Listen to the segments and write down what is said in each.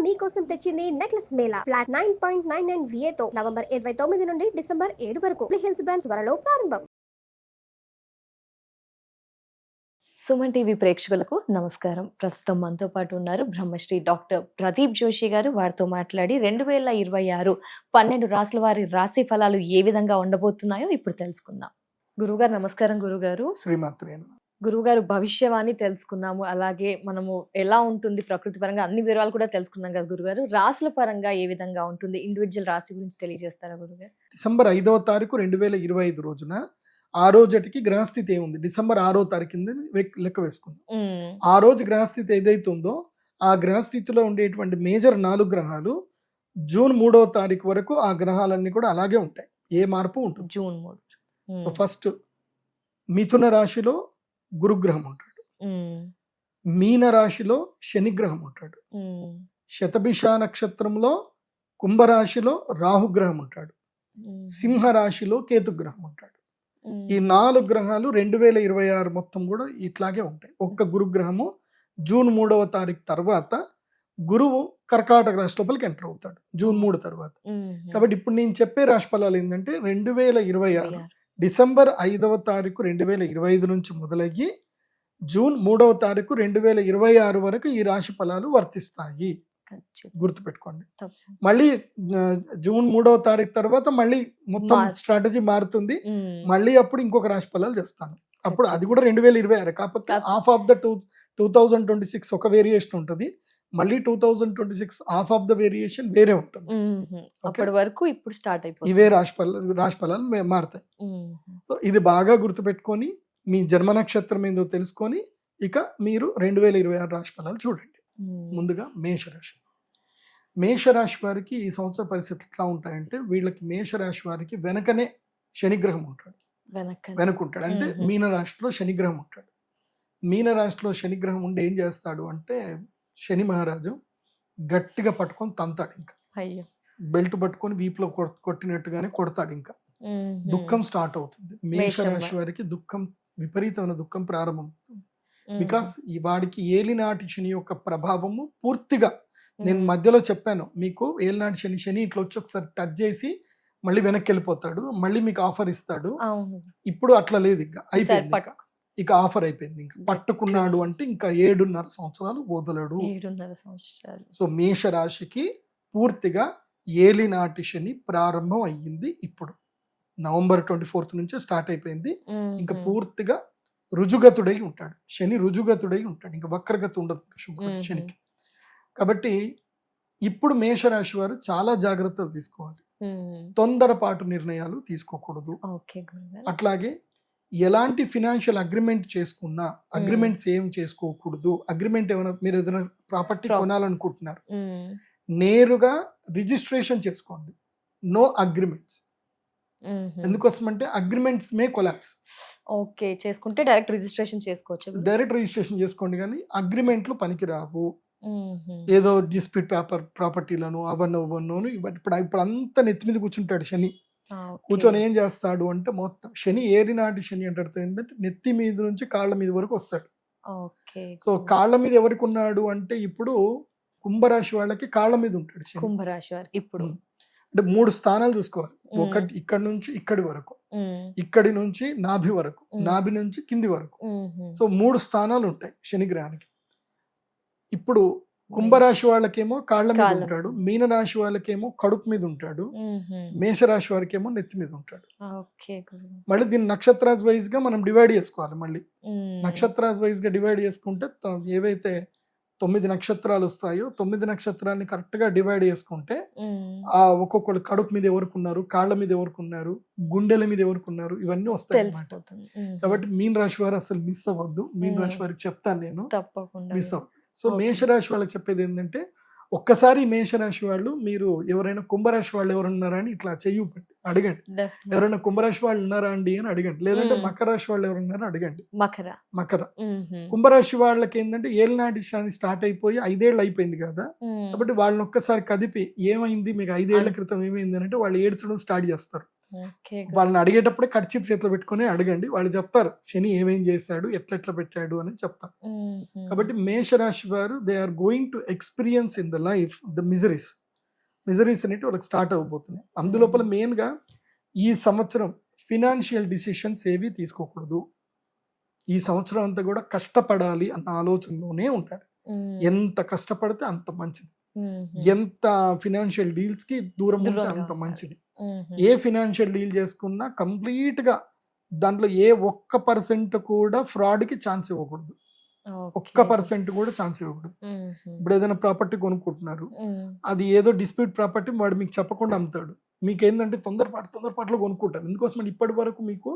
మీకోసం తెచ్చింది necklace Mela flat 9.99 VA తో నవంబర్ 29 నుండి డిసెంబర్ 7 వరకు హిల్స్ బ్రాంచ్ త్వరలో ప్రారంభం. సుమన్ టీవీ ప్రేక్షకులకు నమస్కారం. ప్రస్తుతం మనతో పాటు ఉన్నారు బ్రహ్మశ్రీ డాక్టర్ ప్రదీప్ జోషి గారు. వారితో మాట్లాడి 2026 12 రాశుల వారి రాశి ఫలాలు ఏ విధంగా ఉండబోతున్నాయో ఇప్పుడు తెలుసుకుందాం. గురుగారు నమస్కారం. గురుగారు శ్రీమాత్రే. గురుగారు భవిష్యవాణి తెలుసుకున్నాము, అలాగే మనము ఎలా ఉంటుంది ప్రకృతి పరంగా అన్ని వివరాలు కూడా తెలుసుకున్నాం కదా గురుగారు. రాశుల పరంగా ఏ విధంగా ఉంటుంది, ఇండివిజువల్ రాశి గురించి తెలియజేస్తారా గురుగారు? డిసెంబర్ 5వ తారీఖు 2025 రోజున ఆ రోజుకి గ్రహస్థితి ఏముంది, డిసెంబర్ 6వ తారీఖు కింద లెక్క వేసుకుందాం. ఆ రోజు గ్రహస్థితి ఏదైతే ఉందో ఆ గ్రహస్థితిలో ఉండేటువంటి మేజర్ 4 గ్రహాలు జూన్ 3వ తారీఖు వరకు ఆ గ్రహాలన్నీ కూడా అలాగే ఉంటాయి, ఏ మార్పు ఉంటుంది. జూన్ 3. సో ఫస్ట్ మిథున రాశిలో గురుగ్రహం ఉంటాడు, మీన రాశిలో శనిగ్రహం ఉంటాడు, శతభిష నక్షత్రంలో కుంభరాశిలో రాహుగ్రహం ఉంటాడు, సింహ రాశిలో కేతుగ్రహం ఉంటాడు. ఈ 4 గ్రహాలు 2026 మొత్తం కూడా ఇట్లాగే ఉంటాయి. ఒక్క గురుగ్రహము జూన్ 3వ తారీఖు తర్వాత గురువు కర్కాటక రాశి లోపలికి ఎంటర్ అవుతాడు జూన్ 3 తర్వాత. కాబట్టి ఇప్పుడు నేను చెప్పే రాశి ఫలాలు ఏంటంటే 2026 డిసెంబర్ 5వ తారీఖు 2025 నుంచి మొదలయ్యి జూన్ 3వ తారీఖు 2026 వరకు ఈ రాశి ఫలాలు వర్తిస్తాయి. గుర్తుపెట్టుకోండి. మళ్ళీ జూన్ 3వ తారీఖు తర్వాత మళ్ళీ మొత్తం స్ట్రాటజీ మారుతుంది. మళ్ళీ అప్పుడు ఇంకొక రాశి ఫలాలు చేస్తాను. అప్పుడు అది కూడా 2026, కాకపోతే హాఫ్ ఆఫ్ ద 2026 ఒక వేరియేషన్ ఉంటుంది, మళ్ళీ 2026 హాఫ్ ఆఫ్ ద వేరియేషన్ వేరే ఉంటుంది. అప్పటి వరకు ఇప్పుడు స్టార్ట్ అయిపోతుంది, ఇవే రాశి ఫలాలు మారుతాయి. సో ఇది బాగా గుర్తుపెట్టుకొని మీ జన్మ నక్షత్రం ఏందో తెలుసుకొని ఇక మీరు 2026 రాశి ఫలాలు చూడండి. ముందుగా మేషరాశి. మేషరాశి వారికి ఈ సంవత్సర పరిస్థితులు ఎట్లా ఉంటాయంటే, వీళ్ళకి మేషరాశి వారికి వెనకనే శనిగ్రహం ఉంటాడు, వెనకుంటాడు. అంటే మీనరాశిలో శనిగ్రహం ఉంటాడు. మీనరాశిలో శనిగ్రహం ఉండి ఏం చేస్తాడు అంటే, శని మహారాజు గట్టిగా పట్టుకొని తంతాడు, ఇంకా బెల్ట్ పట్టుకొని వీపులో కొట్టినట్టుగానే కొడతాడు, ఇంకా దుఃఖం స్టార్ట్ అవుతుంది. మేషరాశి వారికి దుఃఖం, విపరీతమైన దుఃఖం ప్రారంభమవుతుంది. బికాస్ ఈ వాడికి ఏలినాటి శని యొక్క ప్రభావము పూర్తిగా, నేను మధ్యలో చెప్పాను మీకు, ఏలినాటి శని ఇట్లా వచ్చి ఒకసారి టచ్ చేసి మళ్ళీ వెనక్కి వెళ్ళిపోతాడు, మళ్ళీ మీకు ఆఫర్ ఇస్తాడు. ఇప్పుడు అట్లా లేదు, ఇంకా అయిపోయింది, ఇక ఆఫర్ అయిపోయింది. ఇంకా పట్టుకున్నాడు అంటే ఇంకా 7.5 సంవత్సరాలు వదలడు. 7.5 సంవత్సరాలు. సో మేషరాశికి పూర్తిగా ఏలినాటి శని ప్రారంభం అయ్యింది. ఇప్పుడు నవంబర్ 24 నుంచే స్టార్ట్ అయిపోయింది. ఇంకా పూర్తిగా రుజుగతుడై ఉంటాడు శని, రుజుగతుడై ఉంటాడు, ఇంకా వక్రగతి ఉండదు శనికి. కాబట్టి ఇప్పుడు మేషరాశి వారు చాలా జాగ్రత్తలు తీసుకోవాలి. తొందరపాటు నిర్ణయాలు తీసుకోకూడదు. అట్లాగే ఎలాంటి ఫినాన్షియల్ అగ్రిమెంట్ చేసుకున్నా అగ్రిమెంట్స్ ఏం చేసుకోకూడదు. అగ్రిమెంట్ ఏమైనా మీరు ఏదైనా ప్రాపర్టీ కొనాలనుకుంటున్నారు, నేరుగా రిజిస్ట్రేషన్ చేసుకోండి, నో అగ్రిమెంట్స్. ఎందుకోసం అంటే అగ్రిమెంట్స్ మే కొలాప్స్. ఓకే, చేసుకుంటే డైరెక్ట్ రిజిస్ట్రేషన్ చేసుకోవచ్చు. డైరెక్ట్ రిజిస్ట్రేషన్ చేసుకోండి, కానీ అగ్రిమెంట్లు పనికిరావు. ఏదో డిస్ప్యూట్ పేపర్ ప్రాపర్టీలను అవన్నో ఇప్పుడు అంతా నెత్తి మీద కూర్చుంటాడు శని. కూర్చొని ఏం చేస్తాడు అంటే, మొత్తం శని ఏరినాటి శని అంటాడు ఏంటంటే నెత్తి మీద నుంచి కాళ్ళ మీద వరకు వస్తాడు. సో కాళ్ళ మీద ఎవరికి ఉన్నాడు అంటే, ఇప్పుడు కుంభరాశి వాళ్ళకి కాళ్ళ మీద ఉంటాడు శని. కుంభరాశి వారికి ఇప్పుడు అంటే 3 స్థానాలు చూసుకోవాలి. ఒకటి ఇక్కడ నుంచి ఇక్కడి వరకు, ఇక్కడి నుంచి నాభి వరకు, నాభి నుంచి కింది వరకు. సో 3 స్థానాలు ఉంటాయి శనిగ్రహానికి. ఇప్పుడు కుంభరాశి వాళ్ళకేమో కాళ్ళ మీద ఉంటాడు, మీనరాశి వాళ్ళకేమో కడుపు మీద ఉంటాడు, మేషరాశి వారికేమో నెత్తి మీద ఉంటాడు. మళ్ళీ దీన్ని నక్షత్రాజ్ వైజ్ గా మనం డివైడ్ చేసుకోవాలి. మళ్ళీ నక్షత్రాజ్ వైజ్ గా డివైడ్ చేసుకుంటే ఏవైతే 9 నక్షత్రాలు వస్తాయో 9 నక్షత్రాలని కరెక్ట్ గా డివైడ్ చేసుకుంటే ఆ ఒక్కొక్కరు కడుపు మీద ఎవరుకున్నారు, కాళ్ళ మీద ఎవరుకున్నారు, గుండెల మీద ఎవరుకున్నారు, ఇవన్నీ వస్తాయి అన్నమాట. కాబట్టి మీన రాశి వారు అసలు మిస్ అవ్వద్దు. మీన రాశి వారికి చెప్తాను నేను, తప్పకుండా మిస్ అవ్వద్దు. సో మేషరాశి వాళ్ళకి చెప్పేది ఏంటంటే, ఒక్కసారి మేషరాశి వాళ్ళు, మీరు ఎవరైనా కుంభరాశి వాళ్ళు ఎవరు ఉన్నారా అని ఇట్లా చెయ్యి పెట్టి అడగండి. ఎవరైనా కుంభరాశి వాళ్ళు ఉన్నారా అండి అని అడగండి. లేదంటే మకర రాశి వాళ్ళు ఎవరు ఉన్నారో అడగండి. మకర కుంభరాశి వాళ్ళకి ఏంటంటే ఏలినాటి శని స్టార్ట్ అయిపోయి 5 ఏళ్ళు అయిపోయింది కదా, కాబట్టి వాళ్ళని ఒక్కసారి కదిపి ఏమైంది మీకు 5 ఏళ్ల క్రితం ఏమైంది అంటే వాళ్ళు ఏడ్చడం స్టార్ట్ చేస్తారు. ఓకే వాళ్ళని అడిగేటప్పుడే కర్చీఫ్ చేతిలో పెట్టుకొని అడగండి, వాళ్ళు చెప్తారు శని ఏమేం చేశాడు, ఎట్లెట్లా పెట్టాడు అని చెప్తారు. కాబట్టి మేషరాశి వారు they are going to experience in the life the miseries అనేవి వాళ్ళకి స్టార్ట్ అవబోతున్నాయి. అందులోపల మెయిన్గా ఈ సంవత్సరం ఫినాన్షియల్ డిసిషన్స్ ఏవి తీసుకోకూడదు. ఈ సంవత్సరం అంతా కూడా కష్టపడాలి అన్న ఆలోచనలోనే ఉంటారు. ఎంత కష్టపడితే అంత మంచిది, ఎంత ఫినాన్షియల్ డీల్స్ కి దూరం ఉంటే అంత మంచిది. ఏ ఫినాన్షియల్ డీల్ చేసుకున్నా కంప్లీట్ గా దాంట్లో ఏ 1% కూడా ఫ్రాడ్ కి ఛాన్స్ ఇవ్వకూడదు. 1% కూడా ఛాన్స్ ఇవ్వకూడదు. ఇప్పుడు ఏదైనా ప్రాపర్టీ కొనుక్కుంటున్నారు, అది ఏదో డిస్ప్యూట్ ప్రాపర్టీ వాడు మీకు చెప్పకుండా అమ్ముతాడు. మీకు ఏంటంటే తొందరపాటులో కొనుక్కుంటారు. ఎందుకోసం ఇప్పటి వరకు మీకు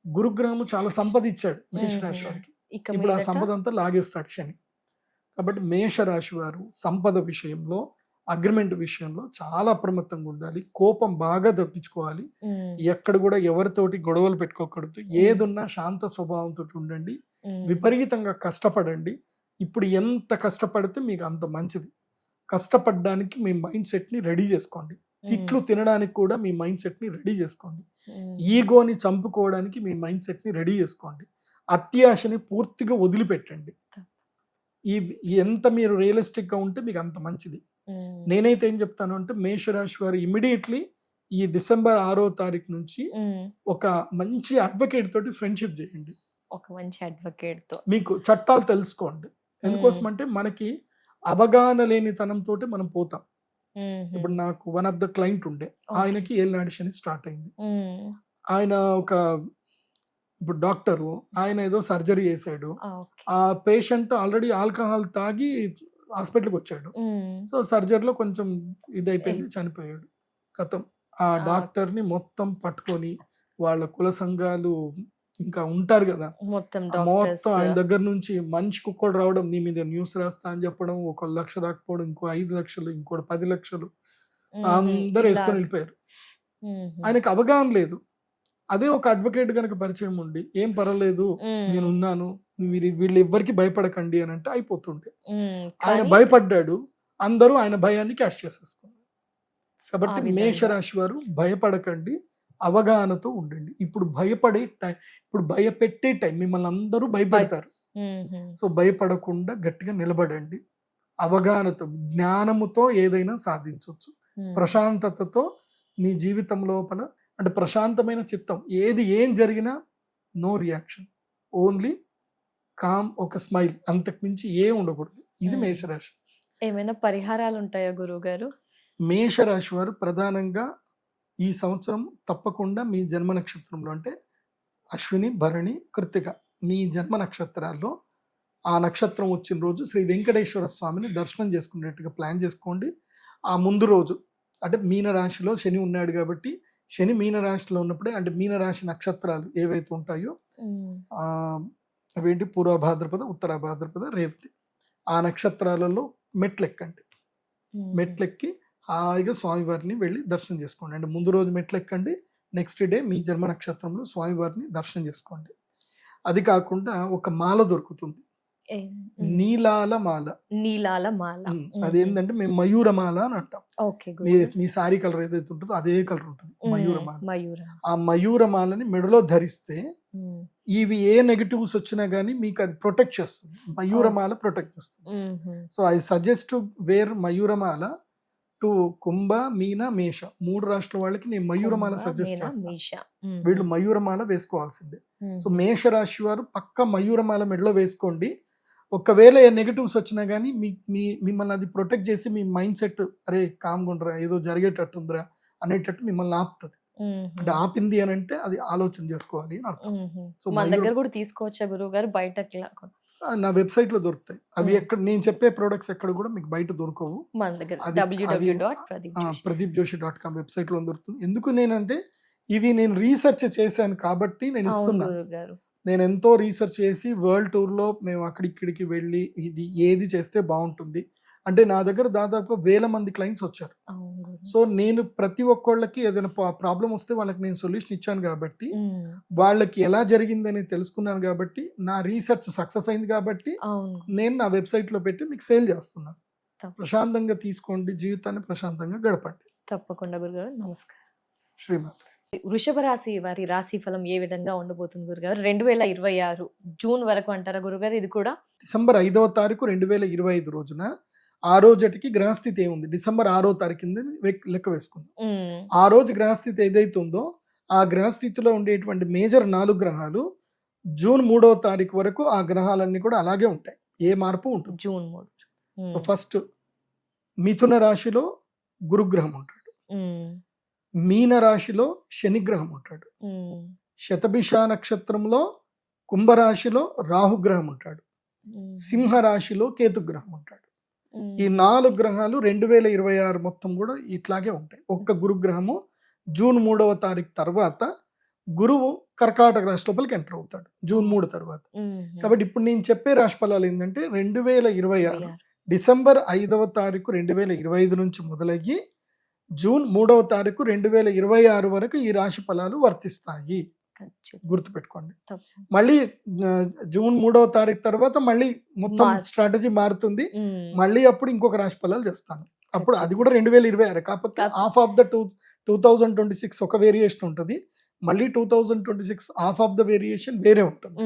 గురుగ్రహము చాలా సంపద ఇచ్చాడు మేషరాశి వారికి. ఇప్పుడు ఆ సంపద అంతా లాగేస్తాడు శని. కాబట్టి మేషరాశి వారు సంపద విషయంలో, అగ్రిమెంట్ విషయంలో చాలా అప్రమత్తంగా ఉండాలి. కోపం బాగా తగ్గించుకోవాలి. ఎక్కడ కూడా ఎవరితోటి గొడవలు పెట్టుకోకూడదు. ఏదున్నా శాంత స్వభావంతో ఉండండి. విపరీతంగా కష్టపడండి. ఇప్పుడు ఎంత కష్టపడితే మీకు అంత మంచిది. కష్టపడడానికి మీ మైండ్ సెట్ ని రెడీ చేసుకోండి. తిట్లు తినడానికి కూడా మీ మైండ్ సెట్ ని రెడీ చేసుకోండి. ఈగోని చంపుకోవడానికి మీ మైండ్ సెట్ ని రెడీ చేసుకోండి. అత్యాశని పూర్తిగా వదిలిపెట్టండి. ఎంత మీరు రియలిస్టిక్ గా ఉంటే మీకు అంత మంచిది. నేనైతే ఏం చెప్తాను అంటే మేషరాశి వారు ఇమీడియట్లీ ఈ డిసెంబర్ 6వ తారీఖు నుంచి ఒక మంచి అడ్వకేట్ తోటి ఫ్రెండ్షిప్ చేయండి. ఒక మంచి అడ్వకేట్ తో మీకు చట్టాలు తెలుసుకోండి. ఎందుకోసం అంటే మనకి అవగాహన లేనితనంతో మనం పోతాం. ఇప్పుడు నాకు వన్ ఆఫ్ ద క్లయింట్ ఉండే, ఆయనకి ఏలినాటి శని స్టార్ట్ అయింది. ఆయన ఒక ఇప్పుడు డాక్టరు, ఆయన ఏదో సర్జరీ చేశాడు. ఆ పేషెంట్ ఆల్రెడీ ఆల్కహాల్ తాగి హాస్పిటల్కి వచ్చాడు. సో సర్జరీలో కొంచెం ఇదైపోయింది, చనిపోయాడు. కథం ఆ డాక్టర్ని మొత్తం పట్టుకొని వాళ్ళ కుల సంఘాలు ఇంకా ఉంటారు కదా, మొత్తం ఆయన దగ్గర నుంచి మనిషికి ఒక్కడు రావడం, నీ మీద న్యూస్ రాస్తా అని చెప్పడం, 1 లక్ష రాకపోవడం, ఇంకో 5 లక్షలు, ఇంకోటి 10 లక్షలు అందరు వేసుకొని వెళ్ళిపోయారు. ఆయనకు అవగాహన లేదు. అదే ఒక అడ్వకేట్ కనుక పరిచయం ఉండి, ఏం పర్వాలేదు నేను ఉన్నాను, వీళ్ళు ఎవ్వరికి భయపడకండి అని అంటే అయిపోతుండే. ఆయన భయపడ్డాడు, అందరూ ఆయన భయాన్ని క్యాష్ చేసేసుకున్నారు. కాబట్టి మేషరాశి వారు భయపడకండి, అవగాహనతో ఉండండి. ఇప్పుడు భయపడే టైం, ఇప్పుడు భయపెట్టే టైం. మిమ్మల్ని అందరూ భయపెడతారు. సో భయపడకుండా గట్టిగా నిలబడండి. అవగాహనతో, జ్ఞానముతో ఏదైనా సాధించవచ్చు. ప్రశాంతతతో మీ జీవితం లోపల, అంటే ప్రశాంతమైన చిత్తం, ఏం జరిగినా నో రియాక్షన్, ఓన్లీ కామ్, ఒక స్మైల్, అంతకు మించి ఏం ఉండకూడదు. ఇది మేషరాశి. ఏమైనా పరిహారాలు ఉంటాయా గురువు గారు? మేషరాశి వారు ప్రధానంగా ఈ సంవత్సరం తప్పకుండా మీ జన్మ నక్షత్రంలో, అంటే అశ్విని, భరణి, కృత్తిక, మీ జన్మ నక్షత్రాల్లో ఆ నక్షత్రం వచ్చిన రోజు శ్రీ వెంకటేశ్వర స్వామిని దర్శనం చేసుకునేట్టుగా ప్లాన్ చేసుకోండి. ఆ ముందు రోజు, అంటే మీనరాశిలో శని ఉన్నాడు కాబట్టి, శని మీనరాశిలో ఉన్నప్పుడే, అంటే మీనరాశి నక్షత్రాలు ఏవైతే ఉంటాయో అవేంటి, పూర్వ భాద్రపద, ఉత్తర భాద్రపద, రేవతి, ఆ నక్షత్రాలలో మెట్లెక్కండి. మెట్లెక్కి హాయిగా స్వామివారిని వెళ్ళి దర్శనం చేసుకోండి. అంటే ముందు రోజు మెట్లెక్కండి, నెక్స్ట్ డే మీ జన్మ నక్షత్రంలో స్వామివారిని దర్శనం చేసుకోండి. అది కాకుండా ఒక మాల దొరుకుతుంది, నీలాల మాల. నీలాల మాల అదేంటంటే మేము మయూరమాల అని అంటాం. మీ సారీ కలర్ ఏదైతే ఉంటుందో అదే కలర్ ఉంటుంది మయూరమాల. ఆ మయూరమాలని మెడలో ధరిస్తే ఇవి ఏ నెగటివ్స్ వచ్చినా గానీ మీకు అది ప్రొటెక్ట్ చేస్తుంది. మయూరమాల ప్రొటెక్ట్ చేస్తుంది. So I suggest to wear Mayuramala to Kumbha, Meena, Mesha, 3 రాష్ట్రాల వాళ్ళకి నేను మయూరమాల సజెస్ట్ చేస్తాను. వీళ్ళు మయూరమాల వేసుకోవాల్సిందే. సో మేషరాశి వారు పక్క మయూరమాల మెడలో వేసుకోండి. ఒకవేళ నెగటివ్స్ వచ్చినా కానీ మిమ్మల్ని అది ప్రొటెక్ట్ చేసి మీ మైండ్ సెట్, అరే కామ్గుండ్రా, ఏదో జరిగేటట్టుందిరా అనేటట్టు మిమ్మల్ని ఆపుతుంది. అంటే ఆపింది అని అంటే అది ఆలోచన చేసుకోవాలి అని అర్థం. సో మన దగ్గర కూడా తీసుకోవచ్చా గురువు గారు? బయట నా వెబ్సైట్ లో దొరుకుతాయి అవి. ఎక్కడ నేను చెప్పే ప్రొడక్ట్స్ ఎక్కడ కూడా మీకు బయట దొరకవు. మన దగ్గర pradeepjoshi.com వెబ్సైట్ లో దొరుకుతుంది. ఎందుకు నేనంటే ఇవి నేను రీసెర్చ్ చేశాను కాబట్టి నేను ఇస్తున్నాను. నేను ఎంతో రీసెర్చ్ చేసి వరల్డ్ టూర్ లో మేము అక్కడిక్కడికి వెళ్ళి ఇది ఏది చేస్తే బాగుంటుంది అంటే నా దగ్గర దాదాపు 1000 మంది క్లయింట్స్ వచ్చారు. సో నేను ప్రతి ఒక్కళ్ళకి ఏదైనా ప్రాబ్లం వస్తే వాళ్ళకి నేను సొల్యూషన్ ఇచ్చాను కాబట్టి, వాళ్ళకి ఎలా జరిగిందని తెలుసుకున్నాను కాబట్టి, నా రీసెర్చ్ సక్సెస్ అయింది కాబట్టి నేను నా వెబ్సైట్ లో పెట్టి మీకు సేల్ చేస్తున్నాను. ప్రశాంతంగా తీసుకోండి, జీవితాన్ని ప్రశాంతంగా గడపండి. తప్పకుండా గురుగారు. నమస్కారం. శ్రీమాత్రే. వృషభ రాశి వారి రాశి ఫలం ఏ విధంగా ఉండబోతుంది గురుగారు? 2026 జూన్ వరకు అంటారా గురుగారు? ఇది కూడా డిసెంబర్ 5వ తారీఖు 2025 రోజున ఆ రోజుటికి గ్రహస్థితి ఏముంది, డిసెంబర్ 6వ తారీఖు కింద లెక్క వేసుకుందాం. ఆ రోజు గ్రహస్థితి ఏదైతే ఉందో ఆ గ్రహస్థితిలో ఉండేటువంటి మేజర్ 4 గ్రహాలు జూన్ 3వ తారీఖు వరకు ఆ గ్రహాలన్నీ కూడా అలాగే ఉంటాయి, ఏ మార్పు ఉంటుంది. జూన్ 3. సో ఫస్ట్ మిథున రాశిలో గురుగ్రహం ఉంటాడు, మీన రాశిలో శనిగ్రహం ఉంటాడు, శతభిష నక్షత్రంలో కుంభరాశిలో రాహుగ్రహం ఉంటాడు, సింహ రాశిలో కేతుగ్రహం ఉంటాడు. ఈ 4 గ్రహాలు 2026 మొత్తం కూడా ఇట్లాగే ఉంటాయి. ఒక్క గురుగ్రహము జూన్ 3వ తారీఖు తర్వాత గురువు కర్కాటక రాశి లోపలికి ఎంటర్ అవుతాడు జూన్ 3 తర్వాత. కాబట్టి ఇప్పుడు నేను చెప్పే రాశి ఫలాలు ఏంటంటే 2026 డిసెంబర్ 5వ తారీఖు 2025 నుంచి మొదలయ్యి జూన్ 3వ తారీఖు 2026 వరకు ఈ రాశి ఫలాలు వర్తిస్తాయి. గుర్తుపెట్టుకోండి. మళ్ళీ జూన్ 3వ తారీఖు తర్వాత మళ్ళీ మొత్తం స్ట్రాటజీ మారుతుంది. మళ్ళీ అప్పుడు ఇంకొక రాశి ఫలాలు చేస్తాను. అప్పుడు అది కూడా 2026, కాకపోతే హాఫ్ ఆఫ్ ద 2026 ఒక వేరియేషన్ ఉంటుంది, మళ్ళీ 2026 హాఫ్ ఆఫ్ ద వేరియేషన్ వేరే ఉంటుంది.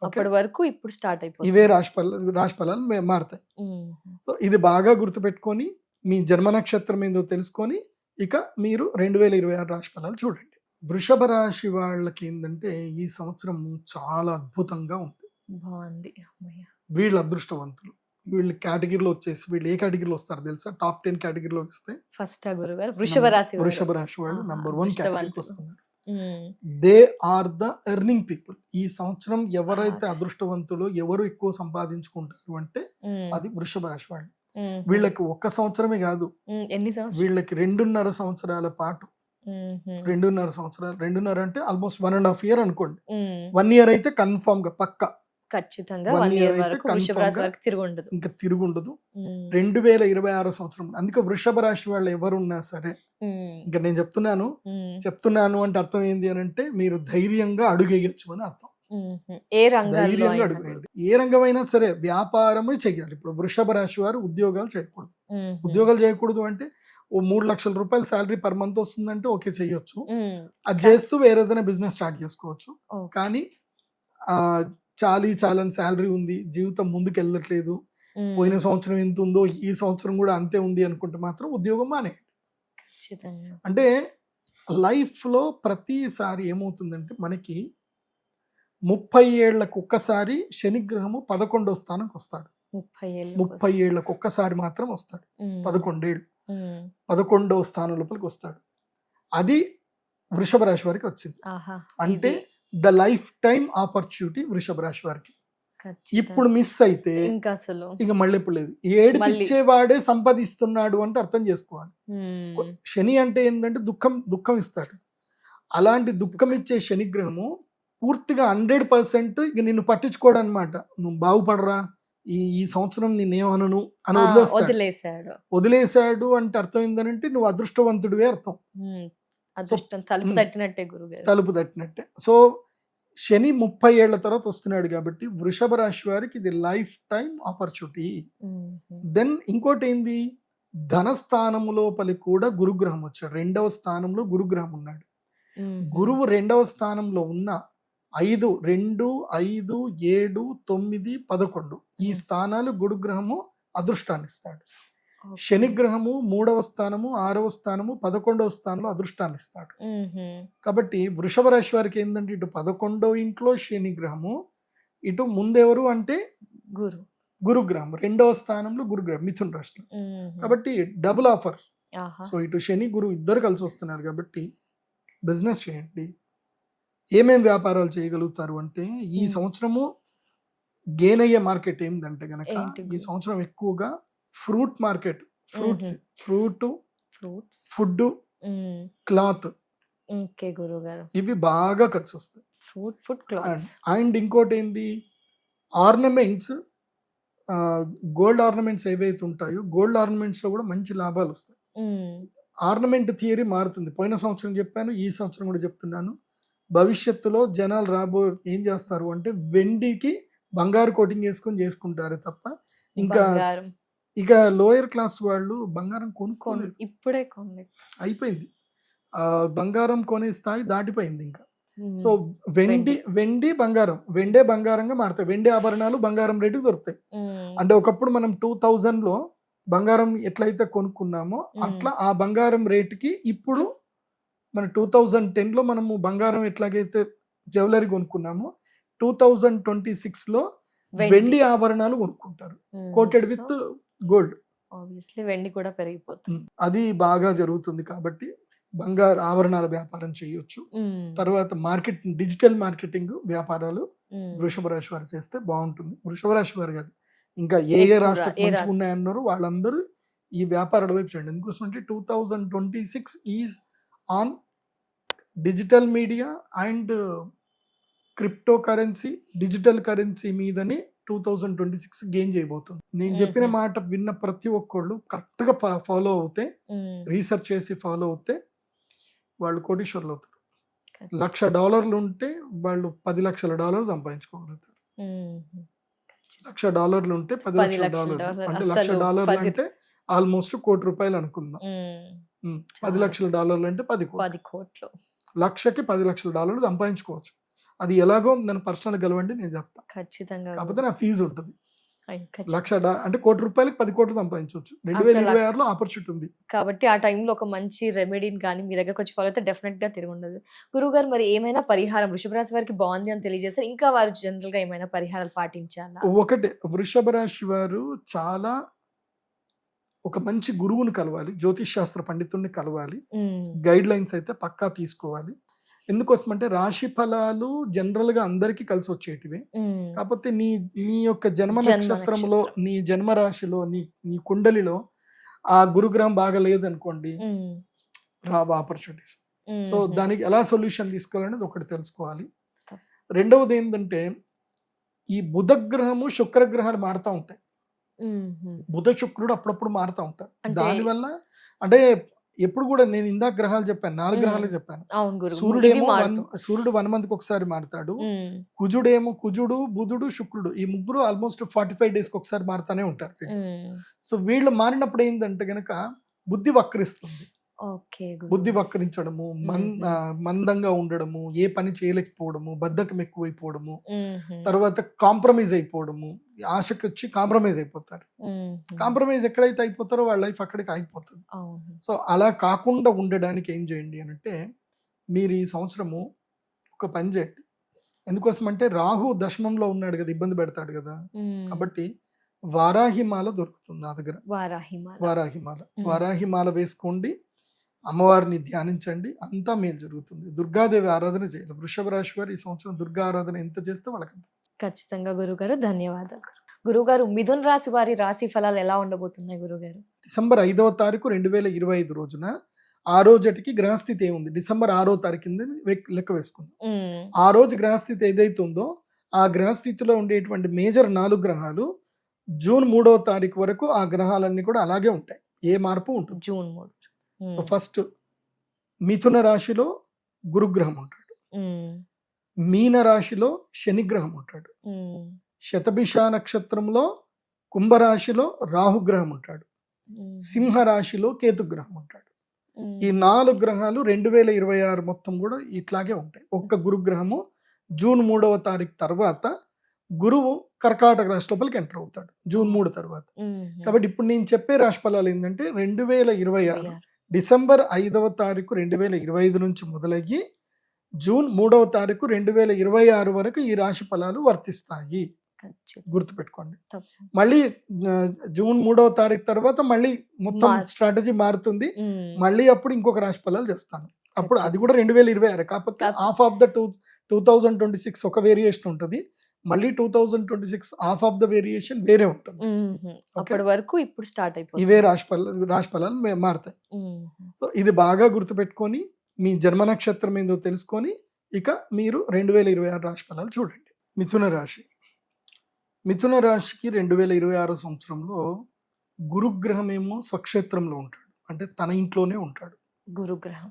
అప్పటి వరకు ఇప్పుడు స్టార్ట్ అయిపోతుంది. ఇవే రాశి ఫలాలు మారుతాయి. సో ఇది బాగా గుర్తుపెట్టుకొని మీ జన్మ నక్షత్రం ఏందో తెలుసుకొని ఇక మీరు 2026 రాశి ఫలాలు చూడండి. వృషభ రాశి వాళ్ళకి ఏంటంటే ఈ సంవత్సరం చాలా అద్భుతంగా ఉంది. బాగుంది. వీళ్ళు అదృష్టవంతులు. వీళ్ళు కేటగిరీలో వచ్చేసి వీళ్ళు ఏ కేటగిరీలో వస్తారు తెలుసా? టాప్ 10 కేటగిరీలో వస్తే ఫస్ట్ గురుగారు వృషభ రాశి వాళ్ళు నంబర్ 1 కేటగిరీకి వస్తున్నారు. They are the earning people. ఈ సంవత్సరం ఎవరైతే అదృష్టవంతులు, ఎవరు ఎక్కువ సంపాదించుకుంటారు అంటే అది వృషభ రాశి వాళ్ళు. వీళ్ళకి ఒక్క సంవత్సరమే కాదు, వీళ్ళకి 2.5 సంవత్సరాల పాటు 2.5 సంవత్సరాలు, 2.5 అంటే ఆల్మోస్ట్ 1.5 year అనుకోండి. 1 year అయితే కన్ఫర్మ్ గా పక్కా ఖచ్చితంగా 1 year వరకు వృషభ రాశి వారికి తిరుగుండదు, ఇంకా తిరుగుండదు 2026 సంవత్సరం. అందుకే వృషభ రాశి వాళ్ళు ఎవరున్నా సరే, ఇంకా నేను చెప్తున్నాను అంటే అర్థం ఏంది అని అంటే మీరు ధైర్యంగా అడుగేయచ్చు అని అర్థం. ఏ రంగంలో అడుగువేయండి, ఏ రంగమైనా సరే వ్యాపారమే చెయ్యాలి. ఇప్పుడు వృషభ రాశి వారు ఉద్యోగాలు చేయకూడదు. ఉద్యోగాలు చేయకూడదు అంటే ఓ 3 లక్షల రూపాయలు శాలరీ పర్ మంత్ వస్తుందంటే ఓకే చెయ్యొచ్చు, అది చేస్తూ వేరే ఏదైనా బిజినెస్ స్టార్ట్ చేసుకోవచ్చు. కానీ చాలని శాలరీ ఉంది, జీవితం ముందుకు వెళ్ళట్లేదు, పోయిన సంవత్సరం ఎంత ఉందో ఈ సంవత్సరం కూడా అంతే ఉంది అనుకుంటే మాత్రం ఉద్యోగం మానేయండి. అంటే లైఫ్ లో ప్రతిసారి ఏమవుతుందంటే మనకి 30 ఏళ్లకు ఒక్కసారి శనిగ్రహము 11వ స్థానంకి వస్తాడు. 30 ఏళ్లకు ఒక్కసారి మాత్రం వస్తాడు. 11 ఏళ్ళు 11వ స్థానం లోపలికి వస్తాడు. అది వృషభ రాశి వారికి వచ్చింది. అంటే ద లైఫ్ టైం ఆపర్చునిటీ వృషభ రాశి వారికి. ఇప్పుడు మిస్ అయితే ఇక మళ్ళీ ఇప్పుడు లేదు. ఏడిపించేవాడే సంపాదిస్తున్నాడు అంటే అర్థం చేసుకోవాలి. శని అంటే ఏంటంటే దుఃఖం ఇస్తాడు. అలాంటి దుఃఖం ఇచ్చే శనిగ్రహము పూర్తిగా 100% ఇక నిన్ను పట్టించుకోడు అనమాట. నువ్వు బాగుపడరా, ఈ సంవత్సరం నేనేమనను అని వదిలేశాడు అంటే అర్థం ఏంటంటే నువ్వు అదృష్టవంతుడివే అర్థం. తలుపు తట్టినట్టే. సో శని 30 ఏళ్ల తర్వాత వస్తున్నాడు కాబట్టి వృషభ రాశి వారికి ఇది లైఫ్ టైం ఆపర్చునిటీ. దెన్ ఇంకోటి ఏంది, ధనస్థానము లోపలి కూడా గురుగ్రహం వచ్చాడు. 2వ స్థానంలో గురుగ్రహం ఉన్నాడు. గురువు 2వ స్థానంలో ఉన్న 5, 2, 5, 7, 9, 11 ఈ స్థానాలు గురుగ్రహము అదృష్టాన్ని ఇస్తాడు. శనిగ్రహము 3వ స్థానము, 6వ స్థానము, 11వ స్థానంలో అదృష్టాన్ని ఇస్తాడు. కాబట్టి వృషభ రాశి వారికి ఏంటంటే ఇటు 11వ ఇంట్లో శనిగ్రహము, ఇటు ముందెవరు అంటే గురుగ్రహం 2వ స్థానంలో గురుగ్రహం మిథున రాశిలో. కాబట్టి డబుల్ ఆఫర్. సో ఇటు శని గురు ఇద్దరు కలిసి వస్తున్నారు కాబట్టి బిజినెస్ చేయండి. ఏమేం వ్యాపారాలు చేయగలుగుతారు అంటే ఈ సంవత్సరము గెయిన్ అయ్యే మార్కెట్ ఏంటంటే గనక ఈ సంవత్సరం ఎక్కువగా fruit market, fruit, food, cloth, ఇవి బాగా కలిసి వస్తాయి. అండ్ ఇంకోటి ఏంది, ఆర్నమెంట్స్, గోల్డ్ ఆర్నమెంట్స్ ఏవైతే ఉంటాయో గోల్డ్ ఆర్నమెంట్స్ లో కూడా మంచి లాభాలు వస్తాయి. ఆర్నమెంట్ థియరీ మారుతుంది. పోయిన సంవత్సరం చెప్పాను, ఈ సంవత్సరం కూడా చెప్తున్నాను. భవిష్యత్తులో జనాలు ఏం చేస్తారు అంటే వెండికి బంగారు కోటింగ్ చేసుకుంటారు తప్ప ఇంకా ఇక లోయర్ క్లాస్ వాళ్ళు బంగారం కొనుక్కోలేదు. ఇప్పుడే అయిపోయింది. బంగారం కొనే స్థాయి దాటిపోయింది ఇంకా. ఉమ్, సో వెండి బంగారం, వెండే బంగారంగా మారుతాయి. వెండి ఆభరణాలు బంగారం రేటుకి దొరుకుతాయి. ఉమ్, అంటే ఒకప్పుడు మనం 2000లో బంగారం ఎట్లయితే కొనుక్కున్నామో అట్లా ఆ బంగారం రేటుకి ఇప్పుడు మన 2010లో మనము బంగారం ఎట్లాగైతే జ్యువెలరీ కొనుక్కున్నామో 2026లో వెండి ఆభరణాలు కొనుక్కుంటారు, కోటెడ్ విత్ గోల్డ్. ఆబ్వియస్లీ వెండి కూడా పెరిగిపోతుంది. అది బాగా జరుగుతుంది కాబట్టి బంగారు ఆభరణాల వ్యాపారం చేయొచ్చు. తర్వాత డిజిటల్ మార్కెటింగ్ వ్యాపారాలు వృషభ రాశి వారు చేస్తే బాగుంటుంది. వృషభ రాశి వారు కాదు, ఇంకా ఏ ఎక్కువగా రాష్ట్రం ఏ మంచిగా రాశి? ఉన్నాయన్నారు వాళ్ళందరూ ఈ వ్యాపారాల వైపు చూడండి. ఎందుకోసమంటే 2026 is on digital media and crypto currency, digital currency మీదని 2026 గెయిన్ చేయబోతుంది. నేను చెప్పిన మాట విన్న ప్రతి ఒక్కళ్ళు కరెక్ట్గా ఫాలో అవుతే, రీసెర్చ్ చేసి ఫాలో అవుతే వాళ్ళు కోటీశ్వర్లు అవుతారు. $1,00,000 ఉంటే వాళ్ళు $10,00,000 సంపాదించుకోగలుగుతారు. $1,00,000 ఉంటే $10,00,000 అంటే $1,00,000 అంటే ఆల్మోస్ట్ ₹1,00,00,000 అనుకుందాం. $10,00,000 అంటే 10 కోట్లు. 10 కోట్లు. లక్షకి $10,00,000 సంపాదించుకోవచ్చు. అది ఎలాగో నన్ను పర్సనల్ గెలవండి నేను చెప్తా. ఖచ్చితంగా కాకపోతే నా ఫీజు ఉంటుంది. ఖచ్చితంగా. అంటే ₹1,00,000 10 కోట్లు సంపాదించవచ్చు. 2026లో ఆపర్చునిటీ ఉంది. కాబట్టి ఆ టైంలో ఒక మంచి రెమెడీని కానీ మీ దగ్గరకు వచ్చి ఫాలో అయితే డెఫినెట్ గా తిరిగి ఉండదు. గురువుగారు, మరి ఏమైనా పరిహారం వృషభ రాశి వారికి బాగుంది అని తెలియజేస్తారు, ఇంకా వారు జనరల్ గా ఏమైనా పరిహారాలు పాటించాలా? ఒకటే, వృషభ రాశి వారు చాలా ఒక మంచి గురువుని కలవాలి, జ్యోతిష్ శాస్త్ర పండితుడిని కలవాలి. గైడ్ లైన్స్ అయితే పక్కా తీసుకోవాలి. ఎందుకోసమంటే రాశి ఫలాలు జనరల్ గా అందరికీ కలిసి వచ్చేటివే. కాకపోతే నీ యొక్క జన్మ నక్షత్రంలో, నీ జన్మ రాశిలో, నీ కుండలిలో ఆ గురుగ్రహం బాగా లేదనుకోండి, రావు ఆపర్చునిటీస్. సో దానికి ఎలా సొల్యూషన్ తీసుకోవాలనేది ఒకటి తెలుసుకోవాలి. రెండవది ఏంటంటే, ఈ బుధగ్రహము శుక్రగ్రహాలు మారుతూ ఉంటాయి. బుధ శుక్రుడు అప్పుడప్పుడు మారుతూ ఉంటారు. దానివల్ల అంటే ఎప్పుడు కూడా నేను ఇందాక గ్రహాలు చెప్పాను, 4 గ్రహాలు చెప్పాను. సూర్యుడు 1 మంత్కి ఒకసారి మారుతాడు. కుజుడు, బుధుడు, శుక్రుడు ఈ ముగ్గురు ఆల్మోస్ట్ 45 డేస్కి ఒకసారి మారుతానే ఉంటారు. సో వీళ్ళు మారినప్పుడు ఏంటంటే గనక బుద్ధి వక్రిస్తుంది. బుద్ధి వక్రించడము, మందంగా ఉండడము, ఏ పని చేయలేకపోవడము, బద్ధకం ఎక్కువైపోవడము, తర్వాత కాంప్రమైజ్ అయిపోవడము, ఆశకి వచ్చి కాంప్రమైజ్ అయిపోతారు. కాంప్రమైజ్ ఎక్కడైతే అయిపోతారో వాళ్ళ లైఫ్ అక్కడికి ఆగిపోతుంది. సో అలా కాకుండా ఉండడానికి ఏం చేయండి అని అంటే, మీరు ఈ సంవత్సరము ఒక పని చేయండి. ఎందుకోసం అంటే రాహు దశమంలో ఉన్నాడు కదా, ఇబ్బంది పెడతాడు కదా. కాబట్టి వారాహిమాల దొరుకుతుంది నా దగ్గర. వారాహిమాల వేసుకోండి, అమ్మవారిని ధ్యానించండి, అంతా మేలు జరుగుతుంది. దుర్గాదేవి ఆరాధన చేయాలి. వృషభ రాశి వారు ఈ సంవత్సరం దుర్గా ఆరాధన ఎంత చేస్తే వాళ్ళకంత. ఖచ్చితంగా గురుగారు, ధన్యవాదాలు. గురుగారు, మిథున రాశి వారి రాశి ఫలాలు ఎలా ఉండబోతున్నాయి గురుగారు? డిసెంబర్ 5వ తారీఖు 2025 రోజున ఆ రోజుకి గ్రహస్థితి ఏముంది, డిసెంబర్ 6వ తారీఖు కింద లెక్క వేసుకుందాం. ఆ రోజు గ్రహస్థితి ఏదైతే ఉందో ఆ గ్రహస్థితిలో ఉండేటువంటి మేజర్ 4 గ్రహాలు జూన్ 3వ తారీఖు వరకు ఆ గ్రహాలన్నీ కూడా అలాగే ఉంటాయి, ఏ మార్పు ఉంటుంది. జూన్ 3. సో ఫస్ట్ మిథున రాశిలో గురుగ్రహం ఉంటాడు, మీన రాశిలో శనిగ్రహం ఉంటాడు, శతభిష నక్షత్రంలో కుంభరాశిలో రాహుగ్రహం ఉంటాడు, సింహ రాశిలో కేతుగ్రహం ఉంటాడు. ఈ 4 గ్రహాలు 2026 మొత్తం కూడా ఇట్లాగే ఉంటాయి. ఒక్క గురుగ్రహము జూన్ 3వ తారీఖు తర్వాత గురువు కర్కాటక రాశి లోపలికి ఎంటర్ అవుతాడు జూన్ 3 తర్వాత. కాబట్టి ఇప్పుడు నేను చెప్పే రాశి ఫలాలు ఏంటంటే 2026 డిసెంబర్ 5వ తారీఖు 2025 నుంచి మొదలయ్యి జూన్ 3వ తారీఖు 2026 వరకు ఈ రాశి ఫలాలు వర్తిస్తాయి. గుర్తుపెట్టుకోండి. మళ్ళీ జూన్ 3వ తారీఖు తర్వాత మళ్ళీ మొత్తం స్ట్రాటజీ మారుతుంది. మళ్ళీ అప్పుడు ఇంకొక రాశి ఫలాలు చేస్తాను. అప్పుడు అది కూడా 2026, కాకపోతే హాఫ్ ఆఫ్ ద 2026 ఒక వేరియేషన్ ఉంటుంది, మళ్ళీ 2026 హాఫ్ ఆఫ్ ద వేరియేషన్ వేరే ఉంటుంది. అప్పటి వరకు ఇప్పుడు స్టార్ట్ అయిపోతుంది. ఇవే రాశి ఫలాలు మారుతాయి. సో ఇది బాగా గుర్తుపెట్టుకొని మీ జన్మ నక్షత్రం ఏందో తెలుసుకొని ఇక మీరు 2026 రాశి ఫలాలు చూడండి. మిథున రాశికి 2026 సంవత్సరంలో గురుగ్రహం ఏమో స్వక్షేత్రంలో ఉంటాడు, అంటే తన ఇంట్లోనే ఉంటాడు.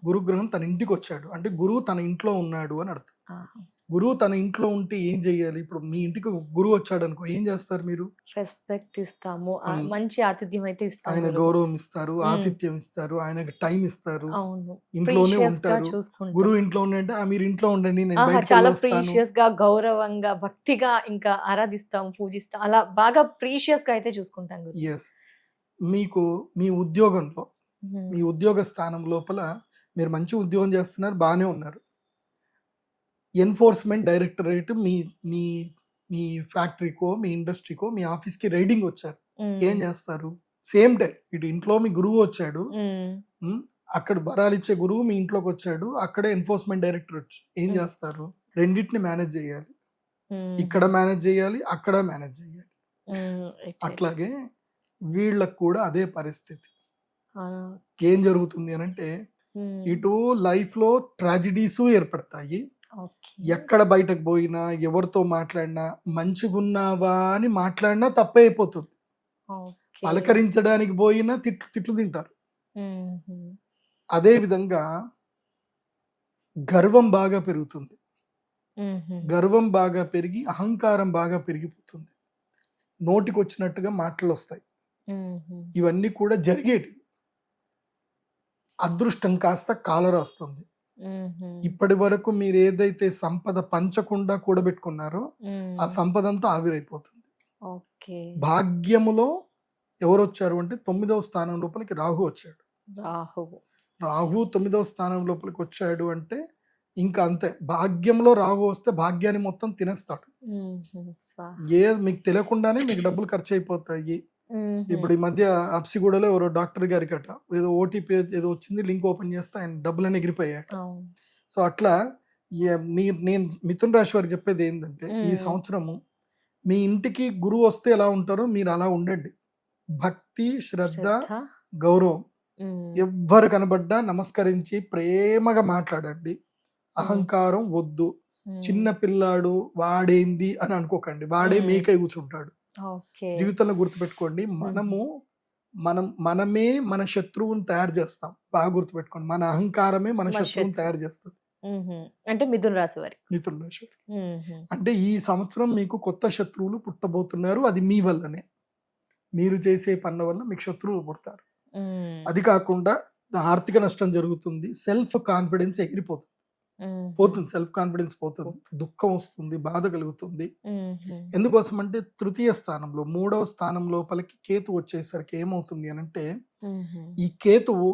గురుగ్రహం తన ఇంటికి వచ్చాడు అంటే గురువు తన ఇంట్లో ఉన్నాడు అని అర్థం. గురువు తన ఇంట్లో ఉంటే ఏం చెయ్యాలి? ఇప్పుడు మీ ఇంటికి ఒక గురువు వచ్చాడు అనుకో, ఏం చేస్తారు మీరు? రెస్పెక్ట్ ఇస్తాము, మంచి ఆతిథ్యం అయితే ఇస్తాము, ఆయన గౌరవం ఇస్తారు, ఆతిథ్యం ఇస్తారు, ఆయనకి టైం ఇస్తారు, అవును, ఇంట్లోనే ప్రీషియస్ గా ఉంటారు. చూసుకుంటాం. గురువు ఇంట్లో ఉండంటే మీరు ఇంట్లో ఉండండి, నేను బయటకు చాలా వెళ్ళొస్తాను. ప్రీషియస్ గా, గౌరవంగా, భక్తిగా ఇంకా ఆరాధిస్తాం, పూజిస్తాం, అలా బాగా ప్రీషియస్ గా అయితే చూసుకుంటాం గురు. ఎస్. మీకు మీ ఉద్యోగంలో, మీ ఉద్యోగ స్థానం లోపల మీరు మంచి ఉద్యోగం చేస్తున్నారు, బాగానే ఉన్నారు. ఎన్ఫోర్స్మెంట్ డైరెక్టరేట్ మీ మీ మీ ఫ్యాక్టరీకో, మీ ఇండస్ట్రీకో, మీ ఆఫీస్కి రైడింగ్ వచ్చారు, ఏం చేస్తారు? సేమ్ టైం ఇటు ఇంట్లో మీ గురువు వచ్చాడు, అక్కడ బరాలు ఇచ్చే గురువు మీ ఇంట్లోకి వచ్చాడు, అక్కడే ఎన్ఫోర్స్మెంట్ డైరెక్టర్ వచ్చి ఏం చేస్తారు? రెండింటిని మేనేజ్ చేయాలి. ఇక్కడ మేనేజ్ చేయాలి, అక్కడ మేనేజ్ చేయాలి. అట్లాగే వీళ్ళకు కూడా అదే పరిస్థితి. ఏం జరుగుతుంది అనంటే, ఇటు లైఫ్ లో ట్రాజిడీస్ ఏర్పడతాయి. ఎక్కడ బయటకు పోయినా, ఎవరితో మాట్లాడినా, మంచిగున్నావా అని మాట్లాడినా తప్పే అయిపోతుంది. పలకరించడానికి పోయినా తిట్లు తింటారు. అదే విధంగా గర్వం బాగా పెరుగుతుంది. గర్వం బాగా పెరిగి అహంకారం బాగా పెరిగిపోతుంది. నోటికి వచ్చినట్టుగా మాటలు వస్తాయి. ఇవన్నీ కూడా జరిగేటివి. అదృష్టం కాస్త కాలరాస్తుంది. ఇప్పటి వరకు మీరు ఏదైతే సంపద పంచకుండా కూడబెట్టుకున్నారో ఆ సంపద అంతా ఆవిరైపోతుంది. భాగ్యములో ఎవరు వచ్చారు అంటే 9వ స్థానం లోపలికి రాహు వచ్చాడు. రాహు 9వ స్థానం లోపలికి వచ్చాడు అంటే ఇంకా అంతే. భాగ్యంలో రాహు వస్తే భాగ్యాన్ని మొత్తం తినేస్తాడు. మీకు తెలియకుండానే మీకు డబ్బులు ఖర్చు అయిపోతాయి. ఇప్పుడు ఈ మధ్య అప్సిగూడలో ఎవరో డాక్టర్ గారికి అట ఏదో ఓటీపీ ఏదో వచ్చింది, లింక్ ఓపెన్ చేస్తే ఆయన డబ్బులన్నీ ఎగిరిపోయాట. సో అట్లా నేను మిథున రాశి వారికి చెప్పేది ఏంటంటే, ఈ సంవత్సరము మీ ఇంటికి గురువు వస్తే ఎలా ఉంటారో మీరు అలా ఉండండి. భక్తి, శ్రద్ధ, గౌరవం. ఎవ్వరు కనబడ్డా నమస్కరించి ప్రేమగా మాట్లాడండి. అహంకారం వద్దు. చిన్న పిల్లాడు వాడేంది అని అనుకోకండి, వాడే మీకై కూర్చుంటాడు. జీవితంలో గుర్తుపెట్టుకోండి, మనమే మన శత్రువుని తయారు చేస్తాం. బాగా గుర్తుపెట్టుకోండి, మన అహంకారమే మన శత్రువుని తయారు చేస్తుంది. అంటే మిథున రాశి వారి అంటే ఈ సంవత్సరం మీకు కొత్త శత్రువులు పుట్టబోతున్నారు. అది మీ వల్లనే, మీరు చేసే పనుల వల్ల మీకు శత్రువులు పుడతారు. అది కాకుండా ఆర్థిక నష్టం జరుగుతుంది. సెల్ఫ్ కాన్ఫిడెన్స్ ఎగిరిపోతుంది, పోతుంది. సెల్ఫ్ కాన్ఫిడెన్స్ పోతుంది, దుఃఖం వస్తుంది, బాధ కలుగుతుంది. ఎందుకోసం అంటే తృతీయ స్థానంలో 3వ స్థానం లోపలికి కేతు వచ్చేసరికి ఏమవుతుంది అని అంటే, ఈ కేతువు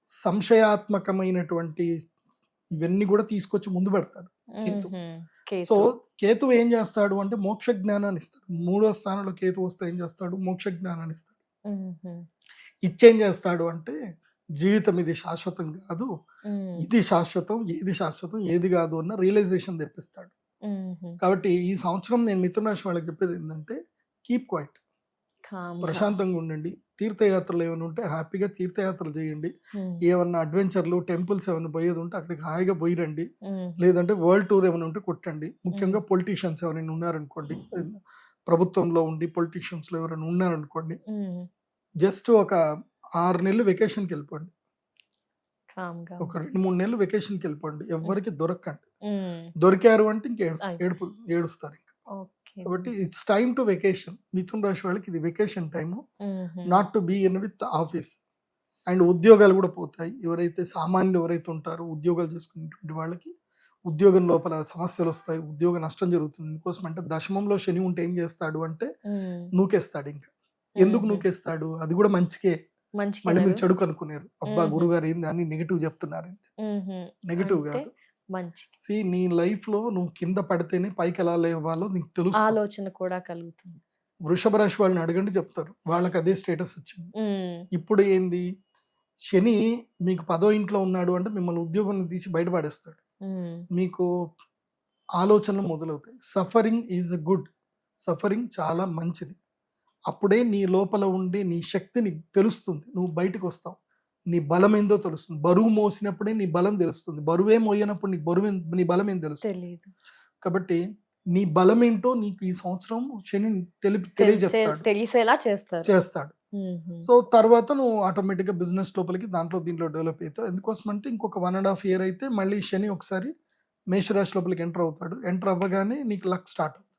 సంశయాత్మకమైనటువంటి ఇవన్నీ కూడా తీసుకొచ్చి ముందు పెడతాడు కేతు. సో కేతువు ఏం చేస్తాడు అంటే మోక్ష జ్ఞానాన్ని ఇస్తాడు. 3వ స్థానంలో కేతు వస్తే ఏం చేస్తాడు? మోక్ష జ్ఞానాన్ని ఇస్తాడు. ఇచ్చేం చేస్తాడు అంటే, జీవితం ఇది శాశ్వతం కాదు, ఇది శాశ్వతం, ఏది శాశ్వతం ఏది కాదు అన్న రియలైజేషన్ తెప్పిస్తాడు. కాబట్టి ఈ సంవత్సరం నేను మిథున రాశి వాళ్ళకి చెప్పేది ఏంటంటే, కీప్ క్వైట్, ప్రశాంతంగా ఉండండి. తీర్థయాత్రలు ఏమైనా ఉంటే హ్యాపీగా తీర్థయాత్రలు చేయండి. ఏమన్నా అడ్వెంచర్లు, టెంపుల్స్ ఏమైనా పోయేది ఉంటే అక్కడికి హాయిగా పోయిరండి. లేదంటే వరల్డ్ టూర్ ఏమైనా ఉంటే కొట్టండి. ముఖ్యంగా పొలిటీషియన్స్ ఎవరైనా ఉన్నారనుకోండి, ప్రభుత్వంలో ఉండి పొలిటీషియన్స్ లో ఎవరైనా ఉన్నారనుకోండి, జస్ట్ ఒక 6 నెలలు వెకేషన్కి వెళ్ళిపోండి. ఒక 2-3 నెలలు వెకేషన్కి వెళ్ళిపోండి. ఎవరికి దొరకండి. దొరికారు అంటే ఇంక ఏడుస్తారు ఇంకా. కాబట్టి ఇట్స్ టైమ్ టు వెకేషన్. మిథున రాశి వాళ్ళకి ఇది vacation time, not to be in with office. And ఉద్యోగాలు కూడా పోతాయి. ఎవరైతే సామాన్యులు ఎవరైతే ఉంటారో ఉద్యోగాలు చేసుకునేటువంటి వాళ్ళకి ఉద్యోగం లోపల సమస్యలు వస్తాయి, ఉద్యోగ నష్టం జరుగుతుంది. ఎందుకోసం అంటే దశమంలో శని ఉంటే ఏం చేస్తాడు అంటే నూకేస్తాడు. ఇంకా ఎందుకు నూకేస్తాడు? అది కూడా మంచికే. మళ్ళీ మీరు చెడు కనుక్కున్నారు, అబ్బా గురుగారు ఏంది అని నెగిటివ్ చెప్తున్నారు. నెగిటివ్ కాదు. నీ లైఫ్ లో నువ్వు కింద పడితేనే పైకి ఎలా లేవాలో నీకు తెలుసు, ఆలోచన కూడా కలుగుతుంది. వృషభ రాశి వాళ్ళని అడగండి, చెప్తారు. వాళ్ళకి అదే స్టేటస్ వచ్చింది. ఇప్పుడు ఏంది, శని మీకు 10వ ఇంట్లో ఉన్నాడు అంటే మిమ్మల్ని ఉద్యోగం తీసి బయటపడేస్తాడు. మీకు ఆలోచనలు మొదలవుతాయి. Suffering is a good. Suffering చాలా మంచిది. అప్పుడే నీ లోపల ఉండే నీ శక్తి నీకు తెలుస్తుంది. నువ్వు బయటకు వస్తావు, నీ బలం ఏందో తెలుస్తుంది. బరువు మోసినప్పుడే నీ బలం తెలుస్తుంది. బరువే మోయనప్పుడు నీ బలం ఏం తెలుస్తుంది. కాబట్టి నీ బలం ఏంటో నీకు ఈ సంవత్సరం శని తెలియజేస్తాడు, తెలిసేలా చేస్తాడు. సో తర్వాత నువ్వు ఆటోమేటిక్ గా బిజినెస్ లోపలికి దీంట్లో డెవలప్ అవుతావు. ఎందుకోసం అంటే ఇంకొక 1.5 year అయితే మళ్ళీ శని ఒకసారి మేషరాశి లోపలికి ఎంటర్ అవుతాడు. ఎంటర్ అవ్వగానే నీకు లక్ స్టార్ట్ అవుతుంది.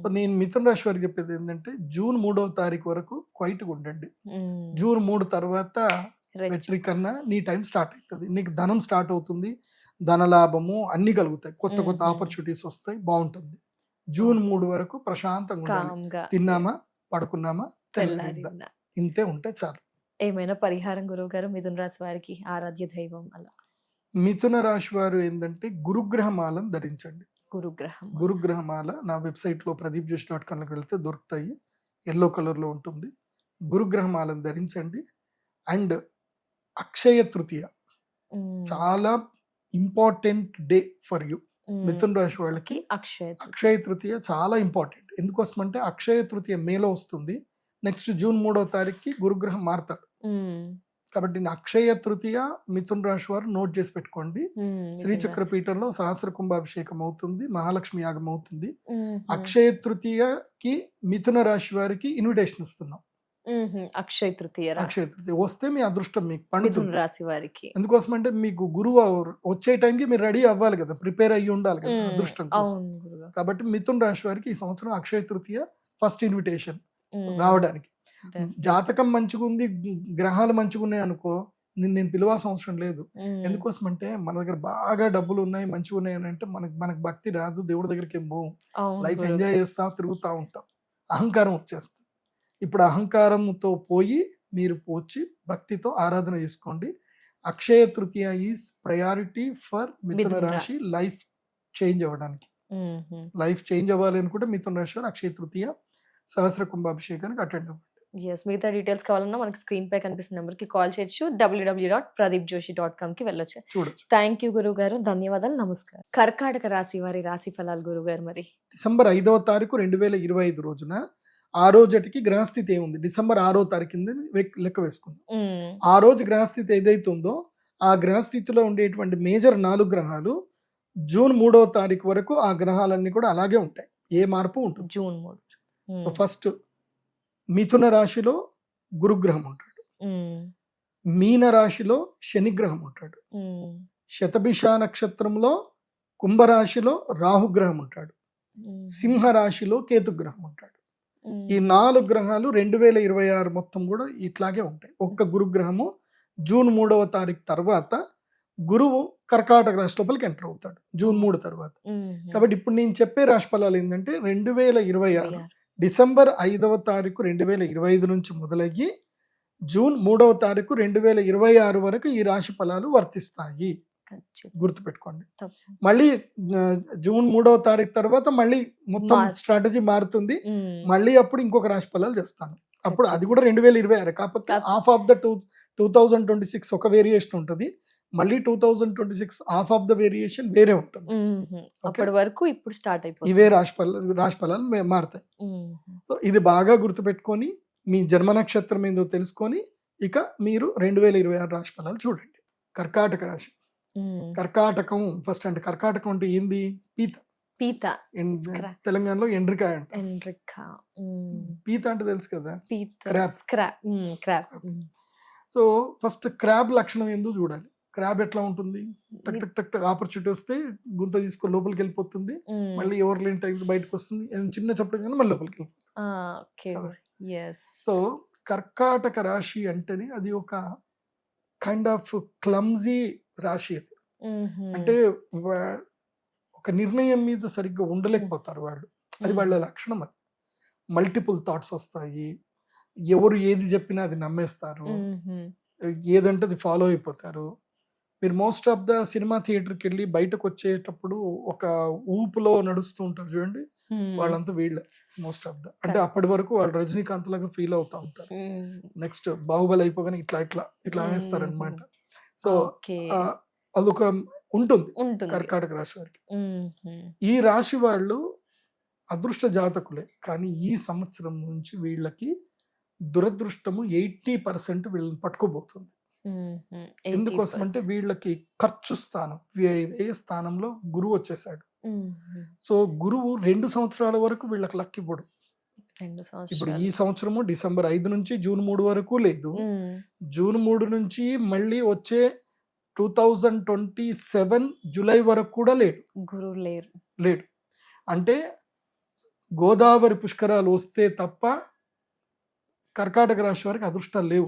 సో నేను మిథున రాశి వారికి చెప్పేది ఏంటంటే జూన్ 3వ తారీఖు వరకు క్వైట్గా ఉండండి. జూన్ 3 తర్వాత వెట్రి కన్నా నీ టైం స్టార్ట్ అవుతుంది. నీకు ధనం స్టార్ట్ అవుతుంది, ధనలాభము అన్ని కలుగుతాయి, కొత్త కొత్త ఆపర్చునిటీస్ వస్తాయి, బాగుంటుంది. జూన్ 3 వరకు ప్రశాంతంగా ఉండాలి. తిన్నామా, పడుకున్నామా, తెల్లారిందా, ఇంతే ఉంటే చాలు. ఏమైనా పరిహారం గురువు గారు మిథున రాశి వారికి ఆరాధ్య దైవం అలా? మిథున రాశి వారు ఏంటంటే గురుగ్రహమాలను ధరించండి. గురుగ్రహమాల నా వెబ్సైట్లో pradeepjoshi.com వెళ్తే దొరుకుతాయి. ఎల్లో కలర్లో ఉంటుంది. గురుగ్రహమాలను ధరించండి. అండ్ అక్షయ తృతీయ చాలా ఇంపార్టెంట్ డే ఫర్ యూ. మిథున రాశి వాళ్ళకి అక్షయ తృతీయ చాలా ఇంపార్టెంట్. ఎందుకోసమంటే అక్షయ తృతీయ మేలో వస్తుంది. నెక్స్ట్ జూన్ 3వ తారీఖుకి గురుగ్రహం మారుతాడు. కాబట్టి అక్షయ తృతీయ మిథున రాశి వారు నోట్ చేసి పెట్టుకోండి. శ్రీచక్ర పీఠంలో సహస్ర కుంభాభిషేకం అవుతుంది, మహాలక్ష్మి యాగం అవుతుంది. అక్షయ తృతీయకి మిథున రాశి వారికి ఇన్విటేషన్ ఇస్తున్నాం. అక్షయ తృతీయ వస్తే మీ అదృష్టం మీకు పండుతుంది రాశి వారికి. ఎందుకోసం అంటే మీకు గురువు వచ్చే టైంకి మీరు రెడీ అవ్వాలి కదా, ప్రిపేర్ అయ్యి ఉండాలి కదా అదృష్టం కోసం. కాబట్టి మిథున రాశి వారికి ఈ సంవత్సరం అక్షయ తృతీయ ఫస్ట్ ఇన్విటేషన్ రావడానికి. జాతకం మంచిగా ఉంది, గ్రహాలు మంచిగా ఉన్నాయి అనుకో, నేను పిలవాల్సిన అవసరం లేదు. ఎందుకోసం అంటే మన దగ్గర బాగా డబ్బులు ఉన్నాయి, మంచిగా ఉన్నాయి అని అంటే మనకు భక్తి రాదు, దేవుడి దగ్గరికి ఏం పోం, లైఫ్ ఎంజాయ్ చేస్తా తిరుగుతూ ఉంటాం, అహంకారం వచ్చేస్తుంది. ఇప్పుడు అహంకారంతో పోయి మీరు వచ్చి భక్తితో ఆరాధన చేసుకోండి. Akshaya Tritiya is priority for మిథున రాశి లైఫ్ చేంజ్ అవ్వడానికి. లైఫ్ చేంజ్ అవ్వాలి అనుకుంటే మిథున రాశి వారు అక్షయ తృతీయ సహస్ర కుంభాభిషేకానికి అటెండ్ అవ్వండి. మిగతా డీటెయిల్స్ కావాలన్నా మనకి స్క్రీన్ పై కనిపిస్తున్న నెంబర్కి కాల్ చేయొచ్చు, www.pradeepjoshi.com వెళ్ళొచ్చు. థ్యాంక్ యూ గురువు గారు, ధన్యవాదాలు, నమస్కారం. కర్కాటక రాశి వారి రాశి ఫలాలు గురువు గారు. మరి డిసెంబర్ 5వ తారీఖు 2025 రోజున ఆ రోజుకి గ్రహస్థితి ఏముంది, డిసెంబర్ 6వ తారీఖు కింద లెక్క వేసుకుందాం. ఆ రోజు గ్రహస్థితి ఏదైతే ఉందో ఆ గ్రహస్థితిలో ఉండేటువంటి మేజర్ 4 గ్రహాలు జూన్ 3వ తారీఖు వరకు ఆ గ్రహాలన్నీ కూడా అలాగే ఉంటాయి, ఏ మార్పు ఉంటుంది. జూన్ 3. సో ఫస్ట్ మిథున రాశిలో గురుగ్రహం ఉంటాడు, మీన రాశిలో శనిగ్రహం ఉంటాడు, శతభిష నక్షత్రంలో కుంభరాశిలో రాహుగ్రహం ఉంటాడు, సింహ రాశిలో కేతుగ్రహం ఉంటాడు. ఈ 4 గ్రహాలు 2026 మొత్తం కూడా ఇట్లాగే ఉంటాయి. ఒక్క గురుగ్రహము జూన్ 3వ తారీఖు తర్వాత గురువు కర్కాటక రాశి లోపలికి ఎంటర్ అవుతాడు జూన్ 3 తర్వాత. కాబట్టి ఇప్పుడు నేను చెప్పే రాశి ఫలాలు ఏంటంటే 2026 డిసెంబర్ 5వ తారీఖు 2025 నుంచి మొదలయ్యి జూన్ 3వ తారీఖు 2026 వరకు ఈ రాశి ఫలాలు వర్తిస్తాయి. గుర్తుపెట్టుకోండి. మళ్ళీ జూన్ 3వ తారీఖు తర్వాత మళ్ళీ మొత్తం స్ట్రాటజీ మారుతుంది. మళ్ళీ అప్పుడు ఇంకొక రాశి ఫలాలు చేస్తాను. అప్పుడు అది కూడా 2026, కాకపోతే హాఫ్ ఆఫ్ ద 2026 ఒక వేరియేషన్ ఉంటుంది, మళ్ళీ 2026 హాఫ్ ఆఫ్ ద వేరియేషన్ వేరే ఉంటుంది. అప్పటి వరకు ఇప్పుడు స్టార్ట్ అయిపోతుంది, ఇవే రాశి ఫలాలు మారుతాయి. సో ఇది బాగా గుర్తుపెట్టుకొని మీ జన్మ నక్షత్రం ఏందో తెలుసుకొని ఇక మీరు 2026 రాశి ఫలాలు చూడండి. కర్కాటక రాశి. కర్కాటకం ఫస్ట్ అంటే కర్కాటకం అంటే ఏంది, పీత. తెలంగాణలో ఎండ్రికాయ అంట. పీత అంటే తెలుసు కదా, క్రాబ్. సో ఫస్ట్ క్రాబ్ లక్షణం ఏందో చూడాలి. క్రాబ్ ఎట్లా ఉంటుంది, టక్ టక్ టక్ టక్ ఆపర్చునిటీ వస్తే గుంత తీసుకొని లోపలికి వెళ్ళిపోతుంది, మళ్ళీ ఎవరు లేని టైం బయటకు వస్తుంది, చిన్న చెప్పడం కానీ మళ్ళీ లోపలికి వెళ్ళిపోతుంది. సో కర్కాటక రాశి అంటేనే అది ఒక కైండ్ ఆఫ్ క్లమ్జీ రాశి. అది అంటే ఒక నిర్ణయం మీద సరిగ్గా ఉండలేకపోతారు వాళ్ళు, అది వాళ్ళ లక్షణం. అది మల్టిపుల్ థాట్స్ వస్తాయి, ఎవరు ఏది చెప్పినా అది నమ్మేస్తారు, ఏదంటే అది ఫాలో అయిపోతారు. మీరు మోస్ట్ ఆఫ్ ద సినిమా థియేటర్కి వెళ్ళి బయటకు వచ్చేటప్పుడు ఒక ఊపులో నడుస్తూ ఉంటారు చూడండి, వాళ్ళంతా వీళ్ళే మోస్ట్ ఆఫ్ ద. అంటే అప్పటి వరకు వాళ్ళు రజనీకాంత్ లాగా ఫీల్ అవుతా ఉంటారు, నెక్స్ట్ బాహుబలి అయిపోగానే ఇట్లా ఇట్లా ఇట్లా అనేస్తారనమాట. సో అదొక ఉంటుంది కర్కాటక రాశి వారికి. ఈ రాశి వాళ్ళు అదృష్ట జాతకులే, కానీ ఈ సంవత్సరం నుంచి వీళ్ళకి దురదృష్టము 80% వీళ్ళని పట్టుకోబోతుంది. ఎందుకోసం అంటే వీళ్ళకి ఖర్చు స్థానం, వ్యయ స్థానంలో గురువు వచ్చేసాడు. సో గురువు 2 సంవత్సరాల వరకు వీళ్ళకి లక్ ఇవ్వడు. ఇప్పుడు ఈ సంవత్సరము డిసెంబర్ 5 నుంచి జూన్ 3 వరకు లేదు, జూన్ 3 నుంచి మళ్ళీ వచ్చే 2027 జూలై వరకు కూడా గురువు లేరు. లేడు. అంటే గోదావరి పుష్కరాలు వస్తే తప్ప కర్కాటక రాశి వారికి అదృష్టాలు లేవు.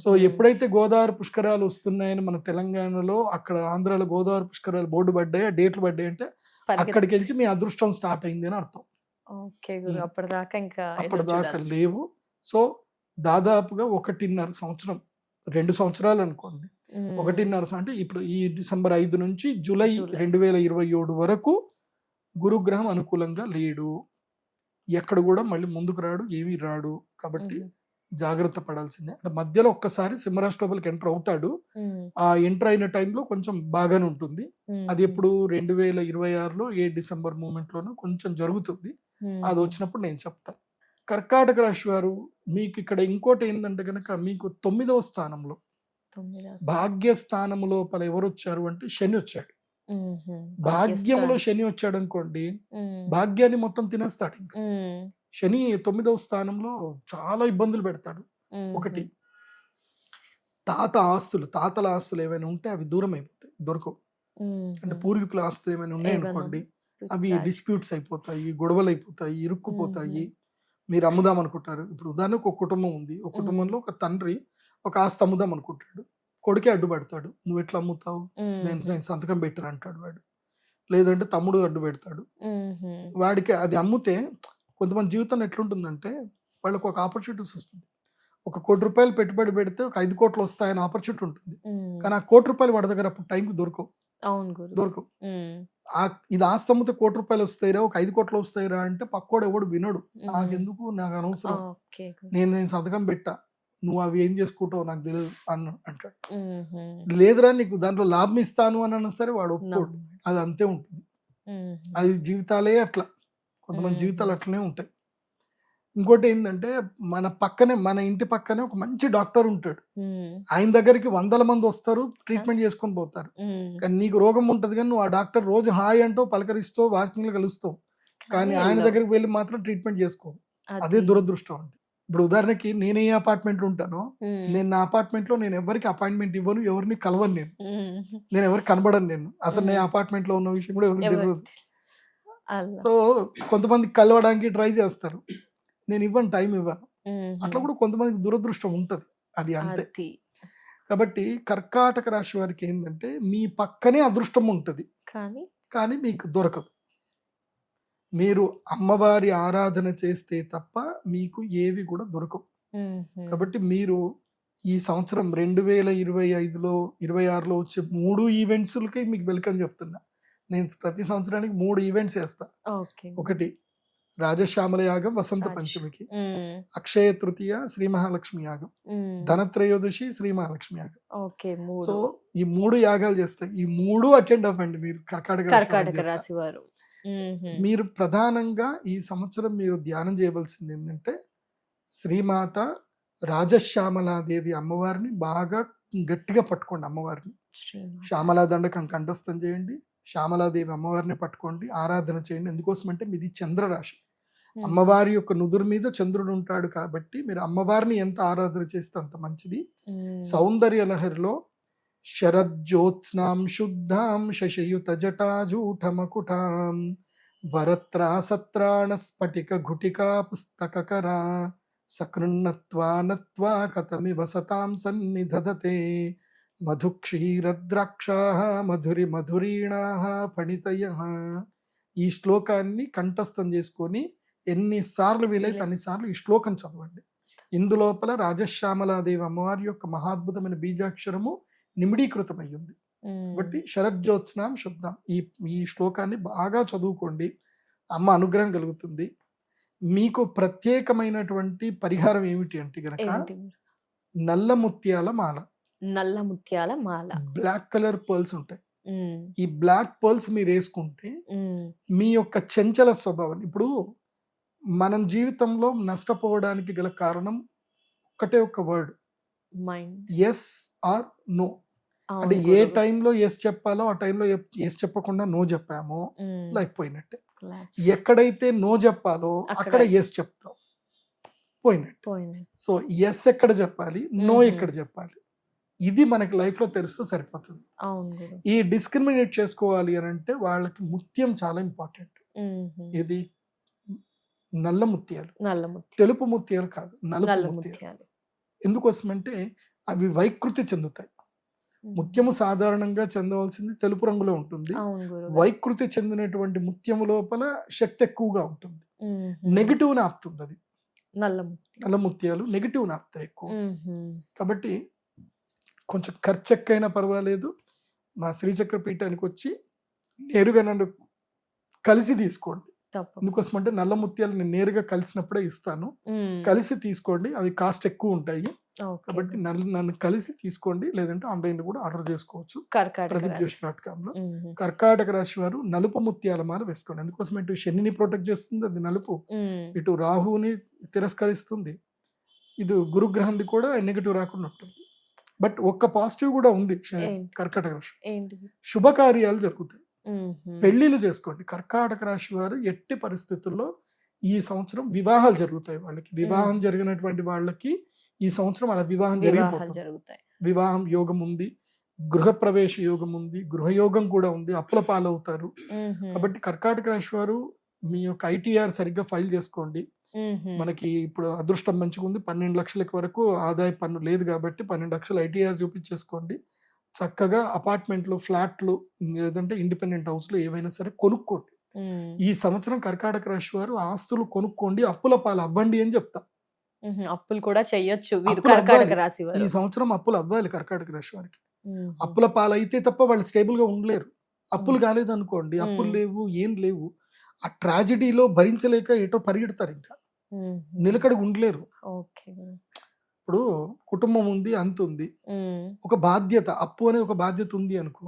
సో ఎప్పుడైతే గోదావరి పుష్కరాలు వస్తున్నాయని మన తెలంగాణలో, అక్కడ ఆంధ్రాలో గోదావరి పుష్కరాలు బోర్డు పడ్డాయి, డేట్లు పడ్డాయి అంటే అక్కడికి వెళ్ళి మీ అదృష్టం స్టార్ట్ అయింది అని అర్థం. ఓకే గురు, అప్పటిదాకా ఇంకా అప్పటిదాకా లేవు. సో దాదాపుగా 1.5 సంవత్సరం, 2 సంవత్సరాలు అనుకోండి, 1.5 అంటే ఇప్పుడు ఈ డిసెంబర్ 5 నుంచి జూలై 2027 వరకు గురుగ్రహం అనుకూలంగా లేడు. ఎక్కడ కూడా మళ్ళీ ముందుకు రాడు, ఏమీ రాడు. కాబట్టి జాగ్రత్త పడాల్సిందే. అంటే మధ్యలో ఒక్కసారి సింహరాశిలోపలికి ఎంటర్ అవుతాడు. ఆ ఎంటర్ అయిన టైంలో కొంచెం బాగానే ఉంటుంది. అది ఎప్పుడు 2026లో డిసెంబర్ మూమెంట్ లోనూ కొంచెం జరుగుతుంది. అది వచ్చినప్పుడు నేను చెప్తాను. కర్కాటక రాశి వారు మీకు ఇక్కడ ఇంకోటి ఏంటంటే కనుక, మీకు 9వ స్థానంలో భాగ్యస్థానం లోపల ఎవరు వచ్చారు అంటే శని వచ్చాడు. భాగ్యంలో శని వచ్చాడు అనుకోండి, భాగ్యాన్ని మొత్తం తినేస్తాడు. ఇంకా శని 9వ స్థానంలో చాలా ఇబ్బందులు పెడతాడు. ఒకటి, తాతల ఆస్తులు ఏమైనా ఉంటే అవి దూరం అయిపోతాయి, దొరకవు. అంటే పూర్వీకుల ఆస్తులు ఏమైనా ఉన్నాయనుకోండి, అవి డిస్ప్యూట్స్ అయిపోతాయి, గొడవలు అయిపోతాయి, ఇరుక్కుపోతాయి. మీరు అమ్ముదాం అనుకుంటారు. ఇప్పుడు ఉదాహరణకు ఒక కుటుంబం ఉంది. ఒక కుటుంబంలో ఒక తండ్రి ఒక ఆస్తి అమ్ముదాం అనుకుంటాడు, కొడుకే అడ్డుపడతాడు. నువ్వు ఎట్లా అమ్ముతావు, నేను సంతకం పెట్టాను అంటాడు వాడు. లేదంటే తమ్ముడు అడ్డు పెడతాడు. వాడికి అది అమ్మితే కొంతమంది జీవితం ఎట్లుంటుందంటే, వాళ్ళకు ఒక ఆపర్చునిటీస్ వస్తుంది. ఒక ₹1 కోటి పెట్టుబడి పెడితే ఒక 5 కోట్లు వస్తాయని ఆపర్చునిటీ ఉంటుంది. కానీ ఆ ₹1 కోటి వాడి దగ్గర అప్పుడు టైంకి దొరకవు. ఇది ఆస్తి అమ్మితే ₹1 కోటి వస్తాయిరా, ఒక 5 కోట్లు వస్తాయిరా అంటే పక్కోడు ఎవడు వినడు. నాకెందుకు, నాకు అనవసరం, నేను సంతకం పెట్టా, నువ్వు అవి ఏం చేసుకుంటావు నాకు తెలియదు అంటాడు. లేదురా నీకు దాంట్లో లాభం ఇస్తాను అని అన్నా సరే వాడు ఒప్పుకోడు. అది అంతే ఉంటుంది. అది జీవితాలే అట్లా, కొంతమంది జీవితాలు అట్లనే ఉంటాయి. ఇంకోటి ఏంటంటే, మన ఇంటి పక్కనే ఒక మంచి డాక్టర్ ఉంటాడు. ఆయన దగ్గరికి 100 మంది వస్తారు, ట్రీట్మెంట్ చేసుకొని పోతారు. కానీ నీకు రోగం ఉంటది, కానీ నువ్వు ఆ డాక్టర్ రోజు హాయ్ అంటూ పలకరిస్తావు, వాకింగ్లు కలుస్తావు, కానీ ఆయన దగ్గరికి వెళ్ళి మాత్రం ట్రీట్మెంట్ చేసుకోవు. అదే దురదృష్టం అంటే. ఇప్పుడు ఉదాహరణకి నేను ఏ అపార్ట్మెంట్ లో ఉంటానో, నేను నా అపార్ట్మెంట్ లో నేను ఎవరికి అపాయింట్మెంట్ ఇవ్వను, ఎవరిని కలవను, నేను ఎవరికి కనబడను. నేను అసలు నేను అపార్ట్మెంట్ లో ఉన్న విషయం కూడా ఎవరికి తెలియదు. సో కొంతమంది కలవడానికి ట్రై చేస్తారు, నేను ఇవ్వను, టైం ఇవ్వను. అట్లా కూడా కొంతమందికి దురదృష్టం ఉంటది, అది అంతే. కాబట్టి కర్కాటక రాశి వారికి ఏంటంటే, మీ పక్కనే అదృష్టం ఉంటది, కానీ మీకు దొరకదు. మీరు అమ్మవారి ఆరాధన చేస్తే తప్ప మీకు ఏవి కూడా దొరకవు. కాబట్టి మీరు ఈ సంవత్సరం 2025లో 26లో వచ్చే 3 ఈవెంట్స్లకి మీకు వెల్కమ్ చెప్తున్నా. నేను ప్రతి సంవత్సరానికి 3 ఈవెంట్స్ చేస్తా. ఒకటి రాజశ్యామల యాగం వసంత పంచమికి, అక్షయ తృతీయ శ్రీ మహాలక్ష్మి యాగం, ధనత్రయోదశి శ్రీ మహాలక్ష్మి యాగం. సో ఈ 3 యాగాలు చేస్తాయి. ఈ 3 అటెండ్ అవ్వండి మీరు కర్కాటక రాశి వారు. మీరు ప్రధానంగా ఈ సంవత్సరం మీరు ధ్యానం చేయవలసింది ఏంటంటే, శ్రీమాత రాజశ్యామలాదేవి అమ్మవారిని బాగా గట్టిగా పట్టుకోండి. అమ్మవారిని శ్యామలా దండకం కంఠస్థం చేయండి, శ్యామలాదేవి అమ్మవారిని పట్టుకోండి, ఆరాధన చేయండి. ఎందుకోసం అంటే మీది చంద్రరాశి. అమ్మవారి యొక్క నుదురు మీద చంద్రుడు ఉంటాడు. కాబట్టి మీరు అమ్మవారిని ఎంత ఆరాధన చేస్తే అంత మంచిది. సౌందర్య లహరిలో శరజ్యోత్స్నాం శుద్ధాం శశయుత జటాజూఠమకుటాం వరత్రా సత్రాణ స్ఫటిక ఘుటికా పుస్తకకరా సకృన్నత్వా నత్వా కథమివ సతాం సన్నిధదతే మధుక్షీరద్రాక్షాః మధురి మధురీణాః ఫణితయః. ఈ శ్లోకాన్ని కంఠస్థం చేసుకొని ఎన్నిసార్లు వీలైతే అన్నిసార్లు ఈ శ్లోకం చదవండి. ఇందులోపల రాజశ్యామలాదేవి అమ్మవారి యొక్క మహాద్భుతమైన బీజాక్షరము నిమిడీకృతమయ్యింది. కాబట్టి శరజ్యోత్స్నాం శుద్ధం, ఈ శ్లోకాన్ని బాగా చదువుకోండి, అమ్మ అనుగ్రహం కలుగుతుంది. మీకు ప్రత్యేకమైనటువంటి పరిహారం ఏమిటి అంటే గనక, నల్ల ముత్యాల మాల, బ్లాక్ కలర్ పర్ల్స్ ఉంటాయి. ఈ బ్లాక్ పర్ల్స్ మీరు వేసుకుంటే మీ యొక్క చంచల స్వభావం, ఇప్పుడు మనం జీవితంలో నష్టపోవడానికి గల కారణం ఒకటే ఒక వర్డ్, ఎస్ ఆర్ నో. అంటే ఏ టైంలో ఎస్ చెప్పాలో ఆ టైంలో ఎస్ చెప్పకుండా నో చెప్పామో లైఫ్ పోయినట్టే. ఎక్కడైతే నో చెప్పాలో అక్కడ ఎస్ చెప్తాం, పోయినట్టు. సో ఎస్ ఎక్కడ చెప్పాలి, నో ఎక్కడ చెప్పాలి, ఇది మనకి లైఫ్ లో తెలిస్తే సరిపోతుంది. అవును గురు. ఈ డిస్క్రిమినేట్ చేసుకోవాలి అని అంటే వాళ్ళకి ముత్యం చాలా ఇంపార్టెంట్. మ్మ్. ఇది నల్ల ముత్యాలు, నల్ల ముత్యాలు. తెలుపు ముత్యాలు కాదు, నలుపు నల్ల ముత్యాలు. ముత్యాలు. ఎందుకోసమంటే అవి వైకృతి చెందుతాయి. ముత్యము సాధారణంగా చెందవలసింది తెలుపు రంగులో ఉంటుంది. అవును గురు. వైకృతి చెందినటువంటి ముత్యము లోపల శక్తి ఎక్కువగా ఉంటుంది. నెగిటివ్ ఆపుతుంది అది. నల్ల ముత్యాలు. నల్ల ముత్యాలు నెగిటివ్ ఆపుతాయి ఎక్కువ. మ్మ్. కాబట్టి కొంచెం ఖర్చు ఎక్కైనా పర్వాలేదు, మా శ్రీచక్ర పీఠానికి వచ్చి నేరుగా నన్ను కలిసి తీసుకోండి. తప్పకుండా. ఎందుకోసమంటే నల్ల ముత్యాలు నేను నేరుగా కలిసినప్పుడే ఇస్తాను. మ్మ్. కలిసి తీసుకోండి, అవి కాస్ట్ ఎక్కువ ఉంటాయి. ఓకే కాబట్టి గురు. నన్ను కలిసి తీసుకోండి, లేదంటే ఆన్లైన్ కూడా ఆర్డర్ చేసుకోవచ్చు కర్కాటక ప్రదీప్ రాశి. జోషి.com లో. మ్మ్. కర్కాటక రాశి వారు నలుపు ముత్యాల మాల వేసుకోండి. ఎందుకోసం ఇటు శనిని ప్రొటెక్ట్ చేస్తుంది, అది నలుపు. మ్మ్. ఇటు రాహుని తిరస్కరిస్తుంది. ఇది గురుగ్రహంది కూడా నెగిటివ్ రాకుండా ఉంటుంది. బట్ ఒక్క పాజిటివ్ కూడా ఉంది ఏంటి? కర్కాటక రాశి. ఏంటిది? శుభకార్యాలు జరుగుతాయి, మ్మ్. పెళ్లిళ్ళు చేసుకోండి. కర్కాటక రాశి వారు ఎట్టి పరిస్థితుల్లో ఈ సంవత్సరం వివాహాలు జరుగుతాయి. వాళ్ళకి వివాహం జరిగినటువంటి వాళ్ళకి ఈ సంవత్సరం అలా వివాహం వివాహాలు జరిగిపోతుంది. జరుగుతాయి. వివాహం యోగం ఉంది, గృహప్రవేశ యోగం ఉంది, గృహయోగం కూడా ఉంది, అప్పుల పాలవుతారు. మ్మ్. కాబట్టి కర్కాటక రాశి వారు మీ యొక్క ఐటీఆర్ సరిగ్గా ఫైల్ చేసుకోండి. మ్మ్. మనకి ఇప్పుడు అదృష్టం మంచిగా ఉంది, 12 లక్షలకు వరకు ఆదాయ పన్ను లేదు కాబట్టి 12 లక్షలు ఐటీఆర్ చూపించేసుకోండి. చక్కగా అపార్ట్మెంట్లు, ఫ్లాట్లు, లేదంటే ఇండిపెండెంట్ హౌస్లు ఏవైనా సరే కొనుక్కోండి. మ్మ్. ఈ సంవత్సరం కర్కాటక రాశి వారు ఆస్తులు కొనుక్కోండి, అప్పుల పాలు అవ్వండి అని చెప్తా. మ్మ్. అప్పులు కూడా చెయ్యొచ్చు వీరు అప్పులు కర్కాటక అవ్వాలి. రాశి ఈ వారు. సంవత్సరం అప్పులు అవ్వాలి కర్కాటక రాశి వారికి. మ్మ్. అప్పుల పాలు అయితే తప్ప వాళ్ళు స్టేబుల్ గా ఉండలేరు. అప్పులు కాలేదు అనుకోండి, అప్పులు మ్మ్. లేవు, ఏం లేవు, ఆ ట్రాజడీలో భరించలేక ఎటో పరిగెడతారు, ఇంకా మ్మ్. నిలకడగా ఉండలేరు. ఓకే గురు. ఇప్పుడు కుటుంబం ఉంది, అంత ఉంది, మ్మ్. ఒక బాధ్యత, అప్పు అనే ఒక బాధ్యత ఉంది అనుకో,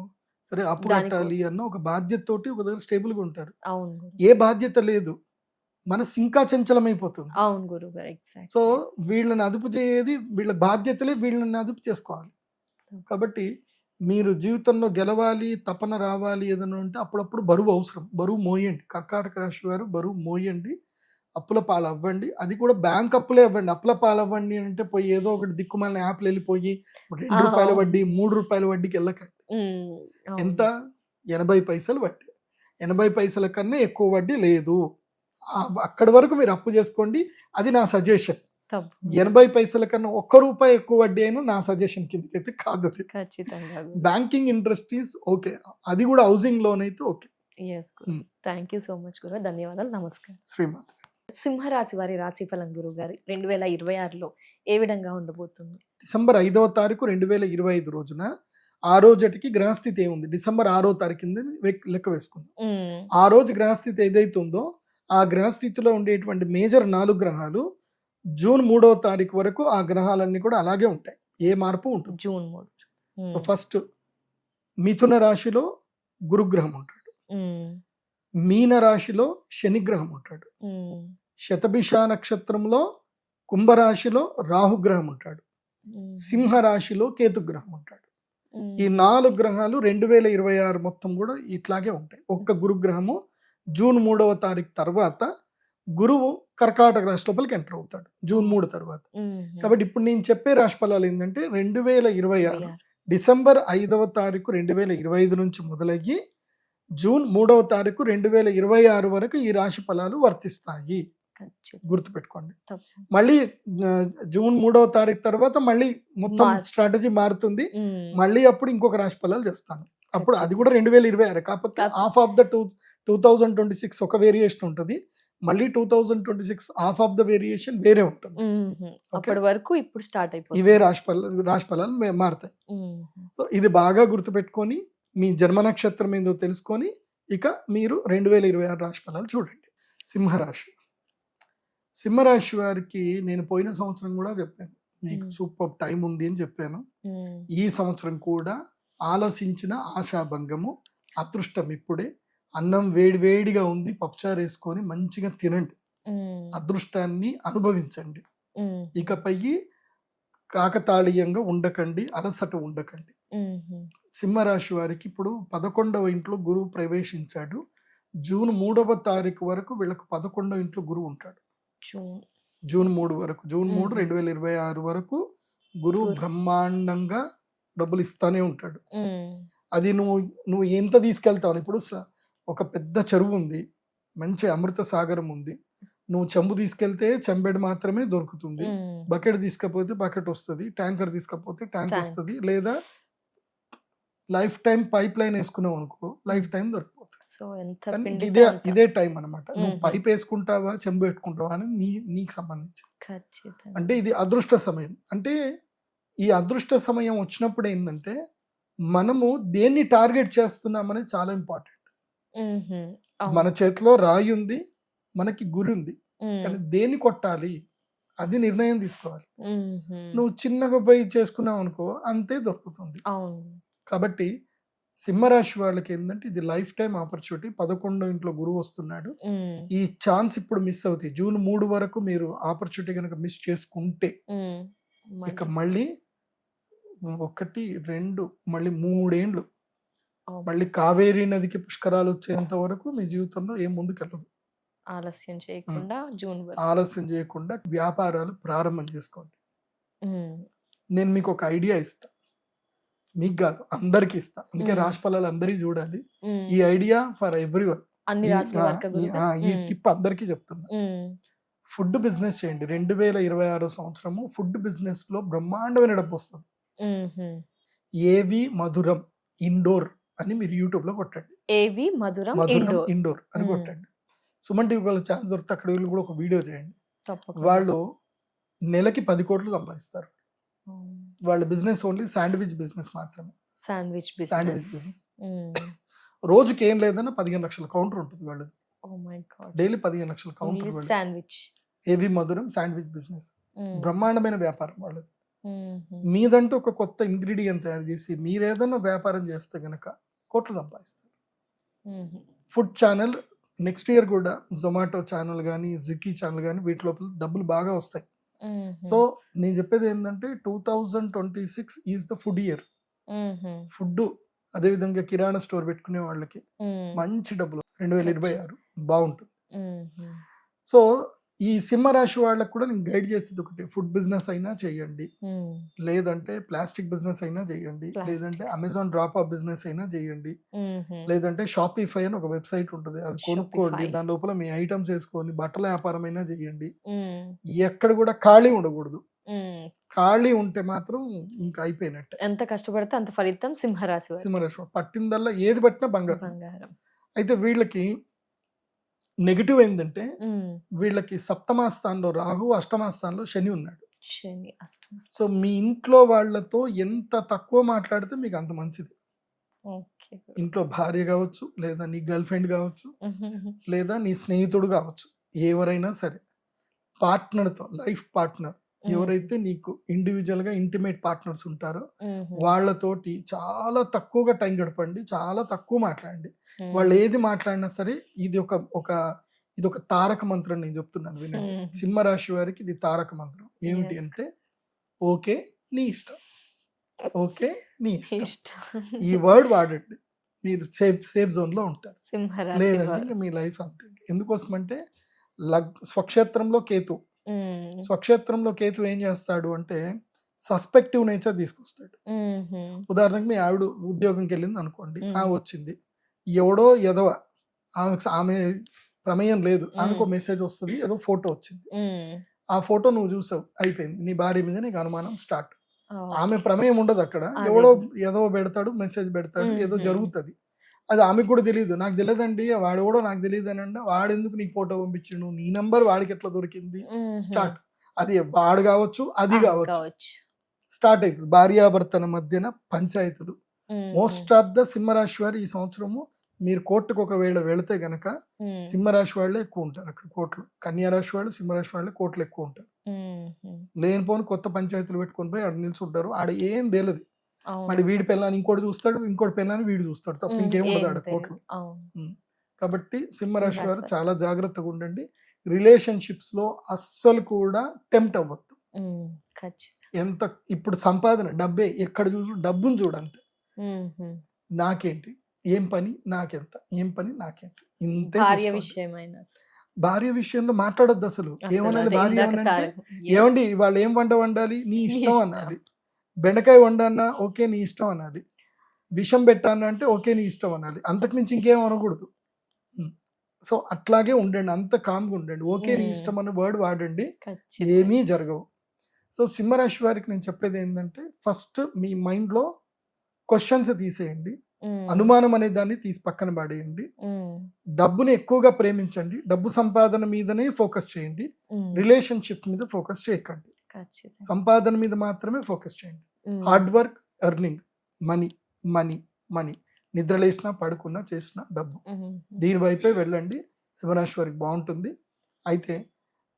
సరే అప్పు దానికోసం. కట్టాలి అన్న ఒక బాధ్యత తోటి ఒక దగ్గర స్టేబుల్ గా ఉంటారు. అవును గురు. ఏ బాధ్యత లేదు, మనసు ఇంకా చంచలమైపోతుంది. అవును గురు గారు. ఎగ్జాక్ట్. సో వీళ్ళని అదుపు చేయది, వీళ్ళ బాధ్యతలే వీళ్ళని అదుపు చేసుకోవాలి. కాబట్టి మీరు జీవితంలో గెలవాలి, తపన రావాలి ఏదైనా ఉంటే అప్పుడప్పుడు బరువు అవసరం, బరువు మోయండి. కర్కాటక రాశి వారు బరువు మోయండి, అప్పుల పాలు అవ్వండి. అది కూడా బ్యాంక్ అప్పులే అవ్వండి. అప్పుల పాలు అవ్వండి అంటే పోయి ఏదో ఒకటి దిక్కుమాలిన యాప్లు వెళ్ళిపోయి ₹2 వడ్డీ, ₹3 వడ్డీకి వెళ్ళకండి. మ్మ్. అవును. ఎంత? 80 పైసలు వడ్డీ. 80 పైసల కన్నా ఎక్కువ వడ్డీ లేదు. అక్కడి వరకు మీరు అప్పు చేసుకోండి, అది నా సజెషన్. తప్పు. 80 పైసల కన్నా ₹1 ఎక్కువ వడ్డీ అయినా నా సజెషన్ కిందకైతే కాదు. అది ఖచ్చితంగా గురు. బ్యాంకింగ్ ఇండస్ట్రీస్ ఓకే, అది కూడా హౌసింగ్ లోన్ అయితే ఓకే. ఎస్ గురు. థ్యాంక్ యూ సో మచ్ గురు. ధన్యవాదాలు. నమస్కారం. శ్రీమాత. సింహరాశి వారి రాశి ఫలం గురువు గారు 2026లో ఏ విధంగా ఉండబోతుంది? డిసెంబర్ 5వ తారీఖు 2025 రోజున ఆ రోజుకి గ్రహస్థితి ఏముంది, డిసెంబర్ 6వ తారీఖు కింద లెక్క వేసుకుందాం. మ్మ్. ఆ రోజు గ్రహస్థితి ఏదైతే ఉందో ఆ గ్రహస్థితిలో ఉండేటువంటి మేజర్ 4 గ్రహాలు జూన్ 3వ తారీఖు వరకు ఆ గ్రహాలన్నీ కూడా అలాగే ఉంటాయి, ఏ మార్పు ఉంటుంది. జూన్ 3. సో ఫస్ట్ మిథున రాశిలో గురుగ్రహం ఉంటాడు, మ్మ్. మీన రాశిలో శనిగ్రహం ఉంటాడు, మ్మ్. శతభిష నక్షత్రంలో కుంభరాశిలో రాహుగ్రహం ఉంటాడు, మ్మ్. సింహ రాశిలో కేతుగ్రహం ఉంటాడు. మ్మ్. ఈ 4 గ్రహాలు 2026 మొత్తం కూడా ఇట్లాగే ఉంటాయి. ఒక్క గురుగ్రహము జూన్ 3వ తారీఖు తర్వాత గురువు కర్కాటక రాశి లోపలికి ఎంటర్ అవుతాడు జూన్ 3 తర్వాత. మ్మ్. కాబట్టి ఇప్పుడు నేను చెప్పే రాశి ఫలాలు ఏంటంటే 2026 డిసెంబర్ 5వ తారీఖు 2025 నుంచి మొదలయ్యి జూన్ 3వ తారీఖు 2026 వరకు ఈ రాశి ఫలాలు వర్తిస్తాయి. ఖచ్చితంగా. గుర్తుపెట్టుకోండి. తప్పు. మళ్ళీ జూన్ 3వ తారీఖు తర్వాత మళ్ళీ మొత్తం స్ట్రాటజీ మారుతుంది. మ్మ్. మళ్ళీ అప్పుడు ఇంకొక రాశి ఫలాలు చేస్తాను. అప్పుడు అది ఖచ్చితంగా. కూడా 2026, కాకపోతే తప్ప- హాఫ్ ఆఫ్ ద 2026 ఒక వేరియేషన్ ఉంటుంది, మళ్ళీ 2026 హాఫ్ ఆఫ్ ద వేరియేషన్ వేరే ఉంటుంది. మ్మ్. అప్పటి వరకు ఇప్పుడు స్టార్ట్ అయిపోతుంది. ఇవే రాశి ఫలాలు మారుతాయి. మ్మ్. సో ఇది బాగా గుర్తుపెట్టుకొని మీ జన్మ నక్షత్రం ఏందో తెలుసుకొని ఇక మీరు 2026 రాశి ఫలాలు చూడండి. సింహరాశి. సింహరాశి వారికి నేను పోయిన సంవత్సరం కూడా చెప్పాను, మీకు సూపర్ టైం ఉంది అని చెప్పాను. మ్మ్. ఈ సంవత్సరం కూడా ఆలసించిన ఆశాభంగము, అదృష్టం ఇప్పుడే. అన్నం వేడివేడిగా ఉంది, పప్పుచారు వేసుకొని మంచిగా తినండి, మ్మ్. అదృష్టాన్ని అనుభవించండి. మ్మ్. ఇకపై కాకతాళీయంగా ఉండకండి, అలసట ఉండకండి. మ్మ్. సింహరాశి వారికి ఇప్పుడు 11వ ఇంట్లో గురువు ప్రవేశించాడు. జూన్ 3వ తారీఖు వరకు వీళ్ళకు 11వ ఇంట్లో గురువు ఉంటాడు. జూన్ 3 వరకు, జూన్ 3 2026 వరకు గురువు బ్రహ్మాండంగా డబ్బులు ఇస్తానే ఉంటాడు. ఉమ్, అది నువ్వు ఎంత తీసుకెళ్తావు ఇప్పుడు ఒక పెద్ద చెరువు ఉంది, మంచి అమృత సాగరం ఉంది, నువ్వు చెంబు తీసుకెళ్తే చెంబెడు మాత్రమే దొరుకుతుంది, ఉమ్, బకెట్ తీసుకపోతే బకెట్ వస్తుంది, ట్యాంకర్ తీసుకపోతే ట్యాంక్ Tank. వస్తుంది, లేదా లైఫ్ టైం పైప్ లైన్ వేసుకున్నావు అనుకో లైఫ్ టైం దొరికిపోతుంది. సో ఎంత కానీ పిండితే అంత. ఇదే టైం అనమాట. నువ్వు మ్మ్. పైప్ వేసుకుంటావా చెంబు పెట్టుకుంటావా అని నీకు సంబంధించి. ఖచ్చితంగా. అంటే ఇది అదృష్ట సమయం. అంటే ఈ అదృష్ట సమయం వచ్చినప్పుడు ఏంటంటే మనము దేన్ని టార్గెట్ చేస్తున్నామనేది చాలా ఇంపార్టెంట్. ఉహుం, అవును. మన చేతిలో రాయి ఉంది, మనకి గురి ఉంది, ఉమ్, కానీ దేన్ని కొట్టాలి అది నిర్ణయం తీసుకోవాలి. ఉహుం, నువ్వు చిన్నగా పోయి చేసుకున్నావు అనుకో అంతే దొరుకుతుంది. అవును. కాబట్టి సింహరాశి వాళ్ళకి ఏంటంటే ఇది లైఫ్ టైం ఆపర్చునిటీ. 11వ ఇంట్లో గురువు వస్తున్నాడు. ఉమ్, ఈ ఛాన్స్ ఇప్పుడు మిస్ అవుతాయి. జూన్ 3 వరకు మీరు ఆపర్చునిటీ కనుక మిస్ చేసుకుంటే ఉమ్, ఇక మళ్ళీ 1, 2 మళ్ళీ 3 ఏండ్లు అవును. మళ్ళీ కావేరీ నదికి పుష్కరాలు వచ్చేంత వరకు మీ జీవితంలో ఏం ముందుకెళ్ళదు. ఆలస్యం చేయకుండా జూన్ వరకు. ఆలస్యం చేయకుండా వ్యాపారాలు ప్రారంభం చేసుకోండి. ఉమ్, నేను మీకు ఒక ఐడియా ఇస్తా, మీకు కాదు అందరికి ఇస్తా. అందుకే మ్మ్. రాశి ఫలాలు అందరికీ చూడాలి. ఉమ్, ఈ ఐడియా ఫర్ ఎవ్రీవన్. అన్ని రాష్ట్రాల వరకు గురుగారు. ఈ ఉమ్, టిప్ అందరికీ చెప్తున్నా. ఉమ్, ఫుడ్ బిజినెస్ చేయండి. 2026 సంవత్సరము ఫుడ్ బిజినెస్ లో బ్రహ్మాండమైన డబ్బు వస్తుంది. ఉహుం. ఏవి మధురం ఇండోర్ అని మీరు యూట్యూబ్ లో కొట్టండి. ఏవి మధురం మధురం ఇండోర్. ఇండోర్ అని మ్మ్. కొట్టండి. సుమన్ టీవీ వాళ్ళు ఛాన్స్ దొరికితే అక్కడ వీళ్ళు కూడా ఒక వీడియో చేయండి. తప్పకుండా. వాళ్ళు నెలకి 10 కోట్లు సంపాదిస్తారు. ఉమ్, వాళ్ళ బిజినెస్ ఓన్లీ శాండ్విచ్ బిజినెస్ మాత్రమే. Sandwich sandwich business. బిజినెస్ ఉమ్, రోజుకి ఏం లేదన్నా 15 లక్షల కౌంటర్ ఉంటుంది వాళ్ళది. Oh my God. డైలీ 15 లక్షల ఓన్లీ కౌంటర్ వాళ్ళది. శాండ్విచ్. ఏవి మధురం శాండ్విచ్ బిజినెస్ ఉమ్, బ్రహ్మాండమైన వ్యాపారం వాళ్ళది. ఉహుం, మీదంటూ ఒక కొత్త ఇంగ్రీడియంట్ తయారు చేసి మీరు ఏదైనా వ్యాపారం చేస్తే గనక కోట్లు సంపాదిస్తారు. ఉహుం, ఫుడ్ ఛానల్ నెక్స్ట్ ఇయర్ కూడా జొమాటో ఛానల్ కానీ స్విగ్గీ ఛానల్ కానీ వీటి లోపల డబ్బులు బాగా వస్తాయి. ఉహుం, సో నేను చెప్పేది ఏంటంటే 2026 ఈజ్ ద ఫుడ్ ఇయర్. ఉహుం, ఫుడ్ అదేవిధంగా కిరాణా స్టోర్ పెట్టుకునే వాళ్ళకి ఉమ్, మంచి డబ్బులు 2026 బాగుంటుంది. ఉహుం, సో ఈ సింహరాశి వాళ్ళకు కూడా నేను గైడ్ చేసేది ఒకటి, ఫుడ్ బిజినెస్ అయినా చేయండి, ఉమ్, లేదంటే ప్లాస్టిక్ బిజినెస్ అయినా చేయండి, Plastic. లేదంటే అమెజాన్ డ్రాప్ ఆఫ్ బిజినెస్ అయినా చేయండి, ఉహుం, లేదంటే షాపిఫై అని ఒక వెబ్సైట్ ఉంటుంది, అది కొనుక్కోండి. Shopify. దాని లోపల మీ ఐటమ్స్ వేసుకొని బట్టల వ్యాపారం అయినా చేయండి. ఉమ్, ఎక్కడ కూడా ఖాళీ ఉండకూడదు. ఉమ్. ఖాళీ ఉంటే మాత్రం ఇంకా అయిపోయినట్టే. ఎంత కష్టపడితే అంత ఫలితం సింహరాశి వారు. సింహరాశి వాళ్ళు పట్టిందల్లా ఏది పట్టినా బంగారం. బంగారం. అయితే వీళ్ళకి నెగిటివ్ ఏంటంటే ఉమ్, వీళ్ళకి సప్తమ స్థానంలో రాహు, అష్టమ స్థానంలో శని ఉన్నాడు. శని అష్టమ. సో మీ ఇంట్లో వాళ్ళతో ఎంత తక్కువ మాట్లాడితే మీకు అంత మంచిది. ఓకే. ఇంట్లో భార్య కావచ్చు, లేదా నీ గర్ల్ ఫ్రెండ్ కావచ్చు, ఉహుం, లేదా నీ స్నేహితుడు కావచ్చు, ఎవరైనా సరే పార్ట్నర్తో లైఫ్ పార్ట్నర్ ఎవరైతే నీకు ఇండివిజువల్ గా ఇంటిమేట్ పార్ట్నర్స్ ఉంటారో ఉహుం, వాళ్ళతోటి చాలా తక్కువగా టైం గడపండి, చాలా తక్కువ మాట్లాడండి. వాళ్ళు ఏది మాట్లాడినా సరే ఇది ఒక తారక మంత్రం నేను చెప్తున్నాను వినండి. ఉమ్, సింహరాశి వారికి ఇది తారక మంత్రం. ఏమిటి Yes. అంటే ఓకే నీ ఇష్టం, ఓకే నీ ఇష్టం. ఇష్టం. ఈ వర్డ్ వాడండి, మీరు సేఫ్ జోన్ లో ఉంటారు. సింహరాశి లేదంటే వారు. ఇంకా మీ లైఫ్ అంతే. ఎందుకోసం అంటే స్వక్షేత్రంలో కేతు, ఉమ్, స్వక్షేత్రంలో కేతు ఏం చేస్తాడు అంటే సస్పెక్టివ్ నేచర్ తీసుకొస్తాడు. ఉహుం, ఉదాహరణకు మీ ఆవిడ ఉద్యోగంకి వెళ్ళింది అనుకోండి, మ్మ్. ఆమె వచ్చింది, ఎవడో ఎదవ, ఆమె ప్రమేయం లేదు, ఆమెకు మ్మ్. మెసేజ్ వస్తుంది, ఏదో ఫోటో వచ్చింది, ఉమ్, ఆ ఫోటో నువ్వు చూసావు, అయిపోయింది, నీ భార్య మీద నీకు అనుమానం స్టార్ట్. ఓకే. ఆమె ప్రమేయం ఉండదు అక్కడ, అదే. ఎవడో ఏదో పెడతాడు, మెసేజ్ పెడతాడు, ఏదో మ్మ్. జరుగుతుంది, అది ఆమెకు కూడా తెలియదు. నాకు తెలియదండి, వాడు కూడా నాకు తెలియదు అని అంటే వాడు ఎందుకు నీకు ఫోటో పంపించిండు, నీ నంబర్ వాడికి ఎట్లా దొరికింది, ఉహుం, స్టార్ట్. అది వాడు కావచ్చు, అది కావచ్చు, కావచ్చు. స్టార్ట్ అవుతుంది. భార్యాభర్తల మధ్యన పంచాయతీలు. ఉహుం, మోస్ట్ ఆఫ్ ద సింహరాశి వారు ఈ సంవత్సరము మీరు కోర్టుకు ఒకవేళ వెళితే గనక ఉమ్, సింహరాశి వాళ్ళే ఎక్కువ ఉంటారు అక్కడ కోర్టులు. కన్యారాశి వాళ్ళు, సింహరాశి వాళ్ళే కోర్టులు ఎక్కువ ఉంటారు. ఉహుం, లేనిపోని కొత్త పంచాయతీలు పెట్టుకొని పోయి ఆడ నిల్చుంటారు. ఆడ ఏం తెలియదు. అవును. మరి వీడి పిల్లని ఇంకోటి చూస్తాడు, ఇంకోటి పిల్లని వీడు చూస్తాడు, తప్ప ఉమ్, ఇంకేం ఉండదు ఏం ఆడ తెలియదు. కోర్టులు. అవును. కాబట్టి సింహరాశి సింహరాశి వారు వారు. చాలా జాగ్రత్తగా ఉండండి. రిలేషన్షిప్స్ లో అస్సలు కూడా టెంప్ట్ అవ్వద్దు. ఉమ్, ఖచ్చితంగా. ఎంత ఇప్పుడు సంపాదన డబ్బే, ఎక్కడ చూసు డబ్బును చూడంతే. ఉహుం, నాకేంటి, ఏం పని నాకెంత, ఏం పని నాకేంటి, ఇంతే భార్య చూసుకోండి. విషయమైనా సరే. భార్య విషయంలో మాట్లాడొద్దు అసలు. అసలు ఏమనాలి అదే భార్య ఇందాక అనంటే, తారక. Yes. ఏమండి ఇవాళ ఏం వండాలి నీ నీ ఇష్టం ఇష్టం. అనాలి. బెండకాయ వండన్నా ఓకే నీ ఇష్టం అనాలి, విషం పెట్టాను అంటే ఓకే నీ ఇష్టం అనాలి, అంతకుమించి ఇంకేం అనకూడదు. సో అట్లాగే ఉండండి, అంత కామ్గా ఉండండి, ఓకే నీ ఇష్టం అనే వర్డ్ వాడండి, ఏమీ జరగవు. సో సింహరాశి వారికి నేను చెప్పేది ఏంటంటే, ఫస్ట్ మీ మైండ్లో క్వశ్చన్స్ తీసేయండి, అనుమానం అనే దాన్ని తీసి పక్కన పడేయండి, డబ్బుని ఎక్కువగా ప్రేమించండి, డబ్బు సంపాదన మీదనే ఫోకస్ చేయండి, రిలేషన్షిప్ మీద ఫోకస్ చేయకండి, సంపాదన మీద మాత్రమే ఫోకస్ చేయండి. Hard work, earning, money money money, నిద్రలేసినా పడుకున్నా చేసినా డబ్బు, దీని వైపే వెళ్ళండి. సింహరాశి వారికి బాగుంటుంది. అయితే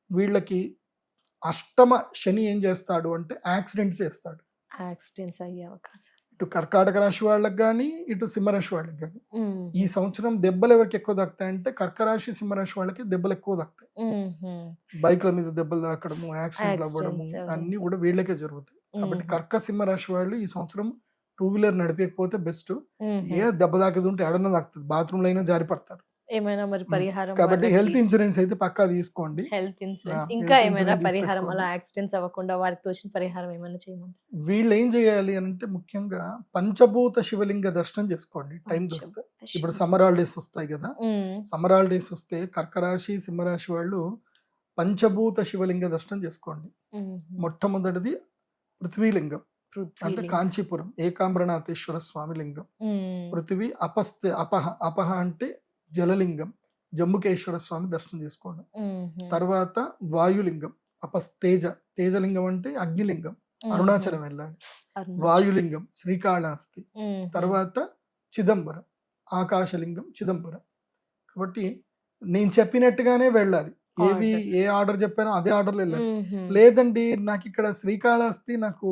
వీళ్ళకి అష్టమ శని ఏం చేస్తాడు అంటే యాక్సిడెంట్స్ చేస్తాడు. యాక్సిడెంట్స్ అయ్యే అవకాశం ఇటు కర్కాటక రాశి వాళ్ళకి కానీ ఇటు సింహరాశి వాళ్ళకి కానీ ఈ సంవత్సరం దెబ్బలు ఎవరికి ఎక్కువ తాకుతాయంటే కర్కరాశి సింహరాశి వాళ్ళకి దెబ్బలు ఎక్కువ తాకుతాయి. బైక్ల మీద దెబ్బలు తాకడము, యాక్సిడెంట్లు అవ్వడము అన్ని కూడా వీళ్ళకే జరుగుతాయి. కాబట్టి కర్క సింహరాశి వాళ్ళు ఈ సంవత్సరం 2 వీలర్ నడిపేకపోతే బెస్ట్. ఏ దెబ్బ తాకేది ఉంటే ఎడన్నా తాకుతుంది, బాత్రూమ్ లో అయినా జారి పడతారు. ఏమైనా మరి పరిహారం, కాబట్టి హెల్త్ ఇన్సూరెన్స్ అయితే పక్కా తీసుకోండి. హెల్త్ ఇన్సూరెన్స్ ఇంకా ఏమైనా పరిహారం, అలా యాక్సిడెంట్స్ అవ్వకుండా వారికి తోచిన పరిహారం ఏమైనా చేయమంటారు? వీళ్ళు ఏం చేయాలి అంటే ముఖ్యంగా పంచభూత శివలింగ దర్శనం చేసుకోండి టైం దొరికితే. ఇప్పుడు సమ్మర్ హాలిడేస్ వస్తాయి కదా, సమ్మర్ హాలిడేస్ వస్తే కర్కరాశి సింహరాశి వాళ్ళు పంచభూత శివలింగ దర్శనం చేసుకోండి. మొట్టమొదటిది పృథ్వీలింగం, అంటే కాంచీపురం ఏకాంబరనాథేశ్వర స్వామి లింగం. పృథ్వీ అపహ అంటే జలలింగం, జంబుకేశ్వర స్వామి దర్శనం చేసుకోవడం. తర్వాత వాయులింగం తేజలింగం అంటే అగ్నిలింగం, అరుణాచలం వెళ్ళాలి. వాయులింగం శ్రీకాళహస్తి. తర్వాత చిదంబరం ఆకాశలింగం చిదంబరం. కాబట్టి నేను చెప్పినట్టుగానే వెళ్ళాలి, ఏ ఆర్డర్ చెప్పానో అదే ఆర్డర్లో వెళ్ళాలి. లేదండి నాకు ఇక్కడ శ్రీకాళహస్తి నాకు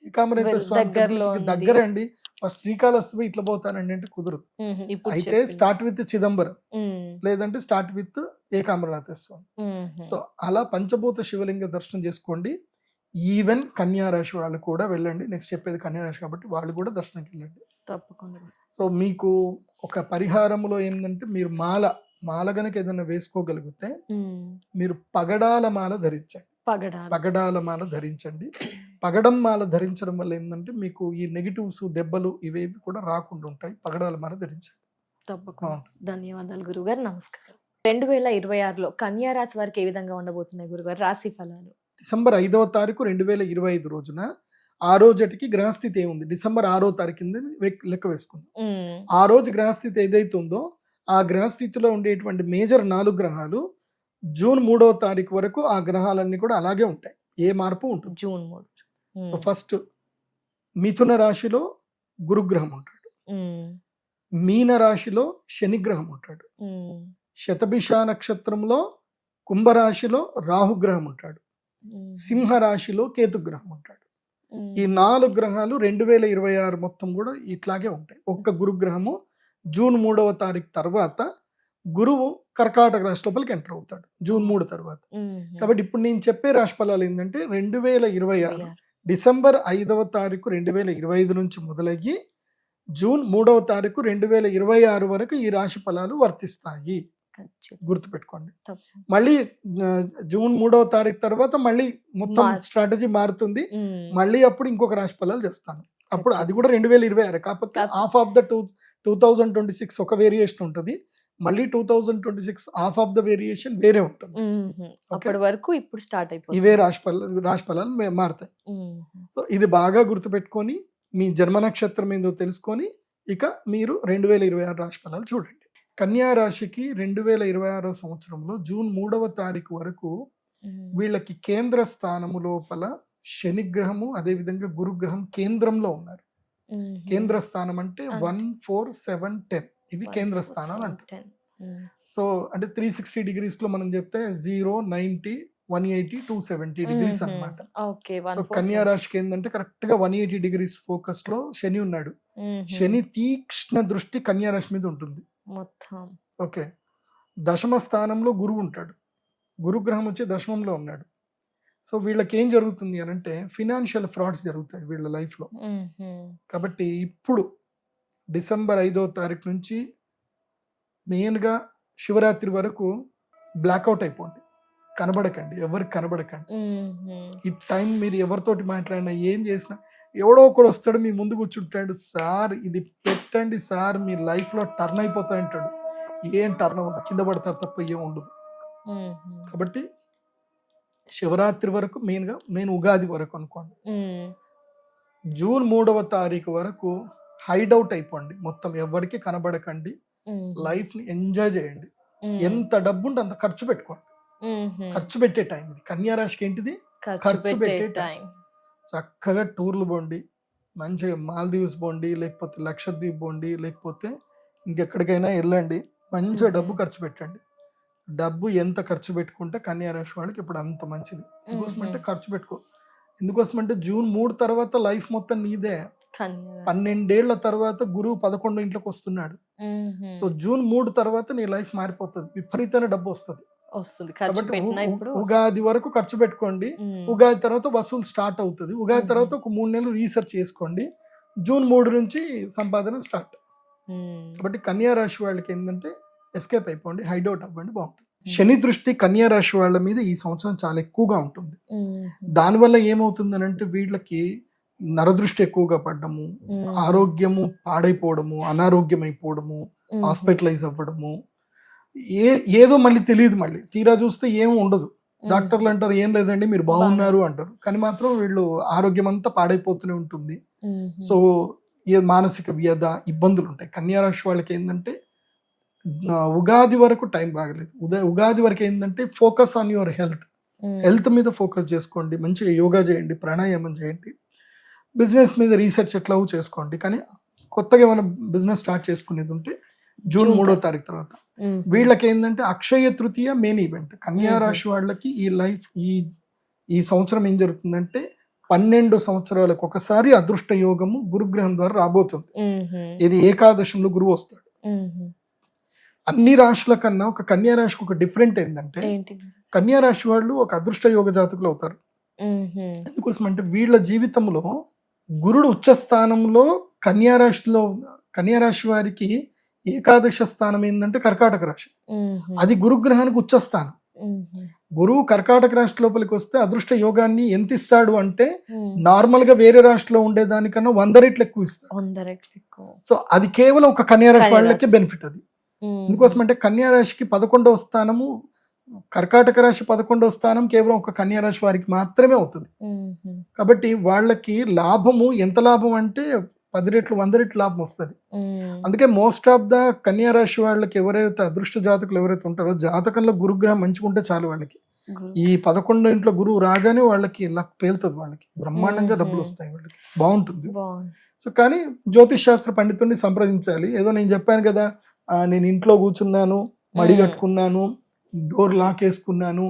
ఏకాంబరేశ్వర స్వామి దగ్గర అండి, ఫస్ట్ శ్రీకాళహస్తి ఇట్లా పోతానండి అంటే కుదరదు. అయితే స్టార్ట్ విత్ చిదంబరం, లేదంటే స్టార్ట్ విత్ ఏకాంబరనాథ స్వామి. సో అలా పంచభూత శివలింగ దర్శనం చేసుకోండి. ఈవెన్ కన్యా రాశి వాళ్ళు కూడా వెళ్ళండి, నెక్స్ట్ చెప్పేది కన్యా రాశి కాబట్టి వాళ్ళు కూడా దర్శనంకి వెళ్ళండి తప్పకుండా. సో మీకు ఒక పరిహారంలో ఏంటంటే, మీరు మాల గనక ఏదైనా వేసుకోగలిగితే మీరు పగడాల మాల ధరించండి. పగడాల మాల ధరించండి. పగడం మాల ధరించడం వల్ల ఏంటంటే మీకు ఈ నెగిటివ్స్ దెబ్బలు ఇవేవి కూడా రాకుండా ఉంటాయి. పగడాల మాల ధరించండి. తప్పకుండా. ధన్యవాదాలు గురుగారు, నమస్కారం. 2026లో కన్యా రాశి వారికి ఏ విధంగా ఉండబోతున్నాయి గురుగారు రాశి ఫలాలు? డిసెంబర్ 5వ తారీఖు 2025 రోజున ఆ రోజుకి గ్రహస్థితి ఏముంది, డిసెంబర్ 6వ తారీఖు కింద లెక్క వేసుకుందాం. ఆ రోజు గ్రహస్థితి ఏదైతే ఉందో ఆ గ్రహస్థితిలో ఉండేటువంటి మేజర్ 4 గ్రహాలు జూన్ 3వ తారీఖు వరకు ఆ గ్రహాలన్నీ కూడా అలాగే ఉంటాయి, ఏ మార్పు ఉంటుంది. జూన్ 3. సో ఫస్ట్ మిథున రాశిలో గురుగ్రహం ఉంటాడు, మీన రాశిలో శనిగ్రహం ఉంటాడు, శతభిష నక్షత్రంలో కుంభరాశిలో రాహుగ్రహం ఉంటాడు, సింహ రాశిలో కేతుగ్రహం ఉంటాడు. ఈ 4 గ్రహాలు 2026 మొత్తం కూడా ఇట్లాగే ఉంటాయి. ఒక్క గురుగ్రహము జూన్ 3వ తారీఖు తర్వాత గురువు కర్కాటక రాశి లోపలికి ఎంటర్ అవుతాడు జూన్ 3 తర్వాత. కాబట్టి ఇప్పుడు నేను చెప్పే రాశి ఫలాలు ఏంటంటే 2026 డిసెంబర్ 5వ తారీఖు 2025 నుంచి మొదలయ్యి జూన్ 3వ తారీఖు 2026 వరకు ఈ రాశి ఫలాలు వర్తిస్తాయి, గుర్తుపెట్టుకోండి. మళ్ళీ జూన్ 3వ తారీఖు తర్వాత మళ్ళీ మొత్తం స్ట్రాటజీ మారుతుంది, మళ్ళీ అప్పుడు ఇంకొక రాశి ఫలాలు చేస్తాను. అప్పుడు అది కూడా 2026, కాకపోతే హాఫ్ ఆఫ్ ద 2026 ఒక వేరియేషన్ ఉంటుంది, మళ్ళీ 2026 హాఫ్ ఆఫ్ ద వేరియేషన్ వేరే ఉంటుంది. అప్పటి వరకు ఇప్పుడు స్టార్ట్ అయిపోతుంది, ఇవే రాశి ఫలాలు మారుతాయి. సో ఇది బాగా గుర్తుపెట్టుకొని మీ జన్మ నక్షత్రం ఏందో తెలుసుకొని ఇక మీరు 2026 రాశి ఫలాలు చూడండి. కన్యా రాశికి 2026 సంవత్సరంలో జూన్ 3వ తారీఖు వరకు వీళ్ళకి కేంద్ర స్థానము లోపల శనిగ్రహము అదేవిధంగా గురుగ్రహం కేంద్రంలో ఉన్నారు. కేంద్ర స్థానం అంటే 1, 4, 7, 10 ఇవి కేంద్ర స్థానాలు అంటారు. సో అంటే 360 degrees లో మనం చెప్తే 0, 90, 180, 270 degrees అన్నమాట. సో కన్యా రాశికి ఏంటంటే కరెక్ట్ గా 180 degrees ఫోకస్ లో శని ఉన్నాడు. శని తీక్ష్ణ దృష్టి కన్యా రాశి మీద ఉంటుంది మొత్తం. ఓకే, దశమ స్థానంలో గురువు ఉంటాడు, గురుగ్రహం వచ్చి దశమంలో ఉన్నాడు. సో వీళ్ళకి ఏం జరుగుతుంది అని అంటే ఫినాన్షియల్ ఫ్రాడ్స్ జరుగుతాయి వీళ్ళ లైఫ్లో. కాబట్టి ఇప్పుడు డిసెంబర్ 5వ తారీఖు నుంచి మెయిన్గా శివరాత్రి వరకు బ్లాక్అవుట్ అయిపోండి, కనబడకండి, ఎవరికి కనబడకండి. ఈ టైం మీరు ఎవరితోటి మాట్లాడినా ఏం చేసినా ఎవడో ఒకడు వస్తాడు మీ ముందు కూర్చుంటాడు, సార్ ఇది పెట్టండి సార్ మీ లైఫ్లో టర్న్ అయిపోతాయి అంటాడు. ఏం టర్న్ అవ్వదు, కింద పడతారు తప్ప ఏం ఉండదు. కాబట్టి శివరాత్రి వరకు మెయిన్ ఉగాది వరకు అనుకోండి. జూన్ 3వ తారీఖు వరకు హైడౌట్ అయిపోండి, మొత్తం ఎవరికి కనబడకండి, లైఫ్ ని ఎంజాయ్ చేయండి. ఎంత డబ్బు ఉంటే అంత ఖర్చు పెట్టుకోండి. ఖర్చు పెట్టే టైం ఇది. కన్యా రాశికి ఏంటిది? ఖర్చు పెట్టే టైం. చక్కగా టూర్లు పోండి, మంచిగా మాల్దీవ్స్ పోండి, లేకపోతే లక్షద్వీప్ పోండి, లేకపోతే ఇంకెక్కడికైనా వెళ్ళండి, మంచిగా డబ్బు ఖర్చు పెట్టండి. డబ్బు ఎంత ఖర్చు పెట్టుకుంటే కన్యా రాశి వాళ్ళకి ఇప్పుడు అంత మంచిది. ఎందుకోసమంటే ఖర్చు పెట్టుకో. ఎందుకోసమంటే జూన్ 3 తర్వాత లైఫ్ మొత్తం నీదే. 12 ఏళ్ల తర్వాత గురువు 11 ఇంట్లోకి వస్తున్నాడు. సో జూన్ 3 తర్వాత నీ లైఫ్ మారిపోతుంది, విపరీతమైన డబ్బు వస్తుంది. ఉగాది వరకు ఖర్చు పెట్టుకోండి, ఉగాది తర్వాత వసూలు స్టార్ట్ అవుతుంది. ఉగాది తర్వాత ఒక 3 నెలలు రీసెర్చ్ చేసుకోండి, జూన్ 3 నుంచి సంపాదన స్టార్ట్. కాబట్టి కన్యా రాశి వాళ్ళకి ఏంటంటే ఎస్కేప్ అయిపోండి, హైడౌట్ అవ్వండి, బాగుంటుంది. శని దృష్టి కన్యా రాశి వాళ్ళ మీద ఈ సంవత్సరం చాలా ఎక్కువగా ఉంటుంది. దానివల్ల ఏమవుతుంది అంటే వీళ్ళకి నరదృష్టి ఎక్కువగా పడ్డము, ఆరోగ్యము పాడైపోవడము, అనారోగ్యం అయిపోవడము, హాస్పిటలైజ్ అవ్వడము, ఏదో మళ్ళీ తెలియదు. మళ్ళీ తీరా చూస్తే ఏం ఉండదు. డాక్టర్లు అంటారు ఏం లేదండి మీరు బాగున్నారు అంటారు, కానీ మాత్రం వీళ్ళు ఆరోగ్యం అంతా పాడైపోతూనే ఉంటుంది. సో మానసిక వ్యధ, ఇబ్బందులు ఉంటాయి. కన్యా రాశి వాళ్ళకి ఏంటంటే ఉగాది వరకు టైం బాగలేదు. ఉగాది వరకు ఏంటంటే ఫోకస్ ఆన్ యువర్ హెల్త్ మీద ఫోకస్ చేసుకోండి, మంచిగా యోగా చేయండి, ప్రాణాయామం చేయండి, బిజినెస్ మీద రీసెర్చ్ ఎట్లాగో చేసుకోండి. కానీ కొత్తగా ఏమైనా బిజినెస్ స్టార్ట్ చేసుకునేది ఉంటే జూన్ 3వ తారీఖు తర్వాత. వీళ్ళకి ఏంటంటే అక్షయ తృతీయ మెయిన్ ఈవెంట్. కన్యా రాశి వాళ్ళకి ఈ సంవత్సరం ఏం జరుగుతుందంటే 12 సంవత్సరాలకు ఒకసారి అదృష్ట యోగము గురుగ్రహం ద్వారా రాబోతుంది. ఇది ఏకాదశంలో గురువు వస్తాడు. అన్ని రాశుల కన్నా ఒక కన్యా రాశికి ఒక డిఫరెంట్ ఏంటంటే కన్యా రాశి వాళ్ళు ఒక అదృష్ట యోగ జాతకులు అవుతారు. ఎందుకోసం అంటే వీళ్ళ జీవితంలో గురుడు ఉచ్చ స్థానంలో కన్యా రాశి వారికి ఏకాదశ స్థానం ఏంటంటే కర్కాటక రాశి. అది గురుగ్రహానికి ఉచ్చ స్థానం. గురువు కర్కాటక రాశి లోపలికి వస్తే అదృష్ట యోగాన్ని ఎంత ఇస్తాడు అంటే నార్మల్ గా వేరే రాశిలో ఉండేదానికన్నా 100 రెట్లు ఎక్కువ ఇస్తాడు. సో అది కేవలం ఒక కన్యా రాశి వాళ్ళకి బెనిఫిట్. అది ఎందుకోసం అంటే కన్యా రాశికి 11వ స్థానము, కర్కాటక రాశి 11వ స్థానం కేవలం ఒక కన్యా రాశి వారికి మాత్రమే అవుతుంది. కాబట్టి వాళ్ళకి లాభము ఎంత లాభం అంటే 10 రెట్లు 100 రెట్లు లాభం వస్తుంది. అందుకే మోస్ట్ ఆఫ్ ద కన్యా రాశి వాళ్ళకి ఎవరైతే అదృష్ట జాతకులు ఎవరైతే ఉంటారో జాతకంలో గురుగ్రహం మంచిగుంటే చాలు వాళ్ళకి. ఈ 11 ఇంట్లో గురువు రాగానే వాళ్ళకి లక్ పేలుతుంది, వాళ్ళకి బ్రహ్మాండంగా డబ్బులు వస్తాయి, వాళ్ళకి బాగుంటుంది. సో కానీ జ్యోతిష్ శాస్త్ర పండితుడిని సంప్రదించాలి. ఏదో నేను చెప్పాను కదా, నేను ఇంట్లో కూర్చున్నాను, మడి కట్టుకున్నాను, డోర్ లాక్ వేసుకున్నాను,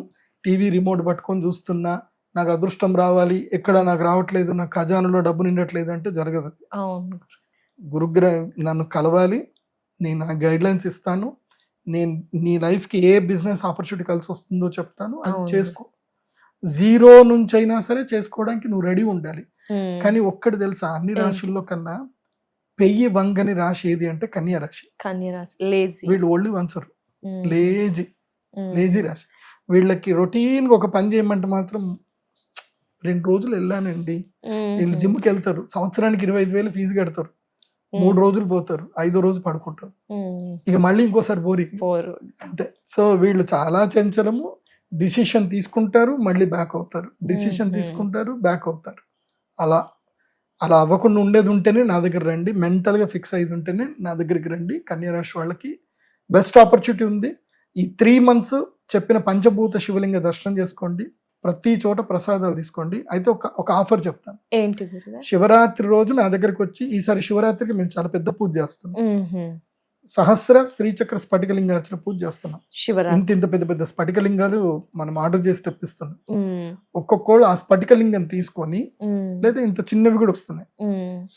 టీవీ రిమోట్ పట్టుకొని చూస్తున్నా, నాకు అదృష్టం రావాలి, ఎక్కడ నాకు రావట్లేదు, నా ఖజానాలో డబ్బు నిండట్లేదు అంటే జరగదు. గురుగ్రహం నన్ను కలవాలి, నేను ఆ గైడ్ లైన్స్ ఇస్తాను, నేను నీ లైఫ్కి ఏ బిజినెస్ ఆపర్చునిటీ కలిసి వస్తుందో చెప్తాను, అది చేసుకో. 0 నుంచి అయినా సరే చేసుకోవడానికి నువ్వు రెడీ ఉండాలి. కానీ ఒక్కటి తెలుసా, అన్ని రాశుల్లో కన్నా పెయ్యి వంగని రాశి ఏది అంటే కన్యా రాశి. వీళ్ళు ఒళ్ళు వంచరు, లేజీ రాశి. వీళ్ళకి రొటీన్ ఒక పని చేయమంటే మాత్రం 2 రోజులు వెళ్ళానండి. వీళ్ళు జిమ్కి వెళ్తారు, సంవత్సరానికి 25,000 ఫీజు కడతారు, 3 రోజులు పోతారు, 5వ రోజు పడుకుంటారు, ఇక మళ్ళీ ఇంకోసారి బోరింగ్ అంతే. సో వీళ్ళు చాలా చంచలము. డిసిషన్ తీసుకుంటారు, మళ్ళీ బ్యాక్ అవుతారు, డిసిషన్ తీసుకుంటారు, బ్యాక్ అవుతారు. అలా అవ్వకుండా ఉండేది ఉంటేనే నా దగ్గర రండి, మెంటల్గా ఫిక్స్ అయ్యేది ఉంటేనే నా దగ్గరికి రండి. కన్యా రాశి వాళ్ళకి బెస్ట్ ఆపర్చునిటీ ఉంది. ఈ 3 months చెప్పిన పంచభూత శివలింగ దర్శనం చేసుకోండి, ప్రతి చోట ప్రసాదాలు తీసుకోండి. అయితే ఒక ఆఫర్ చెప్తాను. శివరాత్రి రోజు నా దగ్గరికి వచ్చి, ఈసారి శివరాత్రికి మేము చాలా పెద్ద పూజ చేస్తున్నాం, సహస్ర శ్రీచక్ర స్ఫటికలింగార్చన పూజ చేస్తున్నాం. ఇంత పెద్ద పెద్ద స్ఫటికలింగాలు మనం ఆర్డర్ చేసి తెప్పిస్తున్నాం. ఒక్కొక్కళ్ళు ఆ స్ఫటికలింగం తీసుకొని, లేదా ఇంత చిన్నవి కూడా వస్తున్నాయి.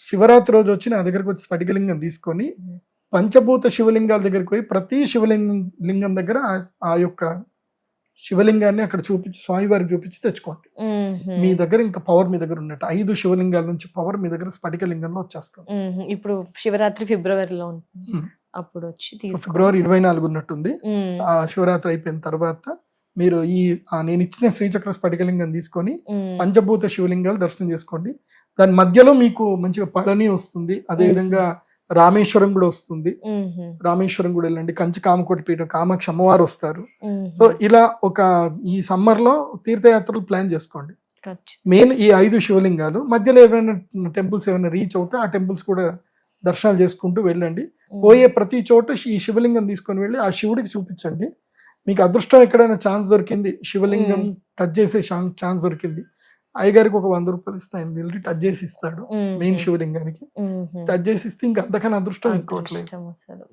శివరాత్రి రోజు వచ్చి నా దగ్గరకు వచ్చి స్ఫటికలింగం తీసుకొని పంచభూత శివలింగాల దగ్గరికి పోయి ప్రతి శివలింగం దగ్గర ఆ యొక్క శివలింగాన్ని అక్కడ చూపించి, స్వామివారికి చూపించి తెచ్చుకోండి. మీ దగ్గర ఇంకా పవర్ మీ దగ్గర ఉన్నట్టు. 5 శివలింగాల నుంచి పవర్ మీ దగ్గర స్ఫటికలింగంలో వచ్చేస్తుంది. ఇప్పుడు శివరాత్రి ఫిబ్రవరిలో ఉంటుంది, అప్పుడు వచ్చి ఫిబ్రవరి 24 ఉన్నట్టుంది. ఆ శివరాత్రి అయిపోయిన తర్వాత మీరు నేను ఇచ్చిన శ్రీచక్ర స్ఫటికలింగం తీసుకొని పంచభూత శివలింగాలు దర్శనం చేసుకోండి. దాని మధ్యలో మీకు మంచిగా పళని వస్తుంది, అదేవిధంగా రామేశ్వరం కూడా వస్తుంది. రామేశ్వరం కూడా వెళ్ళండి, కంచి కామకోటి పీఠం, కామాక్షి అమ్మవారు వస్తారు. సో ఇలా ఒక ఈ సమ్మర్ లో తీర్థయాత్రలు ప్లాన్ చేసుకోండి. మెయిన్ ఈ 5 శివలింగాలు, మధ్యలో ఏమైనా టెంపుల్స్ ఏమైనా రీచ్ అవుతే ఆ టెంపుల్స్ కూడా దర్శనాలు చేసుకుంటూ వెళ్ళండి. పోయే ప్రతి చోట ఈ శివలింగం తీసుకొని వెళ్ళి ఆ శివుడికి చూపించండి. మీకు అదృష్టం ఎక్కడైనా ఛాన్స్ దొరికింది, శివలింగం టచ్ చేసే ఛాన్స్ దొరికింది, అయ్యగారికి ఒక 100 రూపాయలు ఇస్తే ఆయన వెళ్ళి టచ్ చేసి ఇస్తాడు. మెయిన్ శివలింగానికి టచ్ చేసి ఇస్తే ఇంకా అంతకన్నా అదృష్టం ఇంకోట్లేదు.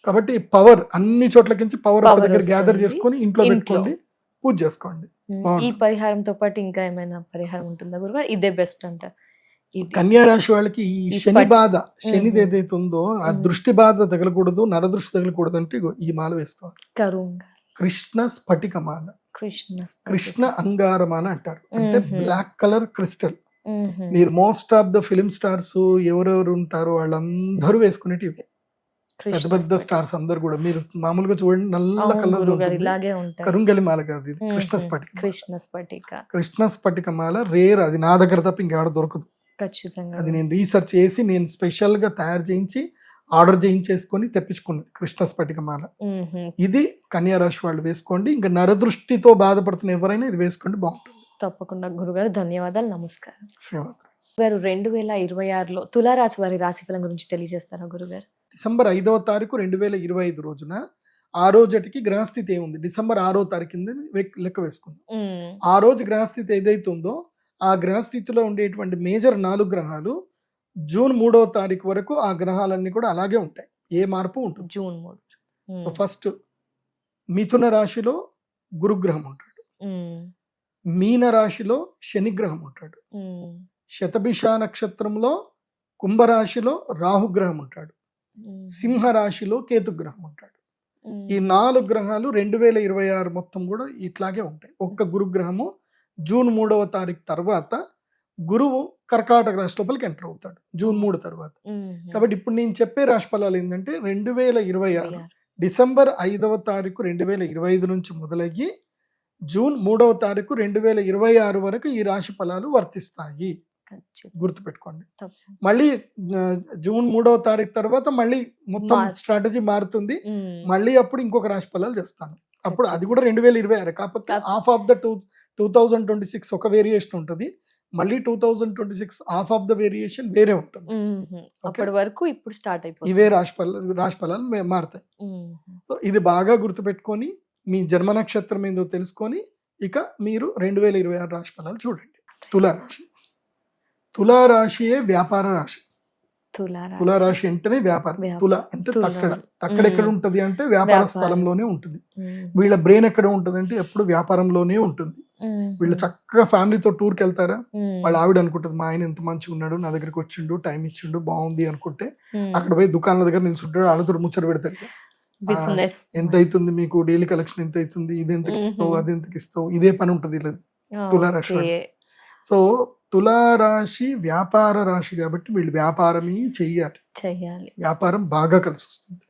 కాబట్టి పవర్ అన్ని చోట్లకించి పవర్ ఒక దగ్గర గ్యాదర్ చేసుకొని ఇంట్లో పెట్టుకోండి, పూజ చేసుకోండి. ఈ పరిహారంతో పాటు ఇంకా ఏమైనా పరిహారం ఉంటుందా గురుగారు? ఇదే బెస్ట్ అంటారు. కన్యా రాశి వాళ్ళకి ఈ శని బాధ, శనిది ఏదైతే ఉందో ఆ దృష్టి బాధ తగలకూడదు, నరదృష్టి తగలకూడదు అంటే ఈ మాల వేసుకోవాలి. కృష్ణ స్ఫటిక మాల, కృష్ణ అంగారమాల అంటారు. అంటే బ్లాక్ కలర్ క్రిస్టల్. మీరు most of the film stars ఎవరెవరు ఉంటారో వాళ్ళందరూ వేసుకునేటివి పెద్ద పెద్ద స్టార్స్ అందరు కూడా. మీరు మామూలుగా చూడండి, నల్ల కలర్ కరుంగలి మాల కాదు ఇది, కృష్ణ స్ఫటిక మాల రేర్. అది నా దగ్గర తప్ప ఇంకెవడ దొరకదు. అది నేను రీసెర్చ్ చేసి నేను స్పెషల్ గా తయారు చేయించి ఆర్డర్ చేయించేసుకొని తెప్పించుకున్నది కృష్ణ స్ఫటిక మాల. ఇది కన్యా రాశి వాళ్ళు వేసుకోండి. ఇంకా నరదృష్టితో బాధపడుతున్న ఎవరైనా ఇది వేసుకోండి, బాగుంటుంది. తప్పకుండా గురుగారు, ధన్యవాదాలు, నమస్కారం. గారు 2026లో తులారాశి వారి రాశిఫలం గురించి తెలియజేస్తారా గురుగారు? డిసెంబర్ 5వ తారీఖు 2025 రోజున ఆ రోజుకి గ్రహస్థితి ఏముంది, డిసెంబర్ 6వ తారీఖు కింద లెక్క వేసుకుందాం. ఆ రోజు గ్రహస్థితి ఏదైతే ఉందో ఆ గ్రహస్థితిలో ఉండేటువంటి మేజర్ 4 గ్రహాలు జూన్ 3వ తారీఖు వరకు ఆ గ్రహాలన్నీ కూడా అలాగే ఉంటాయి, ఏ మార్పు ఉంటుంది. జూన్ 3. సో ఫస్ట్ మిథున రాశిలో గురుగ్రహం ఉంటాడు, మీన రాశిలో శనిగ్రహం ఉంటాడు, శతభిష నక్షత్రంలో కుంభరాశిలో రాహుగ్రహం ఉంటాడు, సింహ రాశిలో కేతుగ్రహం ఉంటాడు. ఈ 4 గ్రహాలు 2026 మొత్తం కూడా ఇట్లాగే ఉంటాయి. ఒక్క గురుగ్రహము జూన్ 3వ తారీఖు తర్వాత గురువు కర్కాటక రాశి లోపలికి ఎంటర్ అవుతాడు జూన్ 3 తర్వాత. కాబట్టి ఇప్పుడు నేను చెప్పే రాశి ఫలాలు ఏంటంటే 2026 డిసెంబర్ 5వ తారీఖు 2025 నుంచి మొదలయ్యి జూన్ 3వ తారీఖు 2026 వరకు ఈ రాశి ఫలాలు వర్తిస్తాయి, గుర్తుపెట్టుకోండి. మళ్ళీ జూన్ 3వ తారీఖు తర్వాత మళ్ళీ మొత్తం స్ట్రాటజీ మారుతుంది. మళ్ళీ అప్పుడు ఇంకొక రాశి ఫలాలు చేస్తాను. అప్పుడు అది కూడా 2026, కాకపోతే హాఫ్ ఆఫ్ ద 2026 ఒక వేరియేషన్ ఉంటుంది, మళ్ళీ 2026 హాఫ్ ఆఫ్ ద వేరియేషన్ వేరే ఉంటుంది. అప్పటి వరకు ఇప్పుడు స్టార్ట్ అయిపోతుంది, ఇవే రాశి ఫలాలు మారుతాయి. సో ఇది బాగా గుర్తుపెట్టుకొని మీ జన్మ నక్షత్రం ఏందో తెలుసుకొని ఇక మీరు 2026 రాశి ఫలాలు చూడండి. తులారాశి, తులారాశియే వ్యాపార రాశి. తులారాశి అంటేనే వ్యాపారం. తుల అంటే తక్కడ ఎక్కడ ఉంటది అంటే వ్యాపార స్థలంలోనే ఉంటుంది. వీళ్ళ బ్రెయిన్ ఎక్కడ ఉంటది అంటే ఎప్పుడు వ్యాపారంలోనే ఉంటుంది. వీళ్ళు చక్కగా ఫ్యామిలీతో టూర్కి వెళ్తారా, వాళ్ళ ఆవిడ అనుకుంటది మా ఆయన ఎంత మంచిగా ఉన్నాడు, నా దగ్గరికి వచ్చిండు, టైం ఇచ్చిండు, బాగుంది అనుకుంటే అక్కడ పోయి దుకాణాల దగ్గర నిల్చుంటాడు, వాళ్ళతో ముచ్చట పెడతాడు. ఎంత అవుతుంది మీకు డైలీ కలెక్షన్, ఎంత అవుతుంది, ఇది ఎంతకి ఇస్తావు, అది ఎంతకి ఇస్తావు, ఇదే పని ఉంటది లేదు తులారాశి. సో తులారాశి వ్యాపార రాశి కాబట్టి వీళ్ళు వ్యాపారమే చెయ్యాలి, వ్యాపారం బాగా కలిసి వస్తుంది.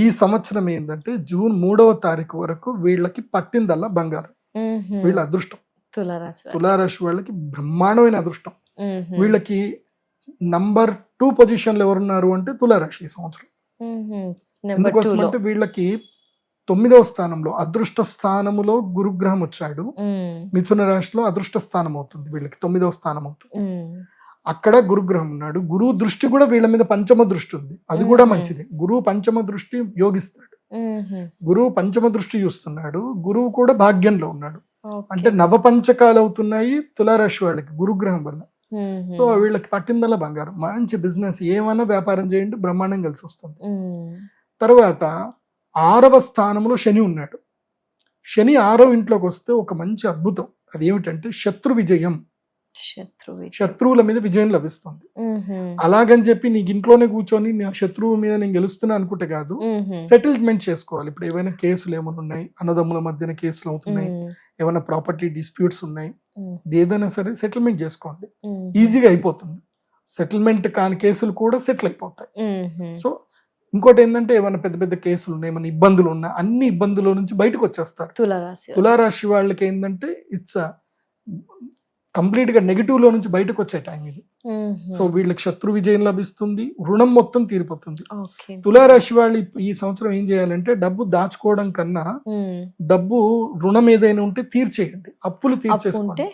ఈ సంవత్సరం ఏంటంటే జూన్ 3వ తారీఖు వరకు వీళ్ళకి పట్టిందల్లా బంగారం. వీళ్ళ అదృష్టం, తులారాశి వాళ్ళకి బ్రహ్మాండమైన అదృష్టం. వీళ్ళకి నంబర్ 2 పొజిషన్లు ఎవరున్నారు అంటే తులారాశి ఈ సంవత్సరం. ఎందుకోసం అంటే వీళ్ళకి 9వ స్థానంలో అదృష్ట స్థానములో గురుగ్రహం వచ్చాడు. మిథున రాశిలో అదృష్ట స్థానం అవుతుంది వీళ్ళకి, 9వ స్థానం అవుతుంది. అక్కడ గురుగ్రహం ఉన్నాడు. గురువు దృష్టి కూడా వీళ్ళ మీద పంచమ దృష్టి ఉంది, అది కూడా మంచిది. గురువు పంచమ దృష్టి యోగిస్తాడు, గురువు పంచమ దృష్టి చూస్తున్నాడు. గురువు కూడా భాగ్యంలో ఉన్నాడు, అంటే నవపంచకాలు అవుతున్నాయి తులారాశి వాళ్ళకి గురుగ్రహం వల్ల. సో వీళ్ళకి పట్టిందల్లా బంగారం, మంచి బిజినెస్, ఏమైనా వ్యాపారం చేయండి, బ్రహ్మాండం కలిసి వస్తుంది. తర్వాత 6వ స్థానంలో శని ఉన్నాడు. శని 6వ ఇంట్లోకి వస్తే ఒక మంచి అద్భుతం, అది ఏమిటంటే శత్రు విజయం, శత్రువుల మీద విజయం లభిస్తుంది. అలాగని చెప్పి నీకు ఇంట్లోనే కూర్చొని నా శత్రువు మీద నేను గెలుస్తున్నా అనుకుంటే కాదు, సెటిల్మెంట్ చేసుకోవాలి. ఇప్పుడు ఏమైనా కేసులు ఏమైనా ఉన్నాయి, అన్నదమ్ముల మధ్యన కేసులు అవుతున్నాయి, ఏమైనా ప్రాపర్టీ డిస్ప్యూట్స్ ఉన్నాయి, ఏదైనా సరే సెటిల్మెంట్ చేసుకోండి, ఈజీగా అయిపోతుంది. సెటిల్మెంట్ కాని కేసులు కూడా సెటిల్ అయిపోతాయి. సో ఇంకోటి ఏంటంటే ఏమైనా పెద్ద పెద్ద కేసులు ఉన్నాయి, ఏమైనా ఇబ్బందులు ఉన్నా అన్ని ఇబ్బందుల నుంచి బయటకు వచ్చేస్తారు. తులారాశి వాళ్ళకి ఏంటంటే ఇట్స్ కంప్లీట్ గా నెగిటివ్ లో నుంచి బయటకు వచ్చే టైం ఇది. సో వీళ్ళకి శత్రు విజయం లభిస్తుంది, రుణం మొత్తం తీరిపోతుంది. ఓకే. తులారాశి వాళ్ళు ఈ సంవత్సరం ఏం చేయాలంటే డబ్బు దాచుకోవడం కన్నా డబ్బు రుణం ఏదైనా ఉంటే తీర్చేయండి, అప్పులు తీర్చేసుకోండి.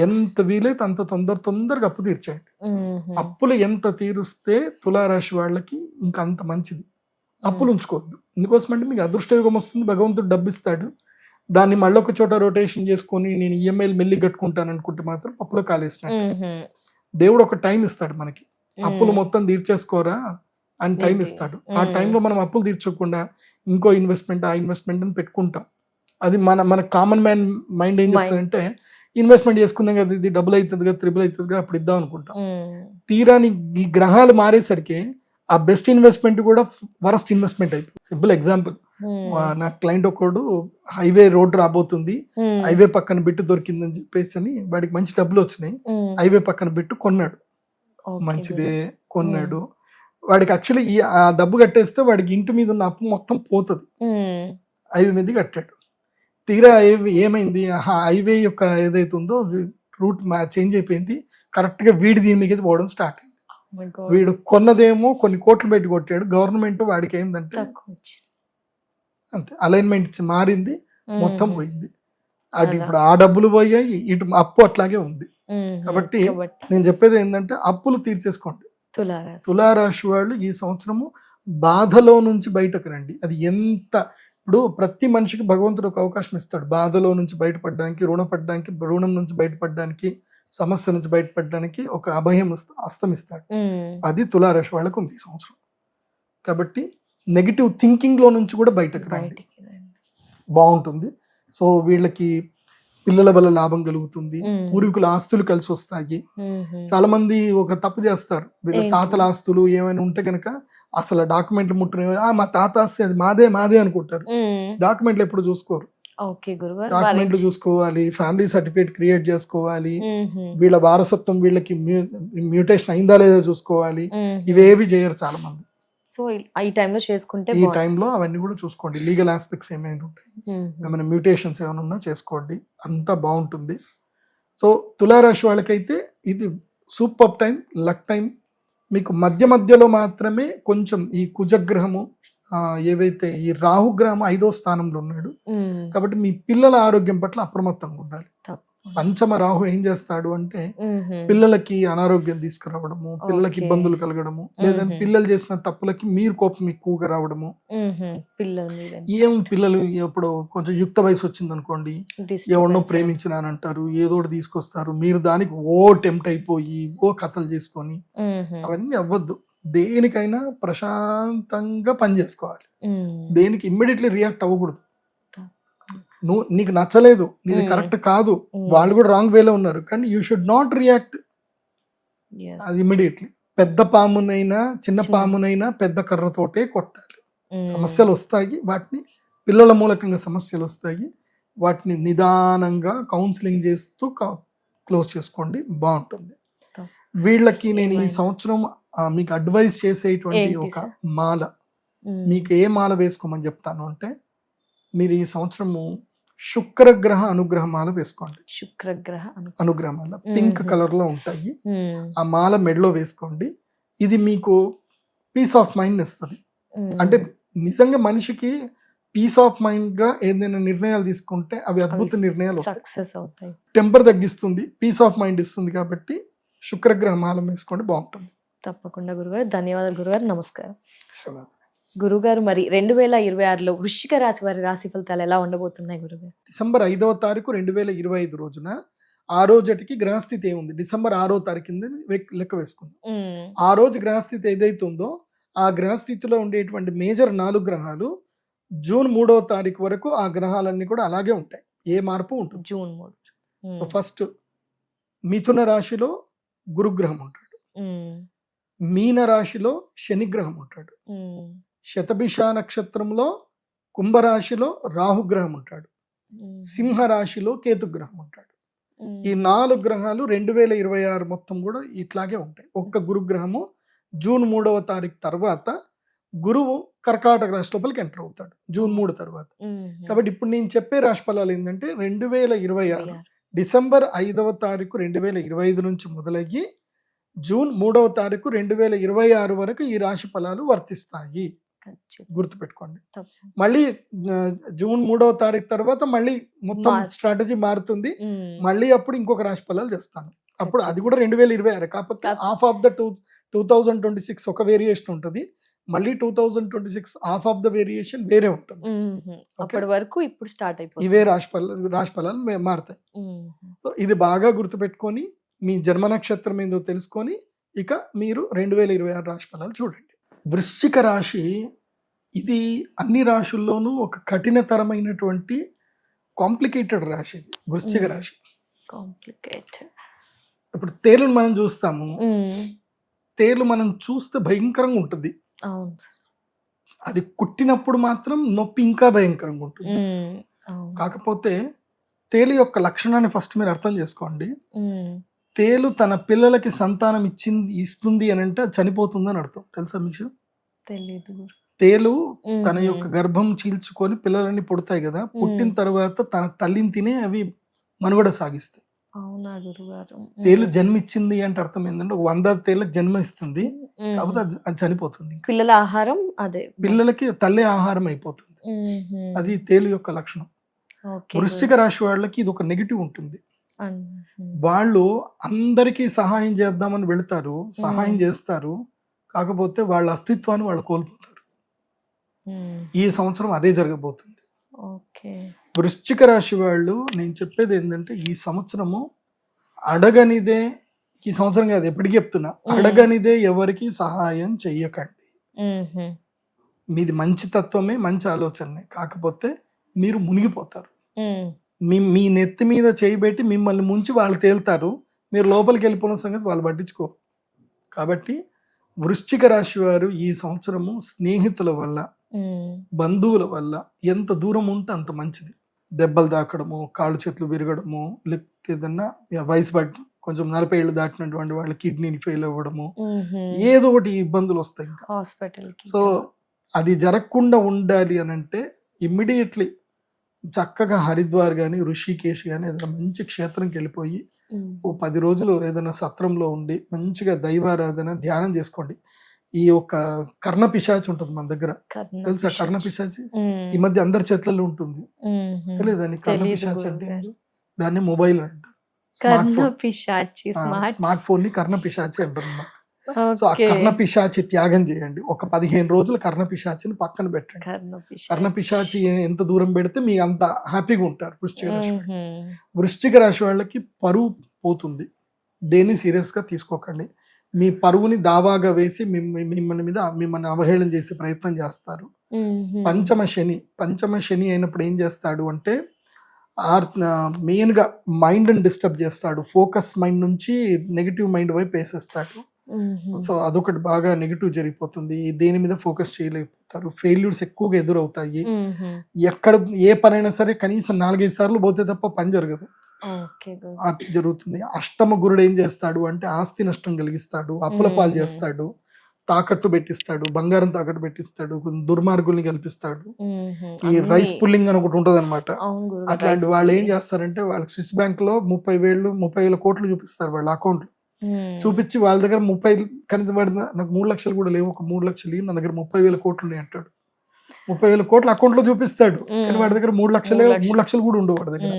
ఎంత వీలైతే అంత తొందరగా అప్పు తీర్చేయండి. అప్పులు ఎంత తీరుస్తే తులారాశి వాళ్ళకి ఇంకా అంత మంచిది. అప్పులు ఉంచుకోవద్దు. ఎందుకోసం అంటే మీకు అదృష్టయోగం వస్తుంది, భగవంతుడు డబ్బు ఇస్తాడు, దాన్ని మళ్ళీ ఒక చోట రొటేషన్ చేసుకొని నేను ఈఎంఐలు మెల్లి కట్టుకుంటాను అనుకుంటే మాత్రం అప్పులో కాలేసినట్టు. దేవుడు ఒక టైం ఇస్తాడు మనకి, అప్పులు మొత్తం తీర్చేసుకోరా అని టైం ఇస్తాడు. ఆ టైంలో మనం అప్పులు తీర్చకుండా ఇంకో ఇన్వెస్ట్మెంట్ ఆ ఇన్వెస్ట్మెంట్ అని పెట్టుకుంటాం. అది మన కామన్ మ్యాన్ మైండ్ ఏం చెప్తుందంటే ఇన్వెస్ట్మెంట్ చేసుకున్నాం కదా, ఇది డబుల్ అవుతుంది కదా, ట్రిపుల్ అవుతుంది కదా, అప్పుడు ఇద్దాం అనుకుంటాం. తీరాని ఈ గ్రహాలు మారేసరికి ఆ బెస్ట్ ఇన్వెస్ట్మెంట్ కూడా వరస్ట్ ఇన్వెస్ట్మెంట్ అయిపోతుంది. సింపుల్ ఎగ్జాంపుల్, నా క్లయింట్ ఒకడు హైవే రోడ్ రాబోతుంది, హైవే పక్కన బిట్టు దొరికిందని చెప్పేసి అని వాడికి మంచి డబ్బులు వచ్చినాయి, హైవే పక్కన బిట్టు కొన్నాడు. మంచిదే కొన్నాడు. వాడికి యాక్చువల్లీ ఆ డబ్బు కట్టేస్తే వాడికి ఇంటి మీద ఉన్న అప్పు మొత్తం పోతుంది, హైవే మీద కట్టాడు. తీరా ఏమైంది, హైవే యొక్క ఏదైతే ఉందో రూట్ చేంజ్ అయిపోయింది, కరెక్ట్ గా వీడి దీని మీద పోవడం స్టార్ట్ అయింది. వీడు కొన్నదేమో కొన్ని కోట్లు పెట్టి కొట్టాడు, గవర్నమెంట్ వాడికి ఏంటంటే అంతే అలైన్మెంట్ మారింది, మొత్తం పోయింది. అటు ఇప్పుడు ఆ డబ్బులు పోయాయి, ఇటు అప్పు అట్లాగే ఉంది. కాబట్టి నేను చెప్పేది ఏంటంటే అప్పులు తీర్చేసుకోండి. తులారాశి వాళ్ళు ఈ సంవత్సరము బాధలో నుంచి బయటకు రండి. అది ఎంత, ఇప్పుడు ప్రతి మనిషికి భగవంతుడు ఒక అవకాశం ఇస్తాడు బాధలో నుంచి బయటపడడానికి, రుణం నుంచి బయటపడడానికి, సమస్య నుంచి బయటపడడానికి ఒక అభయం అస్తమిస్తాడు. అది తులారాశి వాళ్ళకు ఉంది ఈ సంవత్సరం. కాబట్టి నెగిటివ్ థింకింగ్ లో నుంచి కూడా బయటకు రండి, బాగుంటుంది. సో వీళ్ళకి పిల్లల వల్ల లాభం కలుగుతుంది, పూర్వీకుల ఆస్తులు కలిసి వస్తాయి. చాలా మంది ఒక తప్పు చేస్తారు, వీళ్ళ తాతల ఆస్తులు ఏమైనా ఉంటే కనుక అసలు డాక్యుమెంట్లు ముట్టడం, మా తాత ఆస్తి అది మాదే అనుకుంటారు, డాక్యుమెంట్లు ఎప్పుడు చూసుకోరు. డాక్యుమెంట్లు చూసుకోవాలి, ఫ్యామిలీ సర్టిఫికేట్ క్రియేట్ చేసుకోవాలి, వీళ్ళ వారసత్వం వీళ్ళకి మ్యూటేషన్ అయిందా లేదా చూసుకోవాలి. ఇవేవి చేయరు చాలా మంది. సో ఈ టైంలో చేసుకుంటే, ఈ టైంలో అవన్నీ కూడా చూసుకోండి. లీగల్ ఆస్పెక్ట్స్ ఏమైనా ఉంటాయి, ఏమైనా మ్యూటేషన్స్ ఏమైనా ఉన్నా చేసుకోండి, అంతా బాగుంటుంది. సో తులారాశి వాళ్ళకైతే ఇది సూపర్ టైం, లక్ టైం. మీకు మధ్యలో మాత్రమే కొంచెం ఈ కుజగ్రహము, ఏవైతే ఈ రాహుగ్రహం 5వ స్థానంలో ఉన్నాడు, కాబట్టి మీ పిల్లల ఆరోగ్యం పట్ల అప్రమత్తంగా ఉండాలి. పంచమ రాహు ఏం చేస్తాడు అంటే పిల్లలకి అనారోగ్యం తీసుకురావడము, పిల్లలకి ఇబ్బందులు కలగడము, లేదంటే పిల్లలు చేసిన తప్పులకి మీరు కోపం ఎక్కువగా రావడము. పిల్లలు ఇప్పుడు కొంచెం యుక్త వయసు వచ్చింది అనుకోండి, ఎవరినో ప్రేమించినానంటారు, ఏదోటి తీసుకొస్తారు, మీరు దానికి టెంప్ట్ అయిపోయి కథలు చేసుకొని, అవన్నీ అవ్వద్దు. దేనికైనా ప్రశాంతంగా పని చేసుకోవాలి, దేనికి ఇమ్మీడియట్లీ రియాక్ట్ అవ్వకూడదు. నీకు నచ్చలేదు, నీది కరెక్ట్ కాదు, వాళ్ళు కూడా రాంగ్ వేలో ఉన్నారు, కానీ యూ షుడ్ నాట్ రియాక్ట్ అది ఇమ్మీడియట్లీ. పెద్ద పామునైనా చిన్న పామునైనా పెద్ద కర్రతోటే కొట్టాలి. సమస్యలు వస్తాయి, వాటిని పిల్లల మూలకంగా సమస్యలు వస్తాయి, వాటిని నిదానంగా కౌన్సిలింగ్ చేస్తూ క్లోజ్ చేసుకోండి, బాగుంటుంది. వీళ్ళకి నేను ఈ సంవత్సరం మీకు అడ్వైస్ చేసేటువంటి ఒక మాల, మీకు ఏ మాల వేసుకోమని చెప్తాను అంటే, మీరు ఈ సంవత్సరము శుక్రగ్రహ అనుగ్రహ మాల వేసుకోండి. శుక్రగ్రహ అనుగ్రహ మాల పింక్ కలర్ లో ఉంటాయి, ఆ మాల మెడలో వేసుకోండి. ఇది మీకు పీస్ ఆఫ్ మైండ్ ఇస్తుంది. అంటే నిజంగా మనిషికి పీస్ ఆఫ్ మైండ్ గా ఏదైనా నిర్ణయాలు తీసుకుంటే అవి అద్భుత నిర్ణయాలు సక్సెస్ అవుతాయి. టెంపర్ తగ్గిస్తుంది, పీస్ ఆఫ్ మైండ్ ఇస్తుంది. కాబట్టి శుక్రగ్రహ మాల వేసుకోండి, బాగుంటుంది. తప్పకుండా గురుగారు, ధన్యవాదాలు గురుగారు, నమస్కారం. గురుగారు, మరి 2026లో వృశ్చిక రాశి వారి రాశి ఫలితాలు ఎలా ఉండబోతున్నాయి గురుగారు? డిసెంబర్ 5వ తారీఖు 2025 రోజున ఆ రోజుకి గ్రహస్థితి ఏముంది, డిసెంబర్ 6వ తారీఖు కింద లెక్క వేసుకుందాం. ఆ రోజు గ్రహస్థితి ఏదైతే ఉందో ఆ గ్రహస్థితిలో ఉండేటువంటి మేజర్ 4 గ్రహాలు జూన్ 3వ తారీఖు వరకు ఆ గ్రహాలన్నీ కూడా అలాగే ఉంటాయి, ఏ మార్పు ఉంటుంది. జూన్ 3. సో ఫస్ట్ మిథున రాశిలో గురుగ్రహం ఉంటాడు, మీన రాశిలో శనిగ్రహం ఉంటాడు, శతభిష నక్షత్రంలో కుంభరాశిలో రాహుగ్రహం ఉంటాడు, సింహ రాశిలో కేతుగ్రహం ఉంటాడు. ఈ 4 గ్రహాలు 2026 మొత్తం కూడా ఇట్లాగే ఉంటాయి. ఒక్క గురుగ్రహము జూన్ 3వ తారీఖు తర్వాత గురువు కర్కాటక రాశి లోపలికి ఎంటర్ అవుతాడు జూన్ 3 తర్వాత. కాబట్టి ఇప్పుడు నేను చెప్పే రాశి ఫలాలు ఏంటంటే 2026 డిసెంబర్ 5వ తారీఖు 2025 నుంచి మొదలయ్యి జూన్ 3వ తారీఖు 2026 వరకు ఈ రాశి ఫలాలు వర్తిస్తాయి. ఖచ్చితంగా. గుర్తుపెట్టుకోండి. తప్ప. మళ్ళీ జూన్ 3వ తారీఖు తర్వాత మళ్ళీ మొత్తం మార్- స్ట్రాటజీ మారుతుంది. ఉమ్, మళ్ళీ అప్పుడు ఇంకొక రాశి ఫలాలు చేస్తాను. అప్పుడు అది ఖచ్చితంగా. కూడా 2026 కాకపోతే కాకపోతే- హాఫ్ ఆఫ్ ద 2026 ఒక వేరియేషన్ ఉంటుంది. మళ్ళీ 2026 హాఫ్ ఆఫ్ ద వేరియేషన్ వేరే ఉంటుంది. అప్పటి వరకు ఇప్పుడు స్టార్ట్ అయిపోతుంది. ఇవే రాశి ఫలాలు మారుతాయి. సో ఇది బాగా గుర్తుపెట్టుకొని మీ జన్మ నక్షత్రం ఏందో తెలుసుకొని ఇక మీరు 2026 రాశి ఫలాలు చూడండి. వృశ్చిక రాశి ఇది అన్ని రాశుల్లోనూ ఒక కఠినతరమైనటువంటి కాంప్లికేటెడ్ రాశి. ఇది వృశ్చిక రాశి. కాంప్లికేటెడ్. ఇప్పుడు తేలును మనం చూస్తాము. తేలు మనం చూస్తే భయంకరంగా ఉంటుంది. అవును సార్. అది కుట్టినప్పుడు మాత్రం నొప్పి ఇంకా భయంకరంగా ఉంటుంది. అవును. కాకపోతే తేలు యొక్క లక్షణాన్ని ఫస్ట్ మీరు అర్థం చేసుకోండి. ఉమ్, తేలు తన పిల్లలకి సంతానం ఇస్తుంది అని అంటే అది చనిపోతుందని అర్థం. తెలుసా మీకు? తెలీదు గురు. తేలు తన యొక్క గర్భం చీల్చుకొని పిల్లలన్నీ పుడతాయి కదా, పుట్టిన తర్వాత తన తల్లిని తినే అవి మనుగడ సాగిస్తాయి. అవునా గురుగారు. తేలు జన్మిచ్చింది అంటే అర్థం ఏంటంటే 100 తేళ్ళకి జన్మ ఇస్తుంది, కాకపోతే అది చనిపోతుంది. పిల్లల ఆహారం అదే. పిల్లలకి తల్లి ఆహారం అయిపోతుంది. అది తేలు యొక్క లక్షణం. ఓకే. వృశ్చిక రాశి వాళ్ళకి ఇది ఒక నెగిటివ్ ఉంటుంది. వాళ్ళు అందరికీ సహాయం చేద్దామని వెళ్తారు, సహాయం చేస్తారు, కాకపోతే వాళ్ళ అస్తిత్వాన్ని వాళ్ళు కోల్పోతారు. ఈ సంవత్సరం అదే జరగబోతుంది. ఓకే. వృశ్చిక రాశి వాళ్ళు నేను చెప్పేది ఏంటంటే ఈ సంవత్సరము అడగనిదే, ఈ సంవత్సరం కాదు ఎప్పటికీ చెప్తున్నా, అడగనిదే ఎవరికి సహాయం చెయ్యకండి. మీది మంచి తత్వమే, మంచి ఆలోచనే, కాకపోతే మీరు మునిగిపోతారు. మీ నెత్తి మీద చేయబెట్టి మిమ్మల్ని ముంచి వాళ్ళు తేలుతారు, మీరు లోపలికి వెళ్ళిపోయిన సంగతి వాళ్ళు పట్టించుకోరు. కాబట్టి వృశ్చిక రాశి వారు ఈ సంవత్సరము స్నేహితుల వల్ల, బంధువుల వల్ల ఎంత దూరం ఉంటే అంత మంచిది. దెబ్బలు తాకడము, కాళ్ళు చేతులు విరగడము, లేకపోతే ఏదన్నా వయసు పడి కొంచెం 40 ఏళ్ళు దాటినటువంటి వాళ్ళ కిడ్నీలు ఫెయిల్ అవ్వడము, ఏదో ఒకటి ఇబ్బందులు వస్తాయి ఇంకా హాస్పిటల్కి. సో అది జరగకుండా ఉండాలి అని అంటే ఇమ్మీడియట్లీ చక్కగా హరిద్వార్ కానీ ఋషికేశ్ కానీ ఏదైనా మంచి క్షేత్రంకి వెళ్ళిపోయి ఓ 10 రోజులు ఏదైనా సత్రంలో ఉండి మంచిగా దైవారాధన ధ్యానం చేసుకోండి. ఈ యొక్క కర్ణ పిశాచి ఉంటుంది మన దగ్గర, తెలుసా? కర్ణ పిశాచి ఈ మధ్య అందరి చేతులలో ఉంటుంది, తెలియదండి? కర్ణ పిశాచి అంటే దాన్ని మొబైల్ అంటారు. స్మార్ట్ ఫోన్ ని కర్ణ పిశాచి అంటారు. సో ఆ కర్ణ పిశాచి త్యాగం చేయండి. ఒక 15 రోజులు కర్ణ పిశాచిని పక్కన పెట్టండి. కర్ణ పిశాచి ఎంత దూరం పెడితే మీకు అంత హ్యాపీగా ఉంటారు. వృశ్చిక రాశి వాళ్ళకి పరువు పోతుంది, దేన్ని సీరియస్ గా తీసుకోకండి. మీ పరువుని దావాగా వేసి మిమ్మల్ని అవహేళన చేసే ప్రయత్నం చేస్తారు. పంచమ శని అయినప్పుడు ఏం చేస్తాడు అంటే మెయిన్ గా మైండ్ ని డిస్టర్బ్ చేస్తాడు. ఫోకస్ మైండ్ నుంచి నెగిటివ్ మైండ్ వైపు వేసేస్తాడు. సో అదొకటి బాగా నెగిటివ్ జరిగిపోతుంది. దేని మీద ఫోకస్ చేయలేకపోతారు. ఫెయిల్యూర్స్ ఎక్కువగా ఎదురవుతాయి. ఎక్కడ ఏ పనైనా సరే కనీసం 4-5 సార్లు పోతే తప్ప పని జరగదు, జరుగుతుంది. అష్టమ గురుడు ఏం చేస్తాడు అంటే ఆస్తి నష్టం కలిగిస్తాడు, అప్పుల పాలు చేస్తాడు, తాకట్టు పెట్టిస్తాడు, బంగారం తాకట్టు పెట్టిస్తాడు, దుర్మార్గుల్ని కల్పిస్తాడు. ఈ రైస్ పుల్లింగ్ అని ఒకటి ఉంటది అనమాట. అట్లాంటి వాళ్ళు ఏం చేస్తారంటే వాళ్ళకి స్విస్ బ్యాంక్ లో 30,000 కోట్లు చూపిస్తారు వాళ్ళ అకౌంట్ లో. చూపించి వాళ్ళ దగ్గర 30 కనీసం వాడి నాకు 3 లక్షలు కూడా లేవు, ఒక 3 లక్షలు నా దగ్గర 30,000 కోట్లు ఉన్నాయి అంటాడు. 30,000 కోట్లు అకౌంట్ లో చూపిస్తాడు, కానీ వాడి దగ్గర 3 లక్షలు కూడా ఉండవు వాడి దగ్గర.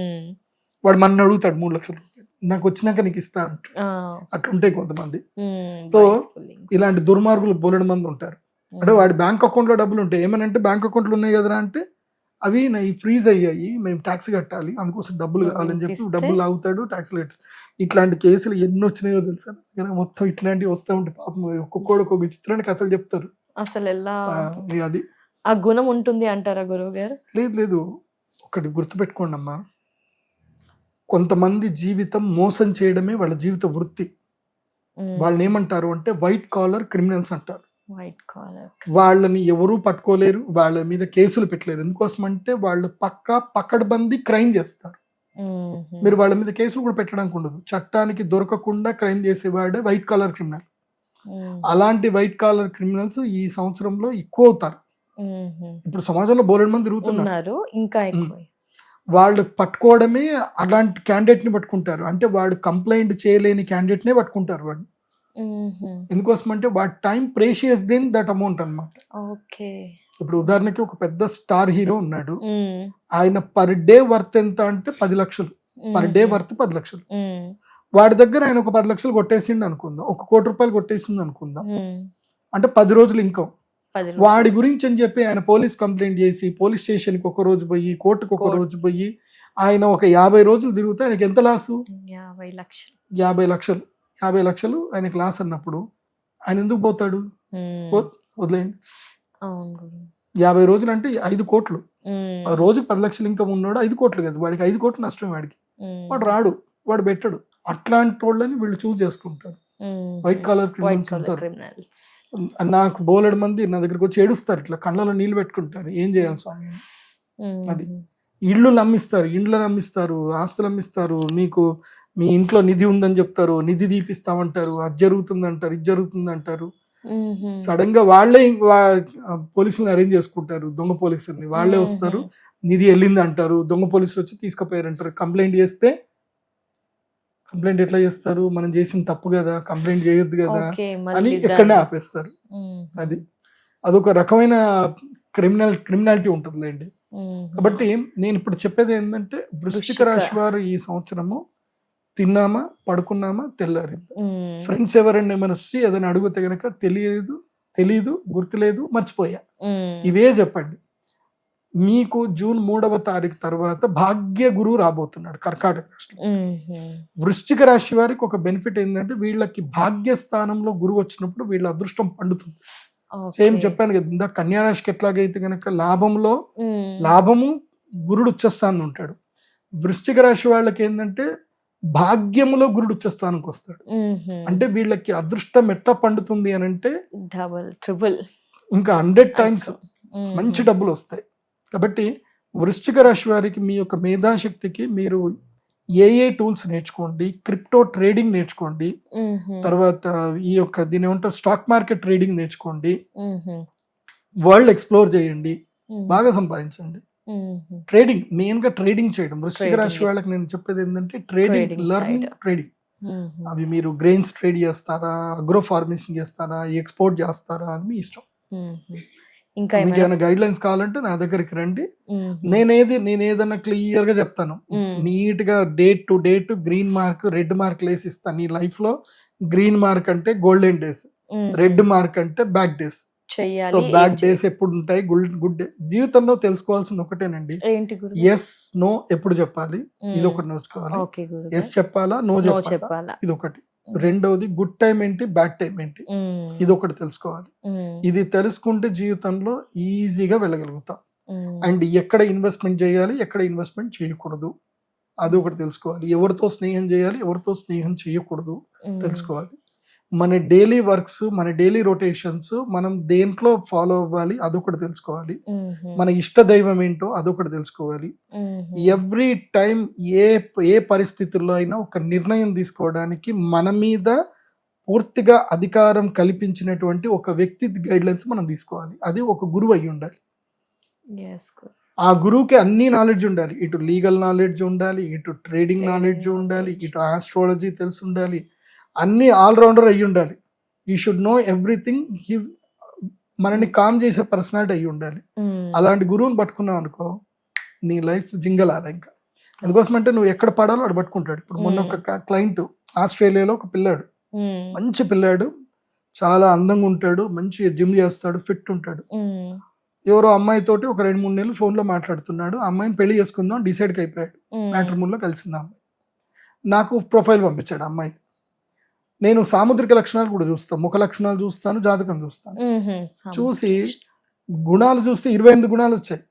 వాడు మన అడుగుతాడు 3 లక్షలు రూపాయలు, నాకు వచ్చినాక నీకు ఇస్తా అంటాడు. అట్లుంటాయి కొంతమంది. సో ఇలాంటి దుర్మార్గులు బోలెడు మంది ఉంటారు. అంటే వాడి బ్యాంక్ అకౌంట్ లో డబ్బులు ఉంటాయి, ఏమనంటే బ్యాంక్ అకౌంట్లు ఉన్నాయి కదరా అంటే అవి నా ఫ్రీజ్ అయ్యాయి, మేము ట్యాక్స్ కట్టాలి, అందుకోసం డబ్బులు కావాలని చెప్పి డబ్బులు లాగుతాడు, ట్యాక్స్ కట్టాలి. ఇట్లాంటి కేసులు ఎన్ని వచ్చినాయో తెలుసా? మొత్తం ఇట్లాంటివి వస్తూ ఉంటాయి. పాపం ఒక్కొక్కడు ఒక్కొక్క విచిత్రమైన కథలు చెప్తారు. అసలు ఎలా అది ఆ గుణం ఉంటుంది అంటారా గురువు గారు? లేదు, ఒకటి గుర్తుపెట్టుకోండి అమ్మా, కొంతమంది జీవితం మోసం చేయడమే వాళ్ళ జీవిత వృత్తి. వాళ్ళని ఏమంటారు అంటే వైట్ కాలర్ క్రిమినల్స్ అంటారు. వాళ్ళని ఎవరూ పట్టుకోలేరు, వాళ్ళ మీద కేసులు పెట్టలేరు. ఎందుకోసం అంటే వాళ్ళు పక్కడబంది క్రైమ్ చేస్తారు. మీరు వాళ్ళ మీద కేసులు కూడా పెట్టడానికి ఉండదు. చట్టానికి దొరకకుండా క్రైమ్ చేసేవాడే వైట్ కాలర్ క్రిమినల్. అలాంటి వైట్ కాలర్ క్రిమినల్స్ ఈ సంవత్సరంలో ఎక్కువ అవుతారు. ఇప్పుడు సమాజంలో బోలెడు మంది తిరుగుతున్నారు. ఇంకా వాళ్ళు పట్టుకోవడమే అలాంటి క్యాండిడేట్ ని పట్టుకుంటారు. అంటే వాడు కంప్లైంట్ చేయలేని క్యాండిడేట్ నే పట్టుకుంటారు వాడు. ఎందుకోసం అంటే వాడి time precious then that amount అన్నమాట. ఓకే. ఇప్పుడు ఉదాహరణకి ఒక పెద్ద స్టార్ హీరో ఉన్నాడు, ఆయన పర్ డే వర్త్ ఎంత అంటే 10 లక్షలు, పర్ డే వర్త్ 10 లక్షలు. వాడి దగ్గర ఆయన ఒక 10 లక్షలు కొట్టేసిండు అనుకుందాం, 1 కోటి రూపాయలు కొట్టేసింది అనుకుందాం, అంటే 10 రోజులు ఇన్కమ్. వాడి గురించి అని చెప్పి ఆయన పోలీస్ కంప్లైంట్ చేసి పోలీస్ స్టేషన్ కి ఒక రోజు పోయి కోర్టుకు ఒక రోజు పోయి ఆయన ఒక 50 రోజులు తిరిగితే ఆయనకి ఎంత లాసు? 50 లక్షలు. 50 లక్షలు ఆయనకి లాస్ అన్నప్పుడు ఆయన ఎందుకు పోతాడు? వదిలేయండి. 50 రోజులు అంటే 5 కోట్లు. రోజుకి 10 లక్షలు ఇన్కమ్ ఉన్నాడు, 5 కోట్లు కదా వాడికి, 5 కోట్లు నష్టం వాడికి. వాడు రాడు, వాడు పెట్టడు. అట్లాంటి వాళ్ళని వీళ్ళు చూస్ చేసుకుంటారు. వైట్ కాలర్ క్రిమినల్స్ ఉంటారు. నాకు బోలెడు మంది నా దగ్గరకు వచ్చి ఏడుస్తారు, ఇట్లా కళ్ళలో నీళ్ళు పెట్టుకుంటారు, ఏం చేయాలి స్వామి అది. ఇళ్ళు నమ్మిస్తారు, ఆస్తులు అమ్మిస్తారు, మీకు మీ ఇంట్లో నిధి ఉందని చెప్తారు, నిధి తీపిస్తామంటారు, అది జరుగుతుందంటారు, ఇది జరుగుతుందంటారు. సడన్ గా వాళ్ళే పోలీసులను అరేంజ్ చేసుకుంటారు, దొంగ పోలీసుల్ని. వాళ్ళే వస్తారు, నిధి వెళ్ళింది అంటారు, దొంగ పోలీసులు వచ్చి తీసుకుపోయారంటారు. కంప్లైంట్ చేస్తే కంప్లైంట్ ఎట్లా చేస్తారు? మనం చేసిన తప్పు కదా, కంప్లైంట్ చేయొద్దు కదా అని ఎక్కడనే ఆపేస్తారు. అదొక రకమైన క్రిమినాలిటీ ఉంటుందండి. కాబట్టి నేను ఇప్పుడు చెప్పేది ఏంటంటే, వృశ్చిక రాశి వారు ఈ సంవత్సరము తిన్నామా, పడుకున్నామా, తెల్లారింది. ఫ్రెండ్స్ ఎవరైనా ఏమైనా వచ్చి ఏదైనా అడిగితే గనక తెలీదు, గుర్తులేదు, మర్చిపోయా, ఇవే చెప్పండి. మీకు జూన్ 3వ తారీఖు తర్వాత భాగ్య గురువు రాబోతున్నాడు కర్కాటక రాశిలో. వృశ్చిక రాశి వారికి ఒక బెనిఫిట్ ఏంటంటే, వీళ్ళకి భాగ్య స్థానంలో గురువు వచ్చినప్పుడు వీళ్ళ అదృష్టం పండుతుంది. సేమ్ చెప్పాను కదా ఇందాక, కన్యా రాశికి ఎట్లాగైతే గనక లాభము గురుడు ఉచ్చస్థానం ఉంటాడు, వృశ్చిక రాశి వాళ్ళకి ఏంటంటే భాగ్యములో గురుడు ఉచ్చస్థానంకి వస్తాడు. అంటే వీళ్ళకి అదృష్టం ఎట్లా పండుతుంది అని అంటే డబుల్ ట్రిపుల్ ఇంకా 100 టైమ్స్ మంచి డబ్బులు వస్తాయి. కాబట్టి వృశ్చిక రాశి వారికి మీ యొక్క మేధాశక్తికి మీరు ఏ టూల్స్ నేర్చుకోండి, క్రిప్టో ట్రేడింగ్ నేర్చుకోండి, తర్వాత ఈ యొక్క దీని ఏమంటారు స్టాక్ మార్కెట్ ట్రేడింగ్ నేర్చుకోండి, వరల్డ్ ఎక్స్ప్లోర్ చేయండి, బాగా సంపాదించండి. ట్రేడింగ్, మెయిన్ గా ట్రేడింగ్ చేయడం. వృశ్చిక రాశి వాళ్ళకి నేను చెప్పేది ఏంటంటే ట్రేడింగ్, లర్నింగ్ ట్రేడింగ్. అవి మీరు గ్రెయిన్స్ ట్రేడ్ చేస్తారా, అగ్రో ఫార్మేషన్ చేస్తారా, ఎక్స్పోర్ట్ చేస్తారా, అది మీ ఇష్టం. ఇంకా మీకు ఏమైనా గైడ్ లైన్స్ కావాలంటే నా దగ్గరికి రండి. నేను ఏదన్నా క్లియర్ గా చెప్తాను, నీట్ గా date to date green mark, red mark వేసి ఇస్తాను. నీ లైఫ్ లో గ్రీన్ మార్క్ అంటే గోల్డెన్ డేస్, రెడ్ మార్క్ అంటే bad days. So bad days ఎప్పుడు ఉంటాయి, గుడ్ డే. జీవితంలో తెలుసుకోవాల్సింది ఒకటేనండి, ఎస్ నో ఎప్పుడు చెప్పాలి, ఇది ఒకటి నేర్చుకోవాలి. ఎస్ చెప్పాలా, నో చెప్పాలా, ఇది ఒకటి. రెండవది గుడ్ టైం ఏంటి, బ్యాడ్ టైం ఏంటి, ఇది ఒకటి తెలుసుకోవాలి. ఇది తెలుసుకుంటే జీవితంలో ఈజీగా వెళ్ళగలుగుతాం. అండ్ ఎక్కడ ఇన్వెస్ట్మెంట్ చేయాలి, ఎక్కడ ఇన్వెస్ట్మెంట్ చేయకూడదు, అది ఒకటి తెలుసుకోవాలి. ఎవరితో స్నేహం చేయాలి, ఎవరితో స్నేహం చేయకూడదు తెలుసుకోవాలి. మన డైలీ వర్క్స్, మన డైలీ రొటేషన్స్ మనం దేంట్లో ఫాలో అవ్వాలి, అదొకటి తెలుసుకోవాలి. మన ఇష్ట దైవం ఏంటో అదొకటి తెలుసుకోవాలి. ఎవ్రీ టైం ఏ పరిస్థితుల్లో అయినా ఒక నిర్ణయం తీసుకోవడానికి మన మీద పూర్తిగా అధికారం కల్పించినటువంటి ఒక వ్యక్తి గైడ్ లైన్స్ మనం తీసుకోవాలి. అది ఒక గురువు అయి ఉండాలి. ఆ గురువుకి అన్ని నాలెడ్జ్ ఉండాలి. ఇటు లీగల్ నాలెడ్జ్ ఉండాలి, ఇటు ట్రేడింగ్ నాలెడ్జ్ ఉండాలి, ఇటు ఆస్ట్రాలజీ తెలిసి ఉండాలి, అన్ని ఆల్రౌండర్ అయ్యి ఉండాలి. You should know everything. మనని కామ్ చేసే పర్సనాలిటీ అయ్యి ఉండాలి. అలాంటి గురువుని పట్టుకున్నావు అనుకో, నీ లైఫ్ జింగలాల. ఇంకా అందుకోసం అంటే నువ్వు ఎక్కడ పడాలో అక్కడ పట్టుకుంటాడు. ఇప్పుడు మొన్న ఒక క్లయింట్ ఆస్ట్రేలియాలో ఒక పిల్లాడు, మంచి పిల్లాడు, చాలా అందంగా ఉంటాడు, మంచి జిమ్ చేస్తాడు, ఫిట్ ఉంటాడు. ఎవరో అమ్మాయితోటి ఒక 2-3 నెలలు ఫోన్ లో మాట్లాడుతున్నాడు. ఆ అమ్మాయిని పెళ్లి చేసుకుందాం డిసైడ్ అయిపోయాడు. మ్యాట్రిమోనీలో కలిసింది అమ్మాయి. నాకు ప్రొఫైల్ పంపించాడు అమ్మాయి. నేను సాముద్రిక లక్షణాలు కూడా చూస్తాను, ముఖ లక్షణాలు చూస్తాను, జాతకం చూస్తాను. చూసి గుణాలు చూస్తే 28 గుణాలు వచ్చాయి.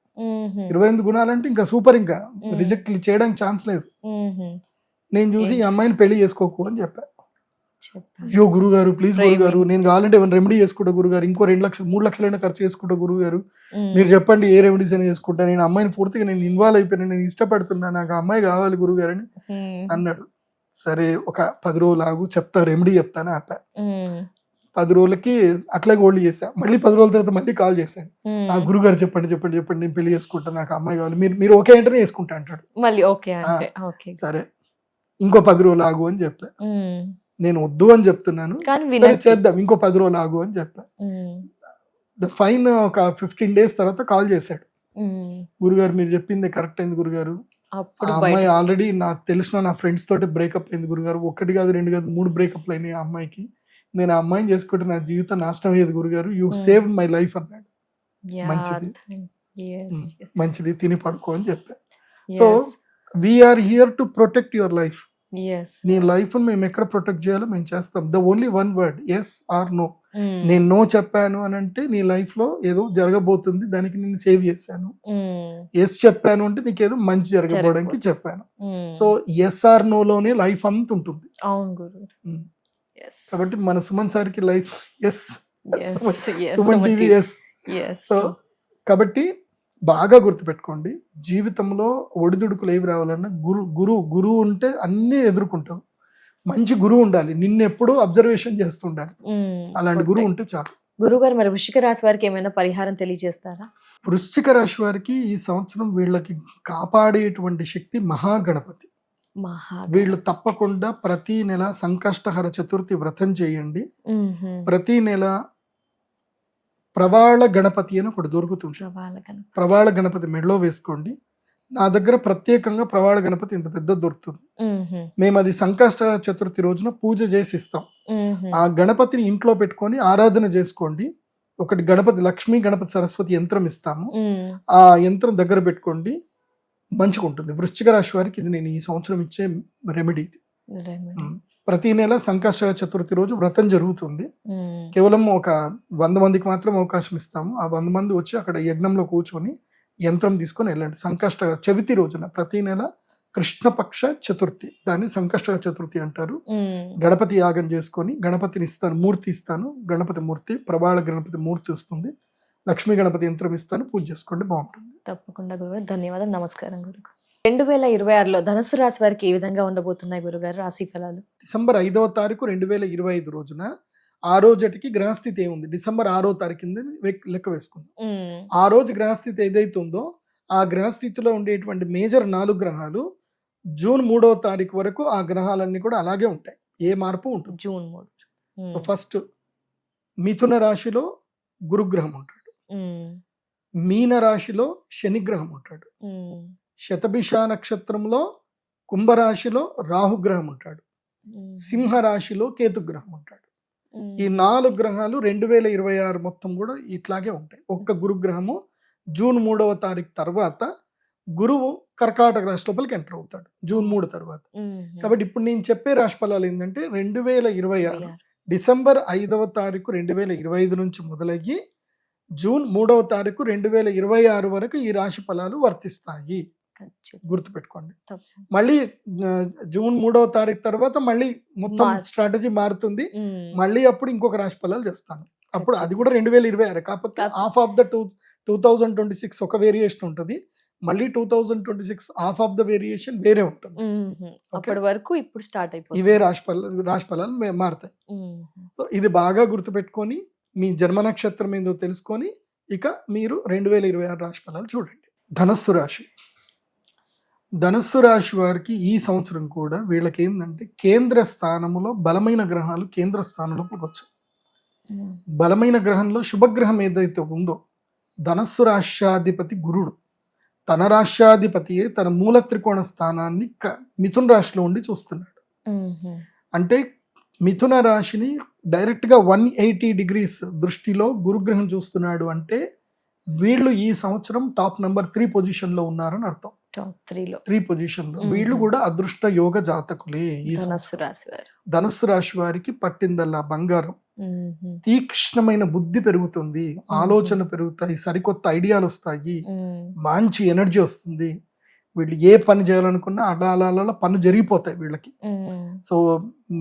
28 గుణాలు అంటే ఇంకా సూపర్, ఇంకా రిజెక్ట్ చేయడానికి ఛాన్స్ లేదు. నేను చూసి ఈ అమ్మాయిని పెళ్లి చేసుకోకు అని చెప్పా. అయ్యో గురుగారు ప్లీజ్ గురుగారు, నేను కావాలంటే ఏమైనా రెమెడీ చేసుకుంటా గురుగారు, ఇంకో 2 లక్షలు 3 లక్షలైనా ఖర్చు చేసుకుంటా గురుగారు, మీరు చెప్పండి ఏ రెమెడీస్ అయినా చేసుకుంటా, నేను అమ్మాయిని పూర్తిగా నేను ఇన్వాల్వ్ అయిపోయినా, నేను ఇష్టపడుతున్నా, నాకు అమ్మాయి కావాలి గురుగారు అని అన్నాడు. సరే ఒక 10 రోజులు ఆగు, చెప్తా రెమెడీ చెప్తాను ఆపా. 10 రోజులకి అట్లాగే ఓల్డ్ చేశా. మళ్ళీ 10 రోజుల తర్వాత మళ్ళీ కాల్ చేశాను. ఆ గురుగారు చెప్పండి నేను పెళ్లి చేసుకుంటా, నాకు అమ్మాయి కావాలి, మీరు ఓకే అంటేనే వేసుకుంటా అంటాడు. మళ్ళీ ఓకే అంటే ఓకే సరే ఇంకో 10 రోజులు ఆగు అని చెప్పా. నేను వద్దు అని చెప్తున్నాను, కానీ సరే చేద్దాం ఇంకో 10 రోజులు ఆగు అని చెప్పా. ఫైన్ ఒక 15 days తర్వాత కాల్ చేశాడు. గురుగారు మీరు చెప్పింది కరెక్ట్ అయింది గురుగారు, ఆ అమ్మాయి ఆల్రెడీ నాకు తెలిసిన నా ఫ్రెండ్స్ తోటి బ్రేకప్ అయింది గురుగారు, 1 కాదు 2 కాదు 3 బ్రేకప్లు అయినాయి ఆ అమ్మాయికి, నేను ఆ అమ్మాయిని చేసుకుంటే నా జీవితం నాశనం అయ్యేది గురుగారు, యూ సేవ్డ్ మై లైఫ్ అన్నాడు. మంచిది తిని పడుకో అని చెప్పా. So we're here to protect your life. నీ లైఫ్ మేము ఎక్కడ ప్రొటెక్ట్ చేయాలో మేము చేస్తాం. The only one word yes or no. నేను నో చెప్పాను అని అంటే నీ లైఫ్ లో ఏదో జరగబోతుంది, దానికి నేను సేవ్ చేశాను. ఎస్ చెప్పాను అంటే నీకేదో మంచి జరగబోవడానికి చెప్పాను. సో ఎస్ ఆర్ నో లోనే లైఫ్ అంత ఉంటుంది. కాబట్టి మన సుమన్ సార్కి life yes, Suman TV yes. So కాబట్టి బాగా గుర్తుపెట్టుకోండి, జీవితంలో ఒడిదుడుకులు ఏవి రావాలన్నా గురువు ఉంటే అన్నీ ఎదుర్కొంటావు. మంచి గురువు ఉండాలి, నిన్ను ఎప్పుడూ అబ్జర్వేషన్ చేస్తుండాలి, అలాంటి గురువు ఉంటే చాలు. గురుగారు మరి వృశ్చిక రాశి వారికి ఏమైనా పరిహారం తెలియజేస్తారా? వృశ్చిక రాశి వారికి ఈ సంవత్సరం వీళ్ళకి కాపాడేటువంటి శక్తి మహాగణపతి. వీళ్ళు తప్పకుండా ప్రతి నెల సంకష్టహర చతుర్థి వ్రతం చేయండి. ప్రతి నెల ప్రవాళ గణపతి అని ఒకటి దొరుకుతుంది, ప్రవాళ గణపతి మెడలో వేసుకోండి. నా దగ్గర ప్రత్యేకంగా ప్రవాళ గణపతి ఇంత పెద్ద దొరుకుతుంది. మేము అది సంకష్ట చతుర్థి రోజున పూజ చేసి ఇస్తాం. ఆ గణపతిని ఇంట్లో పెట్టుకొని ఆరాధన చేసుకోండి. ఒకటి గణపతి లక్ష్మీ గణపతి సరస్వతి యంత్రం ఇస్తాము, ఆ యంత్రం దగ్గర పెట్టుకోండి, మంచిగా ఉంటుంది. వృశ్చిక రాశి వారికి ఇది నేను ఈ సంవత్సరం ఇచ్చే రెమెడీ. ప్రతి నెల సంకష్ట చతుర్థి రోజు వ్రతం జరుగుతుంది. కేవలం ఒక 100 మందికి మాత్రం అవకాశం ఇస్తాము. ఆ 100 మంది వచ్చి అక్కడ యజ్ఞంలో కూర్చొని యంత్రం తీసుకొని వెళ్ళండి. సంకష్ట చవితి రోజున ప్రతి నెల కృష్ణపక్ష చతుర్థి, దాన్ని సంకష్ట చతుర్థి అంటారు. గణపతి యాగం చేసుకొని గణపతిని ఇస్తాను, మూర్తి ఇస్తాను, గణపతి మూర్తి, ప్రబాళ గణపతి మూర్తి వస్తుంది, లక్ష్మీ గణపతి యంత్రం ఇస్తాను, పూజ చేసుకోండి, బాగుంటుంది. తప్పకుండా గురుగారు, ధన్యవాదాలు, నమస్కారం గురు. 2026లో ధనుసు రాశి వారికి ఏ విధంగా ఉండబోతున్నాయి గురుగారు రాశి ఫలాలు? డిసెంబర్ 5వ తారీఖు 2025 రోజున ఆ రోజుకి గ్రహస్థితి ఏముంది, డిసెంబర్ 6వ తారీఖు లెక్క వేసుకుందాం. ఆ రోజు గ్రహస్థితి ఏదైతే ఉందో ఆ గ్రహస్థితిలో ఉండేటువంటి మేజర్ 4 గ్రహాలు జూన్ 3వ తారీఖు వరకు ఆ గ్రహాలన్నీ కూడా అలాగే ఉంటాయి, ఏ మార్పు ఉంటుంది. జూన్ 3. సో ఫస్ట్ మిథున రాశిలో గురుగ్రహం ఉంటాడు, మీన రాశిలో శనిగ్రహం ఉంటాడు, శతభిష నక్షత్రంలో కుంభరాశిలో రాహుగ్రహం ఉంటాడు, సింహరాశిలో కేతుగ్రహం ఉంటాడు. ఈ 4 గ్రహాలు 2026 మొత్తం కూడా ఇట్లాగే ఉంటాయి. ఒక్క గురుగ్రహము జూన్ 3వ తారీఖు తర్వాత గురువు కర్కాటక రాశి లోపలికి ఎంటర్ అవుతాడు జూన్ 3 తర్వాత. కాబట్టి ఇప్పుడు నేను చెప్పే రాశి ఫలాలు ఏంటంటే 2026 డిసెంబర్ 5వ తారీఖు 2025 నుంచి మొదలయ్యి జూన్ 3వ తారీఖు 2026 వరకు ఈ రాశి ఫలాలు వర్తిస్తాయి. గుర్తుపెట్టుకోండి. మళ్ళీ జూన్ 3వ తారీఖు తర్వాత మళ్ళీ మొత్తం స్ట్రాటజీ మారుతుంది. మళ్ళీ అప్పుడు ఇంకొక రాశి ఫలాలు చేస్తాను. అప్పుడు అది కూడా 2026, కాకపోతే హాఫ్ ఆఫ్ ద 2026 ఒక వేరియేషన్ ఉంటుంది, మళ్ళీ 2026 హాఫ్ ఆఫ్ ద వేరియేషన్ వేరే ఉంటుంది. అప్పటి వరకు ఇప్పుడు స్టార్ట్ అయిపోతుంది, ఇవే రాశి ఫలాలు మారుతాయి. సో ఇది బాగా గుర్తుపెట్టుకొని మీ జన్మ నక్షత్రం ఏందో తెలుసుకొని ఇక మీరు 2026 రాశి ఫలాలు చూడండి. ధనస్సు రాశి. ధనుస్సు రాశి వారికి ఈ సంవత్సరం కూడా వీళ్ళకి ఏంటంటే కేంద్ర స్థానంలో బలమైన గ్రహాలు కేంద్ర స్థానంలోకి వచ్చాయి. బలమైన గ్రహంలో శుభగ్రహం ఏదైతే ఉందో ధనస్సు రాష్ట్రాధిపతి గురుడు, తన రాష్ట్రాధిపతియే తన మూల త్రికోణ స్థానాన్ని మిథున రాశిలో ఉండి చూస్తున్నాడు. అంటే మిథున రాశిని డైరెక్ట్ గా 180 degrees దృష్టిలో గురుగ్రహం చూస్తున్నాడు. అంటే వీళ్ళు ఈ సంవత్సరం టాప్ నెంబర్ 3 పొజిషన్ లో ఉన్నారని అర్థం. టాప్ 3 పొజిషన్ లో వీళ్ళు కూడా అదృష్ట యోగ జాతకులే. ఈ ధనుస్సు రాశి వారికి పట్టిందల్లా బంగారం, తీక్ష్ణమైన బుద్ధి పెరుగుతుంది, ఆలోచన పెరుగుతాయి, సరికొత్త ఐడియాలు వస్తాయి, మంచి ఎనర్జీ వస్తుంది. వీళ్ళు ఏ పని చేయాలనుకున్నా అలా పనులు జరిగిపోతాయి వీళ్ళకి. సో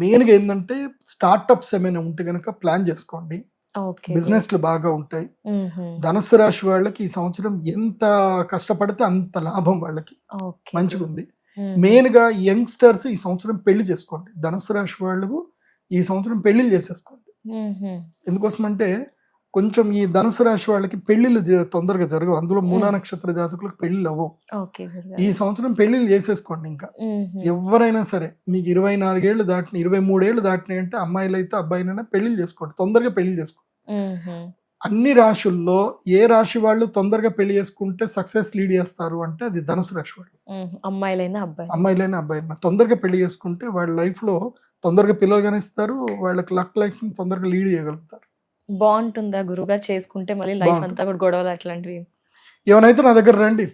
మెయిన్ గా ఏంటంటే స్టార్ట్అప్స్ ఏమైనా ఉంటే గనక ప్లాన్ చేసుకోండి, బిజినెస్లు బాగా ఉంటాయి. ధనుస్సు రాశి వాళ్ళకి ఈ సంవత్సరం ఎంత కష్టపడితే అంత లాభం వాళ్ళకి మంచిగా ఉంది. మెయిన్ గా యంగ్స్టర్స్ ఈ సంవత్సరం పెళ్లి చేసుకోండి. ధనుస్సు రాశి వాళ్ళు ఈ సంవత్సరం పెళ్లిళ్ళు చేసేసుకోండి. ఎందుకోసమంటే కొంచెం ఈ ధనుసు రాశి వాళ్ళకి పెళ్లిళ్ళు తొందరగా జరగవు, అందులో మూలా నక్షత్ర జాతకులకు పెళ్లిళ్ళు అవ్వవు. ఈ సంవత్సరం పెళ్లిళ్ళు చేసేసుకోండి. ఇంకా ఎవరైనా సరే మీకు 24 ఏళ్ళు దాటిన 23 ఏళ్ళు దాటినాయి అంటే అమ్మాయిలు అయితే అబ్బాయినైనా పెళ్లిళ్ళు చేసుకోండి, తొందరగా పెళ్లి చేసుకోండి. అన్ని రాశుల్లో ఏ రాశి వాళ్ళు తొందరగా పెళ్లి చేసుకుంటే సక్సెస్ లీడ్ చేస్తారు అంటే అది ధనుసు రాశి వాళ్ళు. అమ్మాయిలైనా అబ్బాయిలైనా తొందరగా పెళ్లి చేసుకుంటే వాళ్ళ లైఫ్ లో తొందరగా పిల్లలు కనిస్తారు, వాళ్ళకి లైఫ్ ని తొందరగా లీడ్ చేయగలుగుతారు. బాగుంటుందా గురుగారు చేసుకుంటే మళ్ళీ లైఫ్ అంతా కూడా గొడవలు అట్లాంటివి? ఏమైనా నా దగ్గర రండి,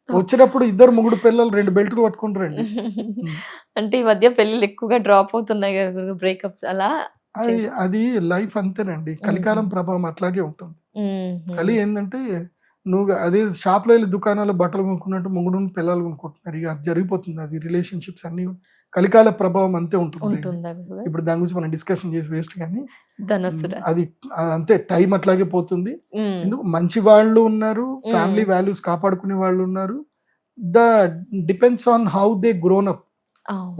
వచ్చినప్పుడు 2 పిల్లలు 2 బెల్ట్లు పట్టుకుంటూ రండి. అంటే ఈ మధ్య పెళ్లిళ్ళు ఎక్కువగా డ్రాప్ అవుతున్నాయి కదా, బ్రేకప్స్ అలా. అది లైఫ్ అంతేనండి, కలికాలం ప్రభావం అట్లాగే ఉంటుంది. కలి ఏంటంటే నువ్వు అదే షాప్ లో వెళ్ళి దుకాణాల్లో బట్టలు కొనుక్కున్నట్టు మొగుడు పిల్లలు కొనుక్కుంటున్నారు, ఇక అది జరిగిపోతుంది. అది రిలేషన్షిప్స్ అన్ని కలికాల ప్రభావం అంతే ఉంటుంది. ఇప్పుడు దాని గురించి మనం డిస్కషన్ చేసి వేస్ట్, కానీ అది అంతే, టైం అట్లాగే పోతుంది. ఎందుకు మంచి వాళ్ళు ఉన్నారు, ఫ్యామిలీ వాల్యూస్ కాపాడుకునే వాళ్ళు ఉన్నారు. Depends on how they grown up,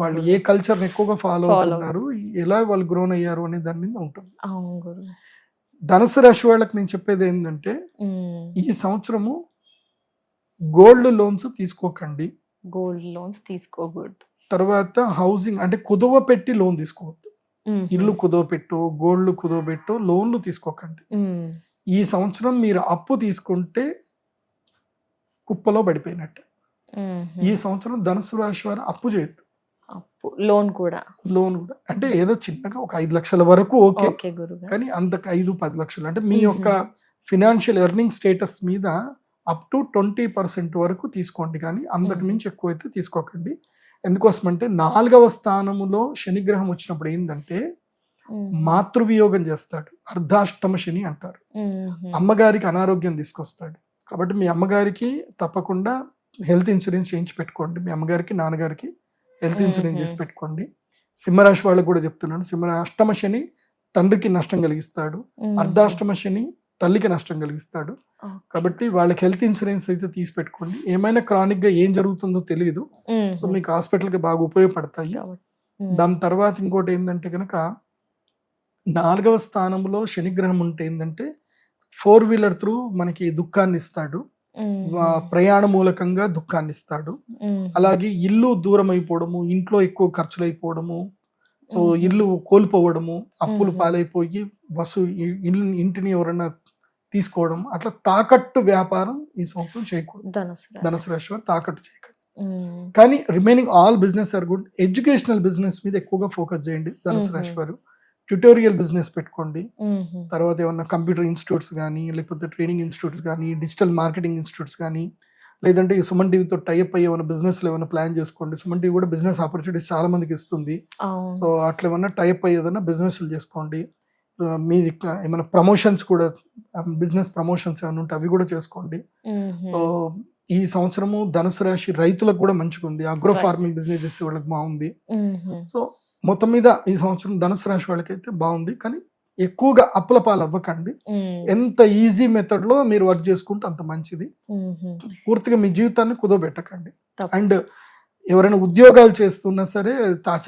వాళ్ళు ఏ కల్చర్ ఎక్కువగా ఫాలో అవుతున్నారు, ఎలా వాళ్ళు గ్రోన్ అయ్యారు అనే దాని మీద ఉంటుంది. ధనుసు రాశి వాళ్ళకి నేను చెప్పేది ఏంటంటే ఈ సంవత్సరము గోల్డ్ లోన్స్ తీసుకోకండి. గోల్డ్ లోన్స్ తీసుకోకూడదు. తర్వాత హౌసింగ్ అంటే కుదవ పెట్టి లోన్ తీసుకోవద్దు. ఇల్లు కుదవ పెట్టు, గోల్డ్ కుదవ పెట్టు, లోన్లు తీసుకోకండి. ఈ సంవత్సరం మీరు అప్పు తీసుకుంటే కుప్పలో పడిపోయినట్టు. ఈ సంవత్సరం ధనుసు రాశి వారు అప్పు చేయొద్దు. లోన్ కూడా అంటే ఏదో చిన్నగా ఒక 5 లక్షల వరకు ఓకే, కానీ అంతకు 5-10 లక్షలు అంటే మీ యొక్క ఫినాన్షియల్ ఎర్నింగ్ స్టేటస్ మీద అప్ టు 20% వరకు తీసుకోండి, కానీ అంతకు మించి ఎక్కువ అయితే తీసుకోకండి. ఎందుకోసమంటే 4వ స్థానములో శనిగ్రహం వచ్చినప్పుడు ఏంటంటే మాతృవియోగం చేస్తాడు, అర్ధాష్టమ శని అంటారు. అమ్మగారికి అనారోగ్యం తీసుకొస్తాడు. కాబట్టి మీ అమ్మగారికి తప్పకుండా హెల్త్ ఇన్సూరెన్స్ చేయించి పెట్టుకోండి. మీ అమ్మగారికి నాన్నగారికి హెల్త్ ఇన్సూరెన్స్ చేసి పెట్టుకోండి. సింహరాశి వాళ్ళకు కూడా చెప్తున్నాను, అష్టమ శని తండ్రికి నష్టం కలిగిస్తాడు, అర్ధాష్టమ శని తల్లికి నష్టం కలిగిస్తాడు. కాబట్టి వాళ్ళకి హెల్త్ ఇన్సూరెన్స్ అయితే తీసి పెట్టుకోండి. ఏమైనా క్రానిక్ గా ఏం జరుగుతుందో తెలియదు, సో మీకు హాస్పిటల్ కి బాగా ఉపయోగపడతాయి. దాని తర్వాత ఇంకోటి ఏంటంటే కనుక 4వ స్థానంలో శనిగ్రహం ఉంటే ఏంటంటే 4-వీలర్ త్రూ మనకి దుఃఖాన్ని ఇస్తాడు, ప్రయాణ మూలకంగా దుఃఖాన్ని ఇస్తాడు. అలాగే ఇల్లు దూరం అయిపోవడము, ఇంట్లో ఎక్కువ ఖర్చులు అయిపోవడము, సో ఇల్లు కోల్పోవడము, అప్పులు పాలైపోయి ఇంటిని ఎవరన్నా తీసుకోవడం, అట్లా తాకట్టు వ్యాపారం ఈ సంవత్సరం చేయకూడదు. ధనుసు రాశి వారు తాకట్టు చేయకండి. కానీ remaining all business are good. Educational business మీద ఎక్కువగా ఫోకస్ చేయండి ధనుసు రాశి వారు. ట్యూటోరియల్ బిజినెస్ పెట్టుకోండి. తర్వాత ఏమన్నా కంప్యూటర్ ఇన్స్టిట్యూట్స్ కానీ, లేకపోతే ట్రైనింగ్ ఇన్స్టిట్యూట్స్ కానీ, డిజిటల్ మార్కెటింగ్ ఇన్స్టిట్యూట్స్ కానీ, లేదంటే ఈ సుమన్ టీవీతో టైప్ అయ్యి ఏమైనా బిజినెస్ లో ఏమైనా ప్లాన్ చేసుకోండి. సుమన్ టీవీ కూడా బిజినెస్ ఆపర్చునిటీస్ చాలా మందికి ఇస్తుంది. సో అట్లా ఏమన్నా టైప్ అయ్యి ఏదైనా బిజినెస్ చేసుకోండి. మీది ఏమైనా ప్రమోషన్స్ కూడా, బిజినెస్ ప్రమోషన్స్ ఏమైనా ఉంటే అవి కూడా చేసుకోండి. సో ఈ సంవత్సరము ధనుసు రాశి రైతులకు కూడా మంచిగా ఉంది. అగ్రో ఫార్మింగ్ బిజినెస్ చేసే వాళ్ళకి బాగుంది. సో మొత్తం మీద ఈ సంవత్సరం ధనుసు రాశి వాళ్ళకైతే బాగుంది. కానీ ఎక్కువగా అప్పుల పాలు అవ్వకండి. ఎంత ఈజీ మెథడ్ లో మీరు వర్క్ చేసుకుంటే అంత మంచిది. పూర్తిగా మీ జీవితాన్ని కుదోబెట్టకండి. అండ్ ఎవరైనా ఉద్యోగాలు చేస్తున్నా సరే,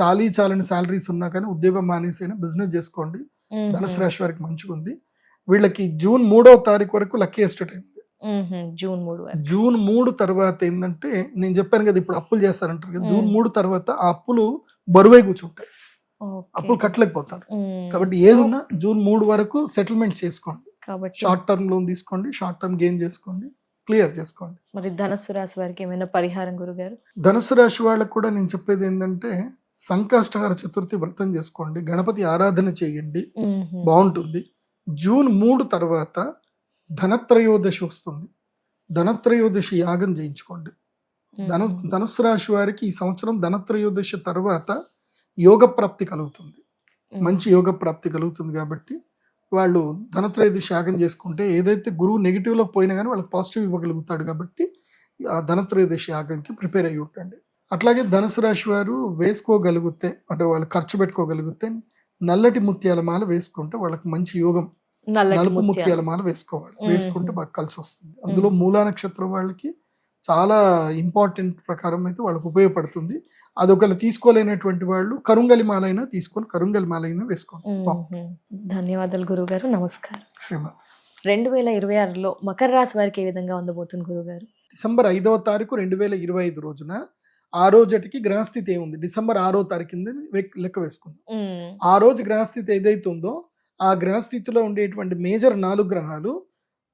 చాలని శాలరీస్ ఉన్నా కానీ ఉద్యోగం మానేసి బిజినెస్ చేసుకోండి. ధనుసు రాశి వారికి మంచిగా ఉంది. వీళ్ళకి జూన్ 3వ తారీఖు వరకు లక్కీయెస్ట్ టైం. జూన్ 3 తర్వాత ఏంటంటే నేను చెప్పాను కదా, ఇప్పుడు అప్పులు చేస్తారంటారు కదా, జూన్ 3 తర్వాత ఆ అప్పులు బరువై కూర్చుంటాయి, అప్పులు కట్టలేకపోతారు. కాబట్టి ఏదున్నా జూన్ 3 వరకు సెటిల్మెంట్ చేసుకోండి. షార్ట్ టర్మ్ లోన్ తీసుకోండి, షార్ట్ టర్మ్ గెయిన్ చేసుకోండి, క్లియర్ చేసుకోండి. మరి ధనుసు రాశి వారికి ఏమైనా పరిహారం గురుగారు? ధనుసు రాశి వాళ్ళకు కూడా నేను చెప్పేది ఏంటంటే సంకష్టహర చతుర్థి వ్రతం చేసుకోండి, గణపతి ఆరాధన చేయండి, బాగుంటుంది. జూన్ 3 తర్వాత ధనత్రయోదశి వస్తుంది. ధనత్రయోదశి యాగం చేయించుకోండి. ధనుసు రాశి వారికి ఈ సంవత్సరం ధనత్రయోదశి తర్వాత యోగ ప్రాప్తి కలుగుతుంది, మంచి యోగ ప్రాప్తి కలుగుతుంది. కాబట్టి వాళ్ళు ధనత్రయోదశి యాగం చేసుకుంటే ఏదైతే గురువు నెగిటివ్ లో పోయినా కానీ వాళ్ళకి పాజిటివ్ ఇవ్వగలుగుతాడు. కాబట్టి ఆ ధనత్రయోదశి యాగంకి ప్రిపేర్ అయ్యి ఉంటండి. అట్లాగే ధనుసు రాశి వారు వేసుకోగలిగితే, అంటే వాళ్ళు ఖర్చు పెట్టుకోగలిగితే నల్లటి ముత్యాల మాల వేసుకుంటే వాళ్ళకి మంచి యోగం. నలుపు ముత్యాల మాల వేసుకోవాలి, వేసుకుంటే బాగా కలిసి వస్తుంది. అందులో మూలా నక్షత్రం వాళ్ళకి చాలా ఇంపార్టెంట్ ప్రకారం అయితే వాళ్ళకు ఉపయోగపడుతుంది. అది ఒకవేళ తీసుకోలేనటువంటి వాళ్ళు కరుంగలి మాల అయినా తీసుకొని కరుంగలి మాల అయినా వేసుకోండి. ధన్యవాదాలు గురుగారు. నమస్కారం. శ్రీమతి 2026లో మకర రాశి వారికి ఏ విధంగా ఉండబోతుంది గురుగారు? డిసెంబర్ 5వ తారీఖు 2025 రోజున ఆ రోజుటికి గ్రహస్థితి ఏముంది, డిసెంబర్ 6వ తారీఖు కింద లెక్క వేసుకుందాం. ఆ రోజు గ్రహస్థితి ఏదైతే ఉందో ఆ గ్రహస్థితిలో ఉండేటువంటి మేజర్ 4 గ్రహాలు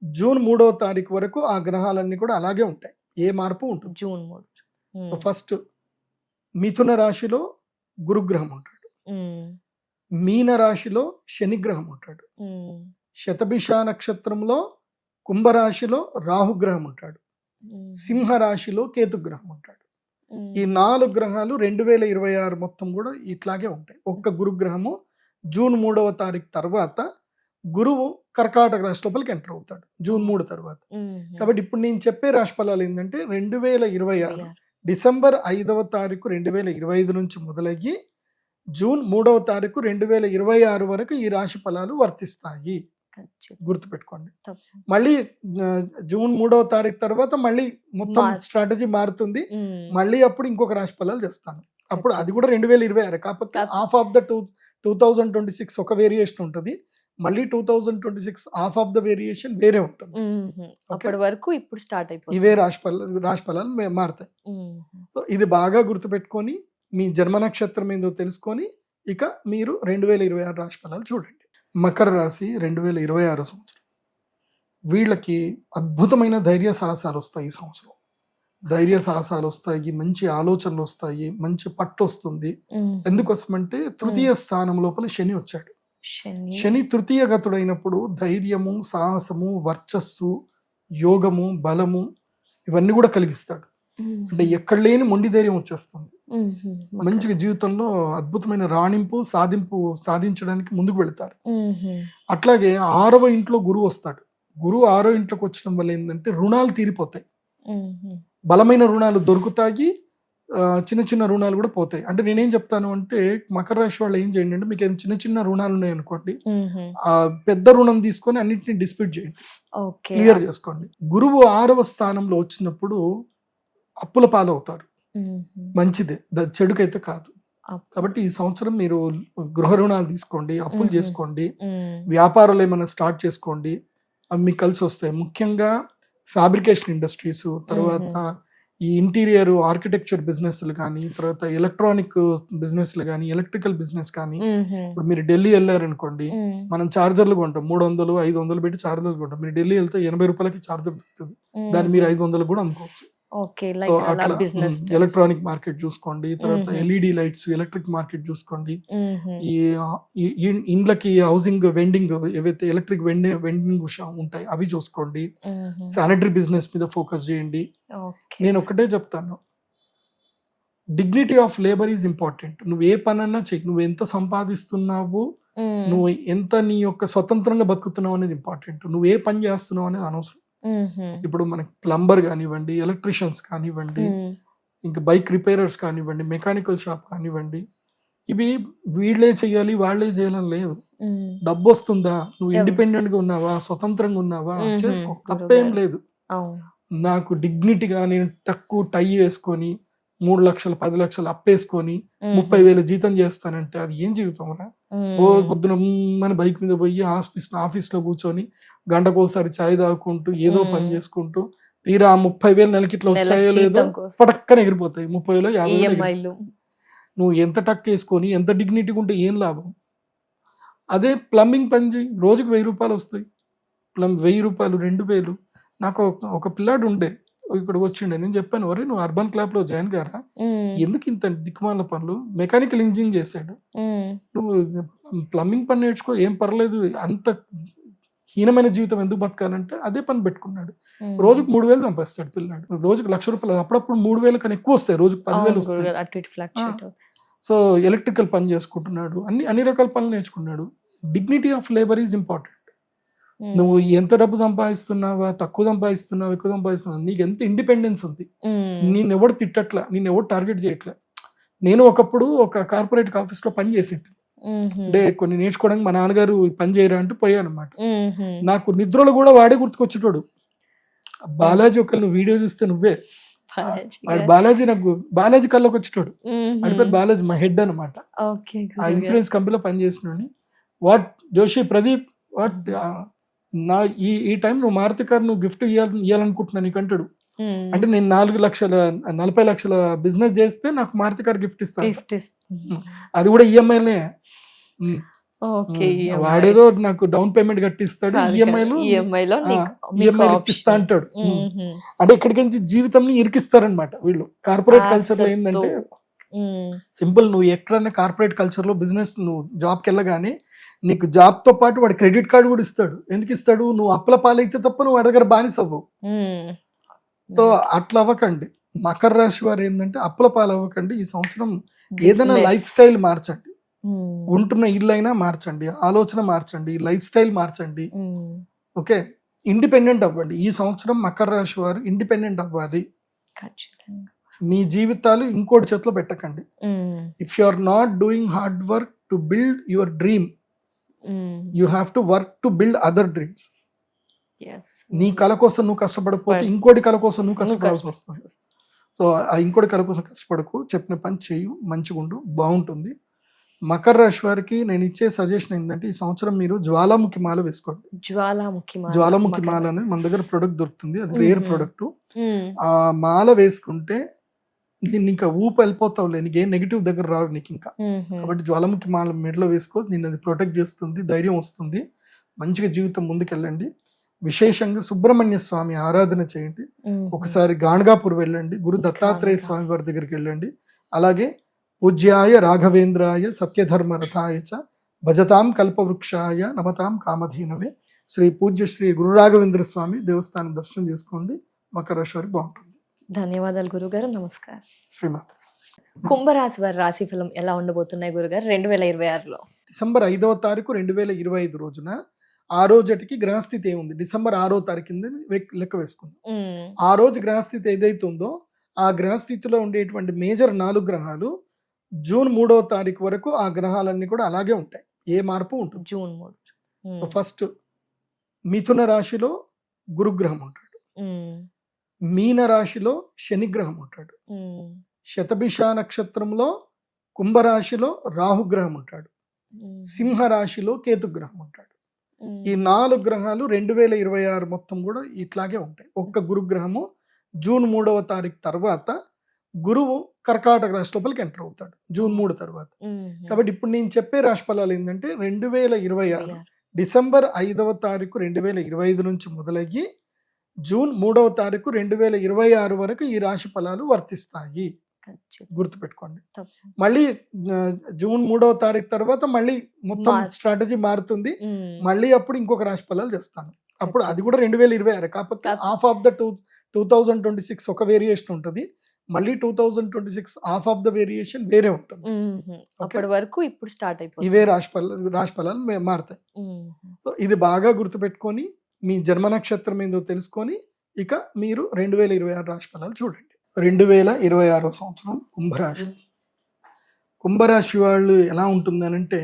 జూన్ 3వ తారీఖు వరకు ఆ గ్రహాలన్నీ కూడా అలాగే ఉంటాయి, ఏ మార్పు ఉంటుంది. జూన్ 3. సో ఫస్ట్ మిథున రాశిలో గురుగ్రహం ఉంటాడు, మీన రాశిలో శనిగ్రహం ఉంటాడు, శతభిష నక్షత్రంలో కుంభరాశిలో రాహుగ్రహం ఉంటాడు, సింహ రాశిలో కేతుగ్రహం ఉంటాడు. ఈ 4 గ్రహాలు 2026 మొత్తం కూడా ఇట్లాగే ఉంటాయి. ఒక్క గురుగ్రహము జూన్ 3వ తారీఖు తర్వాత గురువు కర్కాటక రాశి లోపలికి ఎంటర్ అవుతాడు జూన్ 3 తర్వాత. కాబట్టి ఇప్పుడు నేను చెప్పే రాశి ఫలాలు ఏంటంటే 2026 డిసెంబర్ 5వ తారీఖు 2025 నుంచి మొదలయ్యి జూన్ 3వ తారీఖు 2026 వరకు ఈ రాశి ఫలాలు వర్తిస్తాయి. గుర్తుపెట్టుకోండి. మళ్ళీ జూన్ 3వ తారీఖు తర్వాత మళ్ళీ మొత్తం స్ట్రాటజీ మారుతుంది. మళ్ళీ అప్పుడు ఇంకొక రాశి ఫలాలు చేస్తాను. అప్పుడు అది కూడా 2026 కాకపోతే హాఫ్ ఆఫ్ ద 2026 ఒక వేరియేషన్ ఉంటుంది, మళ్ళీ 2026 హాఫ్ ఆఫ్ ద వేరియేషన్ వేరే ఉంటుంది. అప్పటి వరకు ఇప్పుడు స్టార్ట్ అయిపోతుంది. ఇవే రాశి ఫలాలు మారుతాయి. సో ఇది బాగా గుర్తుపెట్టుకొని మీ జన్మ నక్షత్రం ఏందో తెలుసుకొని ఇక మీరు 2026 రాశి ఫలాలు చూడండి. మకర రాశి 2026 సంవత్సరం వీళ్ళకి అద్భుతమైన ధైర్య సాహసాలు వస్తాయి. ఈ సంవత్సరం ధైర్య సాహసాలు వస్తాయి, మంచి ఆలోచనలు వస్తాయి, మంచి పట్టు వస్తుంది. ఎందుకోసమంటే తృతీయ స్థానం లోపల శని వచ్చాడు. శని తృతీయ గతుడైనప్పుడు ధైర్యము, సాహసము, వర్చస్సు, యోగము, బలము ఇవన్నీ కూడా కలిగిస్తాడు. అంటే ఎక్కడ లేని మొండి ధైర్యం వచ్చేస్తుంది. మంచిగా జీవితంలో అద్భుతమైన రాణింపు సాధించడానికి ముందుకు వెళ్తారు. అట్లాగే 6వ ఇంట్లో గురువు వస్తాడు. గురువు 6వ ఇంట్లోకి వచ్చడం వల్ల ఏంటంటే రుణాలు తీరిపోతాయి, బలమైన రుణాలు దొరుకుతాయి, చిన్న చిన్న రుణాలు కూడా పోతాయి. అంటే నేనేం చెప్తాను అంటే మకర రాశి వాళ్ళు ఏం చేయండి అంటే మీకు ఏదైనా చిన్న చిన్న రుణాలు ఉన్నాయనుకోండి, ఆ పెద్ద రుణం తీసుకొని అన్నింటినీ డిస్ప్యూట్ చేయండి, క్లియర్ చేసుకోండి. గురువు 6వ స్థానంలో వచ్చినప్పుడు అప్పుల పాలవుతారు. మంచిదే, చెడుకైతే కాదు. కాబట్టి ఈ సంవత్సరం మీరు గృహ రుణాలు తీసుకోండి, అప్పులు చేసుకోండి, వ్యాపారాలు ఏమైనా స్టార్ట్ చేసుకోండి, అవి మీకు కలిసి వస్తాయి. ముఖ్యంగా ఫ్యాబ్రికేషన్ ఇండస్ట్రీస్, తర్వాత ఈ ఇంటీరియర్ ఆర్కిటెక్చర్ బిజినెస్లు కానీ, తర్వాత ఎలక్ట్రానిక్ బిజినెస్లు కానీ, ఎలక్ట్రికల్ బిజినెస్ కానీ. ఇప్పుడు మీరు ఢిల్లీ వెళ్ళారనుకోండి, మనం చార్జర్లు కొంటాం 300, 500 పెట్టి చార్జర్లు కొంటాం. మీరు ఢిల్లీ వెళ్తే 80 రూపాయలకి చార్జర్ దొరుకుతుంది, దాన్ని మీరు 500 కూడా అమ్ముకోవచ్చు. ఎలక్ట్రానిక్ మార్కెట్ చూసుకోండి, తర్వాత ఎల్ఈడి లైట్స్, ఎలక్ట్రిక్ మార్కెట్ చూసుకోండి. ఈ ఇండ్లకి హౌసింగ్ వెండింగ్ ఏవైతే ఎలక్ట్రిక్ వెండింగ్ ఉంటాయి అవి చూసుకోండి. శానిటరీ బిజినెస్ మీద ఫోకస్ చేయండి. నేను ఒకటే చెప్తాను, dignity of labour is important. నువ్వు ఏ పనన్నా చెయ్యి, నువ్వు ఎంత సంపాదిస్తున్నావు, నువ్వు ఎంత నీ యొక్క స్వతంత్రంగా బతుకుతున్నావు అనేది ఇంపార్టెంట్. నువ్వు ఏ పని చేస్తున్నావు అనేది అనవసరం. ఇప్పుడు మనకి ప్లంబర్ కానివ్వండి, ఎలక్ట్రీషియన్స్ కానివ్వండి, ఇంకా బైక్ రిపేరర్స్ కానివ్వండి, మెకానికల్ షాప్ కానివ్వండి, ఇవి వీళ్ళే చెయ్యాలి వాళ్ళే చేయాలని లేదు. డబ్బు వస్తుందా, నువ్వు ఇండిపెండెంట్ గా ఉన్నావా, స్వతంత్రంగా ఉన్నావా, చేసుకో, తప్పేం లేదు. నాకు డిగ్నిటీగా నేను తక్కువ టై వేసుకొని 3 లక్షలు 10 లక్షలు అప్పేసుకొని 30,000 జీతం చేస్తానంటే అది ఏం జీవితం రా? ఓ పొద్దున మన బైక్ మీద పోయి ఆఫీస్ లో కూర్చొని గంటకోసారి చాయ్ తాగుకుంటూ ఏదో పని చేసుకుంటూ తీరా 30,000 నెలకి ఇట్లా వచ్చాయో లేదో పటక్కన ఎగిరిపోతాయి. 30,000 50,000 నువ్వు ఎంత టక్ వేసుకొని ఎంత డిగ్నిటీగా ఉంటే ఏం లాభం? అదే ప్లంబింగ్ పని చేయి, రోజుకి 1,000 రూపాయలు వస్తాయి. 1,000 రూపాయలు 2,000. నాకు ఒక పిల్లాడు ఉండే, ఇక్కడ వచ్చిండే, నేను చెప్పాను, ఒరే నువ్వు అర్బన్ క్లాబ్ లో జాయిన్ గారా, ఎందుకు ఇంత దిక్కుమాల పనులు, మెకానికల్ ఇంజనీరింగ్ చేశాడు, నువ్వు ప్లంబింగ్ పని నేర్చుకో, ఏం పర్లేదు, అంత హీనమైన జీవితం ఎందుకు బతకాలంటే అదే పని పెట్టుకున్నాడు. రోజుకు 3,000 సంపాదిస్తాడు పిల్లాడు, రోజుకు 1,00,000 రూపాయలు, అప్పుడప్పుడు 3,000 కన్నా ఎక్కువ వస్తాయి, రోజుకు 10,000 వస్తాయి. సో ఎలక్ట్రికల్ పని చేసుకుంటున్నాడు, అన్ని రకాల పనులు నేర్చుకున్నాడు. Dignity of labour is important. నువ్వు ఎంత డబ్బు సంపాదిస్తున్నావా, తక్కువ సంపాదిస్తున్నావా, ఎక్కువ సంపాదిస్తున్నావు, నీకు ఎంత ఇండిపెండెన్స్ ఉంది, నేను ఎవడు తిట్టట్లా, నేను ఎవడు టార్గెట్ చేయట్లే. నేను ఒకప్పుడు ఒక కార్పొరేట్ ఆఫీస్ లో పని చేసేట్టు, అంటే కొన్ని నేర్చుకోవడానికి మా నాన్నగారు పని చేయరా అంటే పోయాను అనమాట. నాకు నిద్రలో కూడా వాడే గుర్తుకొచ్చేటోడు. బాలాజీ ఒకళ్ళు నువ్వు వీడియో చూస్తే నువ్వే బాలాజీ వాడు గారు. బాలాజీ నాకు బాలాజీ కల్లోకి వచ్చేటోడు. మ్మ్. వాడి పేరు బాలాజీ, మా హెడ్ అనమాట. ఓకే ఆ గురుగారు. ఇన్సూరెన్స్ కంపెనీలో పనిచేసినోడిని. వాట్ జోషి ప్రదీప్ వాట్ నా ఈ టైం నువ్వు మారుతి కార్ నువ్వు గిఫ్ట్ ఇవ్వాలనుకుంటున్నా నీకు అంటాడు. మ్మ్. అంటే నేను 40 లక్షల బిజినెస్ చేస్తే నాకు మారుతి కార్ గిఫ్ట్ ఇస్తాను. గిఫ్ట్ ఇస్తుంది. అది కూడా ఈఎంఐలే. Okay, EMI. వాడేదో నాకు డౌన్ పేమెంట్ కట్టిస్తాడు, కాదు ఈఎంఐలు కాదు. EMI లో మీకు ఈఎంఐ option. ఇప్పిస్తా అంటాడు. మ్మ్. అంటే ఇక్కడికి నుంచి జీవితం ఇరికిస్తారనమాట వీళ్ళు. కార్పొరేట్ కల్చర్ లో ఆశతో. ఏంటంటే మ్మ్. సింపుల్, నువ్వు ఎక్కడన్నా కార్పొరేట్ కల్చర్ లో బిజినెస్ నువ్వు జాబ్కి వెళ్ళగానే నీకు జాబ్ తో పాటు వాడు క్రెడిట్ కార్డు కూడా ఇస్తాడు. ఎందుకు ఇస్తాడు? నువ్వు అప్పుల పాలైతే తప్ప నువ్వు వాడి దగ్గర బానిస అవ్వవు. మ్మ్. సో అట్లా అవ్వకండి. మకర రాశి వారు ఏంటంటే అప్పుల పాలు అవ్వకండి. ఈ సంవత్సరం ఏదైనా Business. లైఫ్ స్టైల్ మార్చండి. మ్మ్. ఉంటున్న ఇల్లు అయినా మార్చండి, ఆలోచన మార్చండి, లైఫ్ స్టైల్ మార్చండి. మ్మ్. ఓకే, ఇండిపెండెంట్ అవ్వండి. ఈ సంవత్సరం మకర రాశి వారు ఇండిపెండెంట్ అవ్వాలి. ఖచ్చితంగా. మీ జీవితాలు ఇంకోటి చేతిలో పెట్టకండి. Hmm. If you are not doing hard work to build your dream, hmm. You have to work to build other dreams. Yes. నీ కళ కోసం నువ్వు కష్టపడకపోతే But- ఇంకోటి కళ కోసం నువ్వు నువ్వు కష్టపడాల్సి వస్తుంది. సో ఆ ఇంకోటి కళ కోసం కష్టపడకు, చెప్పిన పని చేయు, మంచిగా ఉండు, బాగుంటుంది. మకర రాశి వారికి నేను ఇచ్చే సజెషన్ ఏంటంటే ఈ సంవత్సరం మీరు జ్వాలాముఖి మాల వేసుకోండి. జ్వాలాముఖి మాల. జ్వాలాముఖి మకర. మాల అనేది మన దగ్గర ప్రొడక్ట్ దొరుకుతుంది, అది రేర్ మ్మ్. ప్రొడక్ట్. మ్మ్. ఆ మాల వేసుకుంటే దీన్ని ఇంకా ఊపు వెళ్ళిపోతావులే, నీకు ఏ నెగిటివ్ దగ్గర రావు నీకు ఇంకా. మ్మ్. కాబట్టి జ్వాలాముఖి మాల మెడలో వేసుకో, నిన్ను అది ప్రొటెక్ట్ చేస్తుంది, ధైర్యం వస్తుంది, మంచిగా జీవితం ముందుకెళ్ళండి. విశేషంగా సుబ్రహ్మణ్య స్వామి ఆరాధన చేయండి. మ్మ్. ఒకసారి గాణగాపూర్ వెళ్ళండి, గురు దత్తాత్రేయ స్వామి వారి దగ్గరికి వెళ్ళండి. అలాగే పూజ్యాయ రాఘవేంద్రాయ సత్యధర్మ రథాయ చ భజతాం కల్పవృక్షాయ నమతాం కామధేనవే శ్రీ పూజ్య శ్రీ గురు రాఘవేంద్ర స్వామి దేవస్థానం దర్శనం చేసుకోండి. మకర రాశి వారికి బాగుంటుంది. ధన్యవాదాలు గురుగారు. నమస్కారం. శ్రీమాత. కుంభరాశి వారి రాశి ఫలం ఎలా ఉండబోతున్నాయి గురుగారు 2026లో? డిసెంబర్ 5వ తారీఖు 2025 రోజున ఆ రోజుటికి గ్రహస్థితి ఏముంది, డిసెంబర్ 6వ తారీఖు కింద లెక్క వేసుకుందాం. మ్మ్. ఆ రోజు గ్రహస్థితి ఏదైతే ఉందో ఆ గ్రహస్థితిలో ఉండేటువంటి మేజర్ 4 గ్రహాలు జూన్ 3వ తారీఖు వరకు ఆ గ్రహాలన్నీ కూడా అలాగే ఉంటాయి, ఏ మార్పు ఉంటుంది. జూన్ 3. సో ఫస్ట్ మిథున రాశిలో గురుగ్రహం ఉంటాడు, మ్మ్. మీన రాశిలో శనిగ్రహం ఉంటాడు, మ్మ్. శతభిష నక్షత్రంలో కుంభరాశిలో రాహుగ్రహం ఉంటాడు, మ్మ్. సింహ రాశిలో కేతుగ్రహం ఉంటాడు. మ్మ్. ఈ 4 గ్రహాలు 2026 మొత్తం కూడా ఇట్లాగే ఉంటాయి. ఒక్క గురుగ్రహము జూన్ 3వ తారీఖు తర్వాత గురువు కర్కాటక రాశి లోపలికి ఎంటర్ అవుతాడు జూన్ 3 తర్వాత. మ్మ్. కాబట్టి ఇప్పుడు నేను చెప్పే రాశి ఫలాలు ఏంటంటే 2026 డిసెంబర్ 5వ తారీఖు 2025 నుంచి మొదలయ్యి జూన్ 3వ తారీఖు 2026 వరకు ఈ రాశి ఫలాలు వర్తిస్తాయి. ఖచ్చితంగా. గుర్తుపెట్టుకోండి. తప్ప- మళ్ళీ జూన్ 3వ తారీఖు తర్వాత మళ్ళీ మొత్తం మార్- స్ట్రాటజీ మారుతుంది. మ్మ్. మళ్ళీ అప్పుడు ఇంకొక రాశి ఫలాలు చేస్తాను. అప్పుడు అది కూడా 2026, కాకపోతే కాకపోతే- హాఫ్ ఆఫ్ ద 2026 ఒక వేరియేషన్ ఉంటుంది, మళ్ళీ 2026 హాఫ్ ఆఫ్ ద వేరియేషన్ వేరే ఉంటుంది. మ్మ్. అప్పటి వరకు ఇప్పుడు స్టార్ట్ అయిపోతుంది. ఇవే రాశి ఫలాలు మారుతాయి. మ్మ్. సో ఇది బాగా గుర్తుపెట్టుకొని మీ జన్మ నక్షత్రం ఏందో తెలుసుకొని ఇక మీరు 2026 రాశి ఫలాలు చూడండి. 2026 సంవత్సరం కుంభరాశి. కుంభరాశి వాళ్ళు ఎలా ఉంటుందనంటే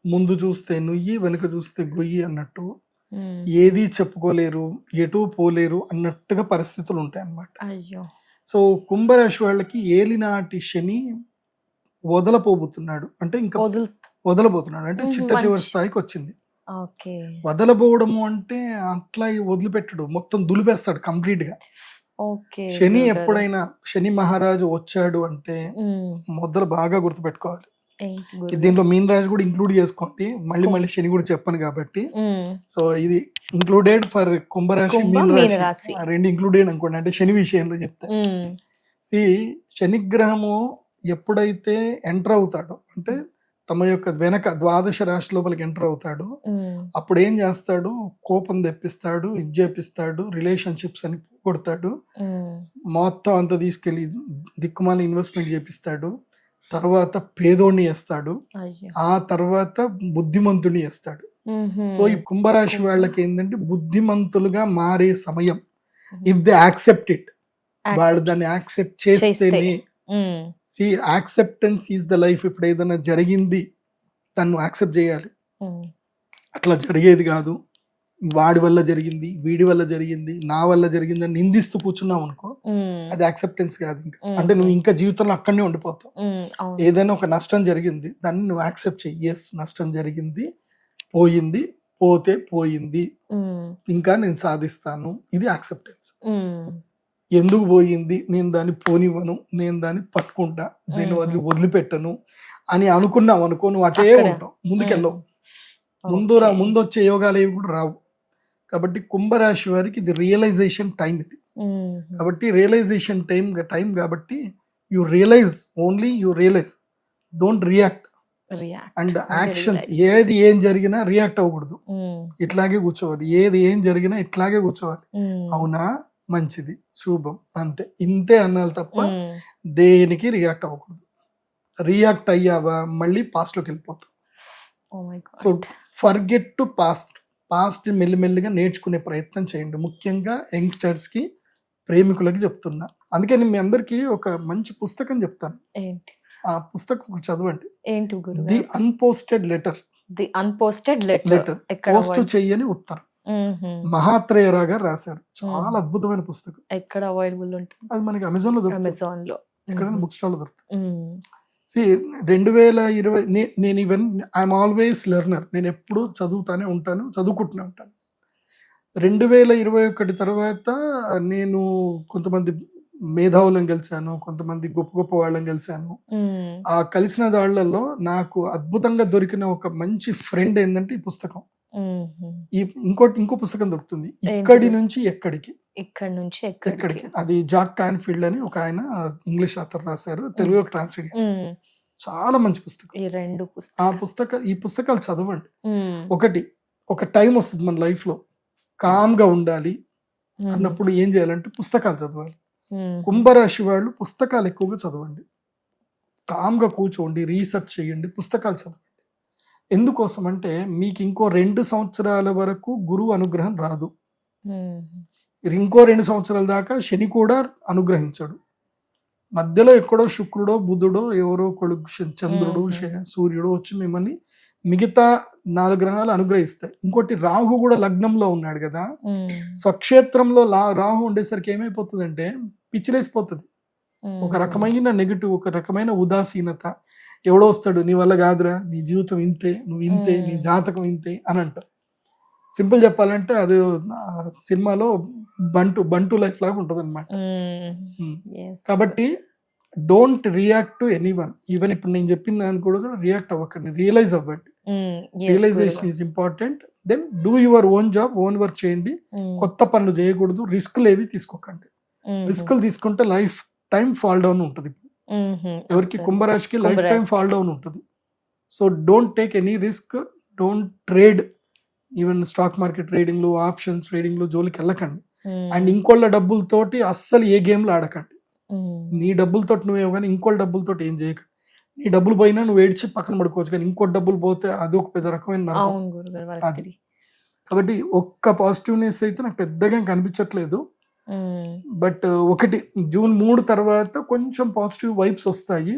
ముందు చూస్తే నుయ్యి వెనుక చూస్తే గొయ్యి అన్నట్టు, మ్మ్. ఏది చెప్పుకోలేరు, ఎటు పోలేరు అన్నట్టుగా పరిస్థితులు ఉంటాయి అన్నమాట. అయ్యో. సో కుంభరాశి వాళ్ళకి ఏలినాటి శని వదలపోబోతున్నాడు, అంటే ఇంకా వదలబోతున్నాడు, అంటే చిట్ట చివరి మంచి. స్థాయికి వచ్చింది. ఓకే. వదలబోవడము అంటే అట్లా వదిలిపెట్టడు, మొత్తం దులిపేస్తాడు కంప్లీట్ గా. ఓకే. శని గురుగారు. ఎప్పుడైనా శని మహారాజు వచ్చాడు అంటే మ్మ్. మొదలు బాగా గుర్తుపెట్టుకోవాలి. ఏంటి గురుగారు? దీంట్లో మీన రాశి కూడా ఇంక్లూడ్ చేసుకోండి, మళ్ళీ శని కూడా చెప్పను కాబట్టి. మ్మ్. సో ఇది ఇంక్లూడెడ్ ఫర్ కుంభరాశి, కుంభ, మీన మీన రాశి రాశి. రెండు ఇంక్లూడెడ్ అనుకోండి, అంటే శని విషయంలో చెప్తే. మ్మ్. శనిగ్రహము ఎప్పుడైతే ఎంటర్ అవుతాడో, అంటే తమ యొక్క వెనక ద్వాదశ రాశి లోపలికి ఎంటర్ అవుతాడు, మ్మ్. అప్పుడు ఏం చేస్తాడు, కోపం తెప్పిస్తాడు, ఇది చేపిస్తాడు, రిలేషన్షిప్స్ అని కొడతాడు, మ్మ్. మొత్తం అంతా తీసుకెళ్ళి దిక్కుమాల ఇన్వెస్ట్మెంట్ చేపిస్తాడు, తర్వాత పేదోడిని వేస్తాడు, అయ్యో. ఆ తర్వాత బుద్ధిమంతుడిని వేస్తాడు. మ్మ్. సో ఈ కుంభరాశి వాళ్ళకి ఏంటంటే బుద్ధిమంతులుగా మారే సమయం. ఇఫ్ దే యాక్సెప్ట్ ఇట్, వాళ్ళు దాన్ని యాక్సెప్ట్ చేస్తేనే. మ్మ్. See acceptance is the life. ఇప్పుడు ఏదైనా జరిగింది దాన్ని యాక్సెప్ట్ చేయాలి, మ్మ్. అట్లా జరిగేది కాదు. వాడి వల్ల జరిగింది, వీడి వల్ల జరిగింది, నా వల్ల జరిగింది అని నిందిస్తూ కూర్చున్నావు అనుకో, అది యాక్సెప్టెన్స్ కాదు. ఇంకా అంటే నువ్వు ఇంకా జీవితంలో అక్కడనే ఉండిపోతావు. ఏదైనా ఒక నష్టం జరిగింది, దాన్ని నువ్వు యాక్సెప్ట్ చెయ్యి. ఎస్, నష్టం జరిగింది, పోయింది, పోతే పోయింది, ఇంకా నేను సాధిస్తాను. ఇది యాక్సెప్టెన్స్. ఎందుకు పోయింది, నేను దాన్ని పోనివ్వను, నేను దాన్ని పట్టుకుంటా, నేను వదిలిపెట్టను అని అనుకున్నావు అనుకో, నువ్వు అటే ఉంటావు, ముందుకెళ్ళవు. ముందు వచ్చే యోగాలు ఏవి కూడా రావు. కాబట్టి కుంభరాశి వారికి ఇది రియలైజేషన్ టైం. ఇది కాబట్టి రియలైజేషన్ టైం కాబట్టి you realise, only you realise, don't react. And actions, ఏది ఏం జరిగినా రియాక్ట్ అవ్వకూడదు, ఇట్లాగే కూర్చోవాలి. ఏది ఏం జరిగినా ఇట్లాగే కూర్చోవాలి. అవునా, మంచిది, శుభం, అంతే, ఇంతే అన్నాలి తప్ప దేనికి రియాక్ట్ అవ్వకూడదు. రియాక్ట్ అయ్యావా మళ్ళీ పాస్ట్ లోకి వెళ్ళిపోతావు. సో ఫర్గెట్ టు పాస్ట్ మెల్లిమెల్లిగా నేర్చుకునే ప్రయత్నం చేయండి. ముఖ్యంగా యంగ్స్టర్స్ కి, ప్రేమికులకి చెప్తున్నా. అందుకే నేను మీ అందరికి ఒక మంచి పుస్తకం చెప్తాను. ఆ పుస్తకం చదవండి. The అన్పోస్టెడ్ letter. పోస్ట్ చెయ్యని ఉత్తరం. మహాత్రేయరా గారు రాశారు. చాలా అద్భుతమైన పుస్తకం. ఎక్కడ అవైలబుల్ ఉంటుంది? అది మనకి అమెజాన్ లో దొరుకుతుంది, ఎక్కడైనా బుక్ స్టాల్ లో దొరుకుతుంది. 2020 నేను ఈవెన్ ఐఎమ్ ఆల్వేస్ లెర్నర్. నేను ఎప్పుడు చదువుతూనే ఉంటాను, చదువుకుంటూనే ఉంటాను. 2021 తర్వాత నేను కొంతమంది మేధావులను కలిశాను, కొంతమంది గొప్ప గొప్ప వాళ్ళని కలిశాను. ఆ కలిసిన దాళ్లలో నాకు అద్భుతంగా దొరికిన ఒక మంచి ఫ్రెండ్ ఏంటంటే ఈ పుస్తకం. ఇంకో పుస్తకం దొరుకుతుంది, ఇక్కడి నుంచి ఎక్కడికి. అది జాక్ కాన్ఫీల్డ్ అని ఒక ఆయన ఇంగ్లీష్ ఆథర్ రాశారు, తెలుగులో ట్రాన్స్లేట్ చేశారు. చాలా మంచి పుస్తకం. ఈ పుస్తకాలు చదవండి. ఒక టైం వస్తుంది మన లైఫ్ లో కామ్ గా ఉండాలి అన్నప్పుడు ఏం చేయాలంటే పుస్తకాలు చదవాలి. కుంభరాశి వాళ్ళు పుస్తకాలు ఎక్కువగా చదవండి, కామ్ గా కూర్చోండి, రీసెర్చ్ చేయండి, పుస్తకాలు చదవండి. ఎందుకోసం అంటే మీకు ఇంకో 2 సంవత్సరాల వరకు గురువు అనుగ్రహం రాదు. ఇంకో 2 సంవత్సరాల దాకా శని కూడా అనుగ్రహించాడు. మధ్యలో ఎక్కడో శుక్రుడో బుధుడో ఎవరో కొడుకు చంద్రుడు సూర్యుడు వచ్చి మిమ్మల్ని మిగతా 4 గ్రహాలు అనుగ్రహిస్తాయి. ఇంకోటి రాహు కూడా లగ్నంలో ఉన్నాడు కదా, స్వక్షేత్రంలో రాహు ఉండేసరికి ఏమైపోతుందంటే పిచ్చిలేసిపోతుంది. ఒక రకమైన నెగిటివ్, ఒక రకమైన ఉదాసీనత. ఎవడో వస్తాడు, నీ వల్ల కాదురా, నీ జీవితం ఇంతే, నువ్వు ఇంతే, నీ జాతకం ఇంతే అని అంటారు. సింపుల్ చెప్పాలంటే అది సినిమాలో బంటు లైఫ్ లాగా ఉంటది అనమాట. కాబట్టి don't react to anyone. Even ఇప్పుడు నేను చెప్పిన దాన్ని కూడా రియాక్ట్ అవ్వకండి, రియలైజ్ అవ్వండి. Realization is important. Then do your own job, own work చేయండి. కొత్త పనులు చేయకూడదు, రిస్క్లు ఏవి తీసుకోకండి. రిస్క్లు తీసుకుంటే లైఫ్ టైం ఫాల్ డౌన్ ఉంటుంది. ఎవరికి, కుంభరాశికి లైఫ్ టైం ఫాల్ డౌన్ ఉంటుంది. So don't take any risk, don't trade. Even stock market trading లో, ఆప్షన్స్ ట్రేడింగ్ లో జోలికి వెళ్ళకండి. అండ్ ఇంకోళ్ళ డబ్బులతోటి అస్సలు ఏ గేమ్ లో ఆడకండి. నీ డబ్బులతో నువ్వేమో కానీ ఇంకోళ్ళ డబ్బులతో ఏం చేయకండి. నీ డబ్బులు పోయినా నువ్వు ఏడ్చి పక్కన పడుకోవచ్చు, కానీ ఇంకో డబ్బులు పోతే అది ఒక పెద్ద రకమైన అది. కాబట్టి ఒక్క పాజిటివ్నెస్ అయితే నాకు పెద్దగా కనిపించట్లేదు. బట్ ఒకటి, జూన్ 3 తర్వాత కొంచెం పాజిటివ్ వైబ్స్ వస్తాయి.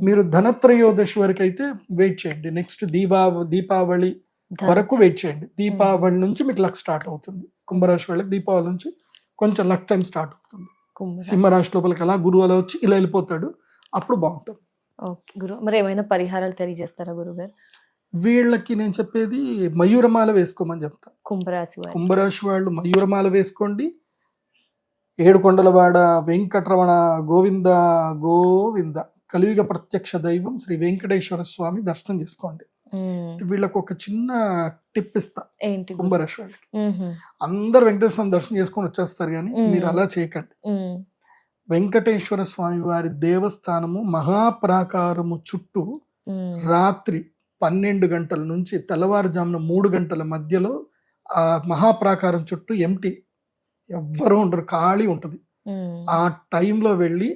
మీరు ధనత్రయోదశి వరకు అయితే వెయిట్ చేయండి. నెక్స్ట్ దీపావళి వరకు వెయిట్ చేయండి. దీపావళి నుంచి మీకు లక్ స్టార్ట్ అవుతుంది. కుంభరాశి వాళ్ళకి దీపావళి నుంచి కొంచెం లక్ టైం స్టార్ట్ అవుతుంది. సింహరాశి లోపలికి అలా గురువు అలా వచ్చి ఇలా వెళ్ళిపోతాడు, అప్పుడు బాగుంటుంది. మరి ఏమైనా పరిహారాలు తెలియజేస్తారా గురుగారు? వీళ్ళకి నేను చెప్పేది మయూరమాల వేసుకోమని చెప్తా. కుంభరాశి వాళ్ళు మయూరమాల వేసుకోండి. 7 కొండలవాడ వెంకటరమణ గోవింద గోవింద, కలియుగ ప్రత్యక్ష దైవం శ్రీ వెంకటేశ్వర స్వామి దర్శనం చేసుకోండి. వీళ్ళకి ఒక చిన్న టిప్ ఇస్తా. కుంభరాశి వాళ్ళకి అందరు వెంకటేశ్వర స్వామి దర్శనం చేసుకొని వచ్చేస్తారు, కానీ మీరు అలా చేయకండి. వెంకటేశ్వర స్వామి వారి దేవస్థానము మహాప్రాకారము చుట్టూ రాత్రి 12 గంటల నుంచి తెల్లవారుజామున 3 గంటల మధ్యలో ఆ మహాప్రాకారం చుట్టూ ఎంటీ, ఎవ్వరూ ఉండరు, ఖాళీ ఉంటది. ఆ టైంలో వెళ్ళి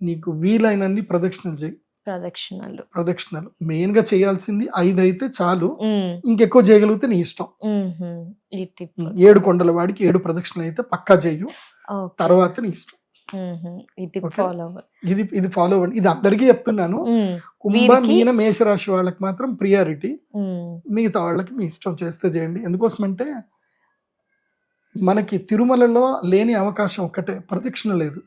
నీకు వీలైనన్ని ప్రదక్షిణలు చేయి. ప్రదక్షిణలు మెయిన్ గా చేయాల్సింది 5 అయితే చాలు, ఇంకెక్కువ చేయగలిగితే నీ ఇష్టం. 7 కొండల వాడికి 7 ప్రదక్షిణలు అయితే పక్కా చేయు, తర్వాత నీ ఇష్టం. ఇది ఫాలో అవ్వండి. ఇది అందరికీ చెప్తున్నాను. కుంభ, మీన, మేషరాశి వాళ్ళకి మాత్రం ప్రియారిటీ, మిగతా వాళ్ళకి మీ ఇష్టం చేస్తే చేయండి. ఎందుకోసం అంటే మనకి తిరుమలలో లేని అవకాశం ఒక్కటే, ప్రదక్షిణ లేదు.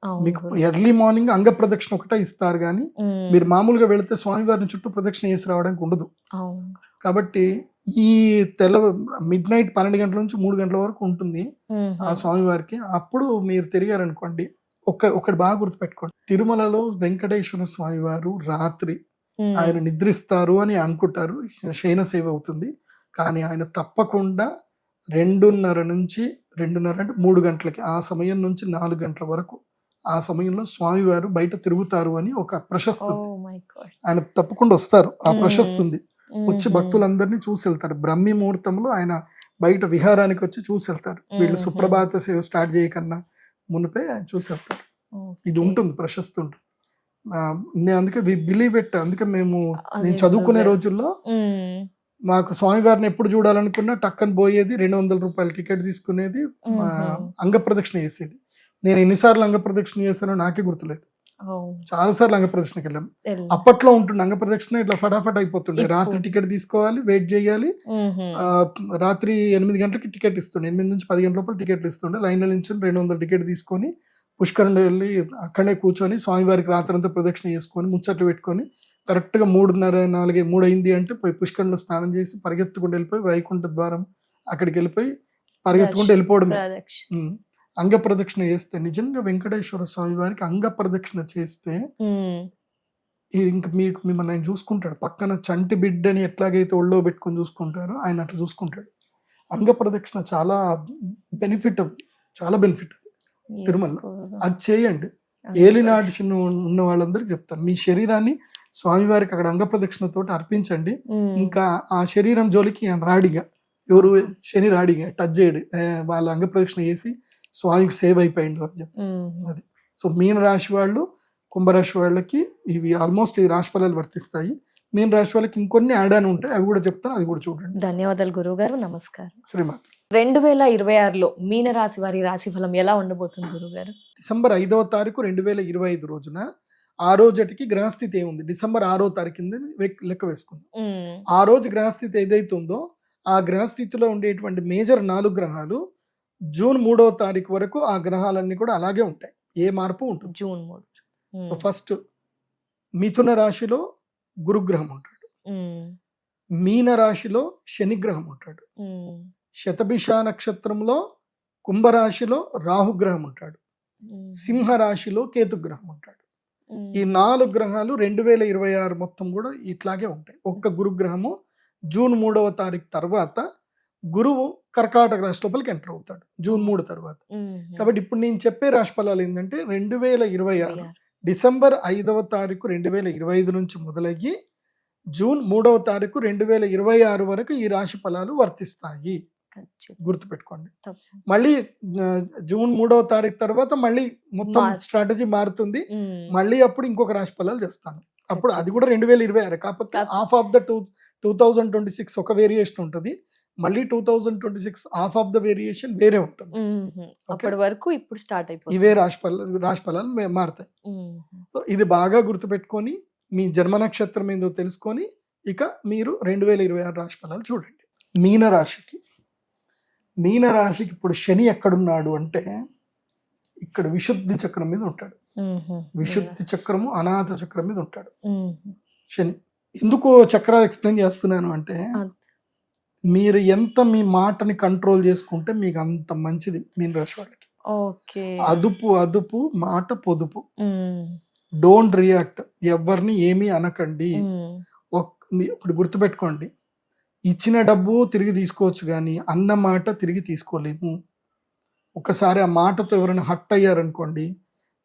అవును మీకు గురుగారు. ఎర్లీ మార్నింగ్ అంగ ప్రదక్షిణ ఒకటే ఇస్తారు కానీ ఉమ్, మీరు మామూలుగా వెళితే స్వామివారిని చుట్టూ ప్రదక్షిణ చేసి రావడానికి ఉండదు. అవును. కాబట్టి ఈ మిడ్ నైట్ 12 గంటల నుంచి 3 గంటల వరకు ఉంటుంది ఆ స్వామివారికి. అప్పుడు మీరు తిరిగారనుకోండి, ఒకటి బాగా గుర్తుపెట్టుకోండి, తిరుమలలో వెంకటేశ్వర స్వామి వారు రాత్రి ఆయన నిద్రిస్తారు అని అనుకుంటారు, శయన సేవ అవుతుంది. కానీ ఆయన తప్పకుండా 2:30 నుంచి 2:30 అంటే 3 గంటలకి, ఆ సమయం నుంచి 4 గంటల వరకు, ఆ సమయంలో స్వామివారు బయట తిరుగుతారు అని ఒక ప్రశస్తి ఉంది. ఆయన తప్పకుండా వస్తారు, ఆ ప్రశస్తి ఉంది. వచ్చి భక్తులందరినీ చూసి వెళ్తారు. బ్రహ్మి ముహూర్తంలో ఆయన బయట విహారానికి వచ్చి చూసి వెళ్తారు. వీళ్ళు సుప్రభాత సేవ స్టార్ట్ చేయకన్నా మునిపే ఆయన చూసి వెళ్తారు. ఇది ఉంటుంది, ప్రశస్తి ఉంటుంది. నేను అందుకే బిలీవ్ ఇట్. అందుకే నేను చదువుకునే రోజుల్లో మాకు స్వామివారిని ఎప్పుడు చూడాలనుకున్నా టక్కని పోయేది, 200 రూపాయల టికెట్ తీసుకునేది, అంగ ప్రదక్షిణ చేసేది. నేను ఎన్నిసార్లు అంగ ప్రదక్షిణ చేశానో నాకే గుర్తులేదు. చాలా సార్లు అంగ ప్రదక్షిణకి వెళ్ళాం. అప్పట్లో ఉంటుండే అంగ ప్రదక్షిణ ఇట్లా ఫటాఫట్ అయిపోతుండే. రాత్రి టికెట్ తీసుకోవాలి, వెయిట్ చేయాలి. రాత్రి 8 గంటలకి టికెట్ ఇస్తుండే, 8 నుంచి 10 గంటల లోపల టికెట్లు ఇస్తుండే. లైన్లో నుంచి 200 టికెట్ తీసుకొని పుష్కరంలో వెళ్ళి అక్కడే కూర్చొని స్వామివారికి రాత్రంతా ప్రదక్షిణ చేసుకొని ముచ్చట్లు పెట్టుకొని కరెక్ట్గా 3:30, 4, 3 అయింది అంటే పోయి పుష్కరంలో స్నానం చేసి పరిగెత్తుకుంటూ వెళ్ళిపోయి వైకుంఠ ద్వారం అక్కడికి వెళ్ళిపోయి పరిగెత్తుకుంటూ వెళ్ళిపోవడమే. అంగ ప్రదక్షిణ చేస్తే నిజంగా వెంకటేశ్వర స్వామి వారికి అంగ ప్రదక్షిణ చేస్తే ఇంక మిమ్మల్ని ఆయన చూసుకుంటాడు. పక్కన చంటి బిడ్డని ఎట్లాగైతే ఒళ్ళో పెట్టుకొని చూసుకుంటారో ఆయన అట్లా చూసుకుంటాడు. అంగ ప్రదక్షిణ చాలా బెనిఫిట్, చాలా బెనిఫిట్ తిరుమల. అది చేయండి. ఏలినాటి చిన్న ఉన్న వాళ్ళందరికీ చెప్తాను, మీ శరీరాన్ని స్వామివారికి అక్కడ అంగ ప్రదక్షిణతో అర్పించండి. ఇంకా ఆ శరీరం జోలికి రాడిగా, ఎవరు శని రాడిగా టచ్ చేయడు, వాళ్ళ అంగ ప్రదక్షిణ చేసి స్వామికి సేవ్ అయిపోయిండు అని చెప్పి. అది సో మీన రాశి వాళ్ళు, కుంభరాశి వాళ్ళకి ఇవి ఆల్మోస్ట్ ఈ రాశి ఫలాలు వర్తిస్తాయి. మీన రాశి వాళ్ళకి ఇంకొన్ని యాడ్ అని ఉంటాయి, అవి కూడా చెప్తాను, అది కూడా చూడండి. ధన్యవాదాలు గురువు గారు. నమస్కారం. శ్రీమాత. 2026లో మీన రాశి వారి రాశి ఫలం ఎలా ఉండబోతుంది గురువు గారు? డిసెంబర్ 5వ తారీఖు 2025 రోజున ఆ రోజుకి గ్రహస్థితి ఏముంది, డిసెంబర్ 6వ తారీఖు లెక్క వేసుకుందాం. ఆ రోజు గ్రహస్థితి ఏదైతే ఉందో ఆ గ్రహస్థితిలో ఉండేటువంటి మేజర్ 4 గ్రహాలు జూన్ 3వ తారీఖు వరకు ఆ గ్రహాలన్నీ కూడా అలాగే ఉంటాయి, ఏ మార్పు ఉంటుంది. జూన్ 3. సో ఫస్ట్ మిథున రాశిలో గురుగ్రహం ఉంటాడు, మీన రాశిలో శనిగ్రహం ఉంటాడు, శతభిష నక్షత్రంలో కుంభరాశిలో రాహుగ్రహం ఉంటాడు, సింహ రాశిలో కేతుగ్రహం ఉంటాడు. ఈ 4 గ్రహాలు 2026 మొత్తం కూడా ఇట్లాగే ఉంటాయి. ఒక్క గురుగ్రహము జూన్ 3వ తారీఖు తర్వాత గురువు కర్కాటక రాశి లోపలికి ఎంటర్ అవుతాడు జూన్ 3 తర్వాత. కాబట్టి ఇప్పుడు నేను చెప్పే రాశి ఫలాలు ఏంటంటే 2026 డిసెంబర్ 5వ తారీఖు 2025 నుంచి మొదలయ్యి జూన్ 3వ తారీఖు 2026 వరకు ఈ రాశి ఫలాలు వర్తిస్తాయి. గుర్తుపెట్టుకోండి. మళ్ళీ జూన్ 3వ తారీఖు తర్వాత మళ్ళీ మొత్తం స్ట్రాటజీ మారుతుంది. మళ్ళీ అప్పుడు ఇంకొక రాశి ఫలాలు చేస్తాను. అప్పుడు అది కూడా 2026, కాకపోతే హాఫ్ ఆఫ్ ద 2026 ఒక వేరియేషన్ ఉంటుంది, మళ్ళీ 2026 హాఫ్ ఆఫ్ ద వేరియేషన్ వేరే ఉంటుంది. అప్పటి వరకు ఇప్పుడు స్టార్ట్ అయిపోతుంది, ఇవే రాశి ఫలాలు మారుతాయి. సో ఇది బాగా గుర్తుపెట్టుకొని మీ జన్మ నక్షత్రం ఏందో తెలుసుకొని ఇక మీరు 2026 రాశి ఫలాలు చూడండి. మీన రాశికి ఇప్పుడు శని ఎక్కడున్నాడు అంటే ఇక్కడ విశుద్ధి చక్రం మీద ఉంటాడు. విశుద్ధి చక్రము అనాథ చక్రం మీద ఉంటాడు శని. ఎందుకు చక్రాలు ఎక్స్ప్లెయిన్ చేస్తున్నాను అంటే మీరు ఎంత మీ మాటని కంట్రోల్ చేసుకుంటే మీకు అంత మంచిది మీన రాశి వాళ్ళకి. అదుపు మాట పొదుపు. డోంట్ రియాక్ట్, ఎవరిని ఏమీ అనకండి. ఇప్పుడు గుర్తుపెట్టుకోండి, ఇచ్చిన డబ్బు తిరిగి తీసుకోవచ్చు కానీ అన్న మాట తిరిగి తీసుకోలేము. ఒకసారి ఆ మాటతో ఎవరైనా హట్ అయ్యారనుకోండి,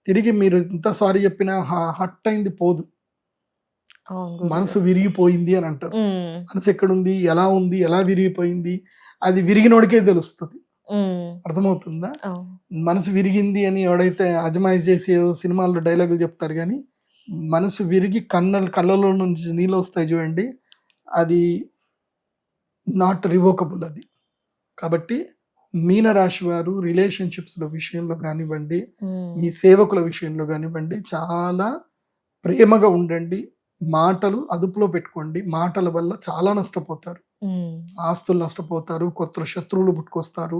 తిరిగి మీరు ఎంత సారీ చెప్పినా హట్ అయింది పోదు, మనసు విరిగిపోయింది అని అంటారు. మనసు ఎక్కడుంది, ఎలా ఉంది, ఎలా విరిగిపోయింది అది విరిగినోడికే తెలుస్తుంది. అర్థమవుతుందా? మనసు విరిగింది అని ఎవడైతే అజమాయిష్ చేసి సినిమాల్లో డైలాగులు చెప్తారు కానీ మనసు విరిగి కళ్ళలో నుంచి నీళ్ళు వస్తాయి చూడండి, అది నాట్ రివోకబుల్ అది. కాబట్టి మీన రాశి వారు రిలేషన్షిప్స్ విషయంలో కానివ్వండి, మీ సేవకుల విషయంలో కానివ్వండి చాలా ప్రేమగా ఉండండి. మాటలు అదుపులో పెట్టుకోండి. మాటల వల్ల చాలా నష్టపోతారు, ఆస్తులు నష్టపోతారు, కొత్త శత్రువులు పుట్టుకొస్తారు,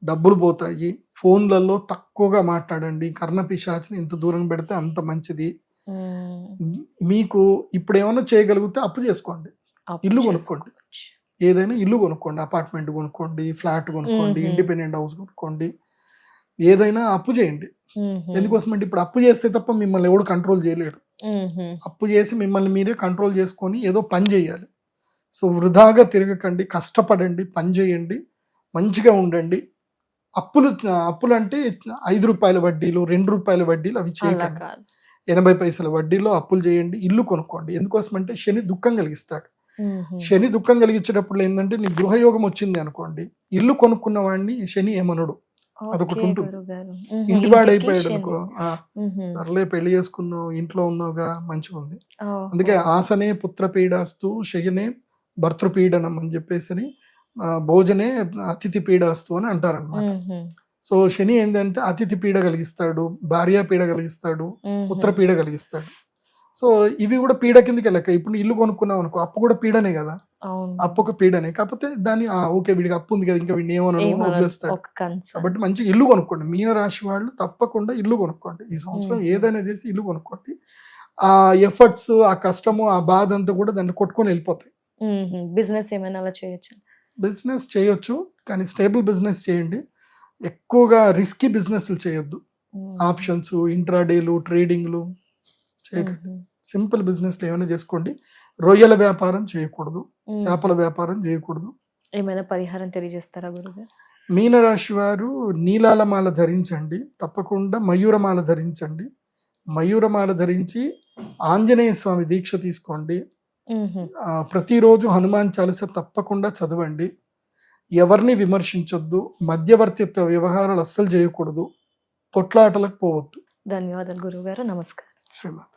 డబ్బులు పోతాయి, ఫోన్లలో తక్కువగా మాట్లాడండి, కర్ణపిశాచిని ఎంత దూరం పెడితే అంత మంచిది. మీకు ఇప్పుడు ఏమైనా చేయగలిగితే అప్పు చేసుకోండి, ఇల్లు కొనుక్కోండి, ఏదైనా ఇల్లు కొనుక్కోండి, అపార్ట్మెంట్ కొనుక్కోండి, ఫ్లాట్ కొనుక్కోండి, ఇండిపెండెంట్ హౌస్ కొనుక్కోండి, ఏదైనా అప్పు చేయండి. ఎందుకోసమంటే ఇప్పుడు అప్పు చేస్తే తప్ప మిమ్మల్ని ఎవడు కంట్రోల్ చేయలేడు. అప్పు చేసి మిమ్మల్ని మీరే కంట్రోల్ చేసుకొని ఏదో పని చేయాలి. సో వృధాగా తిరగకండి, కష్టపడండి, పని చేయండి, మంచిగా ఉండండి. అప్పులు అంటే 5 రూపాయల వడ్డీలు, 2 రూపాయల వడ్డీలు అవి చేయకండి. 80 పైసల వడ్డీలో అప్పులు చేయండి, ఇల్లు కొనుక్కోండి. ఎందుకోసమంటే శని దుఃఖం కలిగిస్తాడు. శని దుఃఖం కలిగించేటప్పుడు ఏంటంటే నీ గృహయోగం వచ్చింది అనుకోండి, ఇల్లు కొనుక్కున్న వాడిని శని ఏమనడు, అదొకటి ఉంటుంది. ఇంటివాడైపోయాడు అనుకో, సర్లే పెళ్లి చేసుకున్నావు, ఇంట్లో ఉన్నావుగా, మంచిగా ఉంది. అందుకే ఆసనే పుత్రపీడాస్తు శయనే భర్తృపీడనం అని చెప్పేసి భోజనే అతిథి పీడాస్తు అని అంటారనమాట. సో శని ఏంటంటే అతిథి పీడ కలిగిస్తాడు, భార్య పీడ కలిగిస్తాడు, పుత్ర పీడ కలిగిస్తాడు. సో ఇవి కూడా పీడ కిందకి లెక్క. ఇప్పుడు ఇల్లు కొనుక్కున్నావు అనుకో, అప్పు కూడా పీడనే కదా, అప్పు ఒక పీడనే. కాకపోతే దాన్ని ఓకే వీడికి అప్పు ఉంది కదా, ఇంకా వీడిని ఏమన్నా వదిలేస్తాడు. కాబట్టి మంచిగా ఇల్లు కొనుక్కోండి. మీన రాశి వాళ్ళు తప్పకుండా ఇల్లు కొనుక్కోండి. ఈ సంవత్సరం ఏదైనా చేసి ఇల్లు కొనుక్కోండి. ఆ ఎఫర్ట్స్, ఆ కష్టము, ఆ బాధ అంతా కూడా దాన్ని కొట్టుకొని వెళ్ళిపోతాయి. బిజినెస్ ఏమైనా అలా చేయొచ్చు? బిజినెస్ చేయొచ్చు, కానీ స్టేబుల్ బిజినెస్ చేయండి. ఎక్కువగా రిస్కీ బిజినెస్లు చేయొద్దు. ఆప్షన్స్, ఇంట్రాడేలు, ట్రేడింగ్లు చేయకండి. సింపుల్ బిజినెస్లు ఏమైనా చేసుకోండి. రొయ్యల వ్యాపారం చేయకూడదు, చేపల వ్యాపారం చేయకూడదు. ఏమైనా పరిహారం తెలియజేస్తారా గురుగారు? మీనరాశి వారు నీలాలమాల ధరించండి, తప్పకుండా మయూరమాల ధరించండి. మయూరమాల ధరించి ఆంజనేయ స్వామి దీక్ష తీసుకోండి. ప్రతిరోజు హనుమాన్ చాలీసా తప్పకుండా చదవండి. ఎవరిని విమర్శించొద్దు, మధ్యవర్తిత్వ వ్యవహారాలు అస్సలు చేయకూడదు, కొట్లాటలకు పోవద్దు. ధన్యవాదాలు గురుగారు. నమస్కారం. శ్రీమాన్.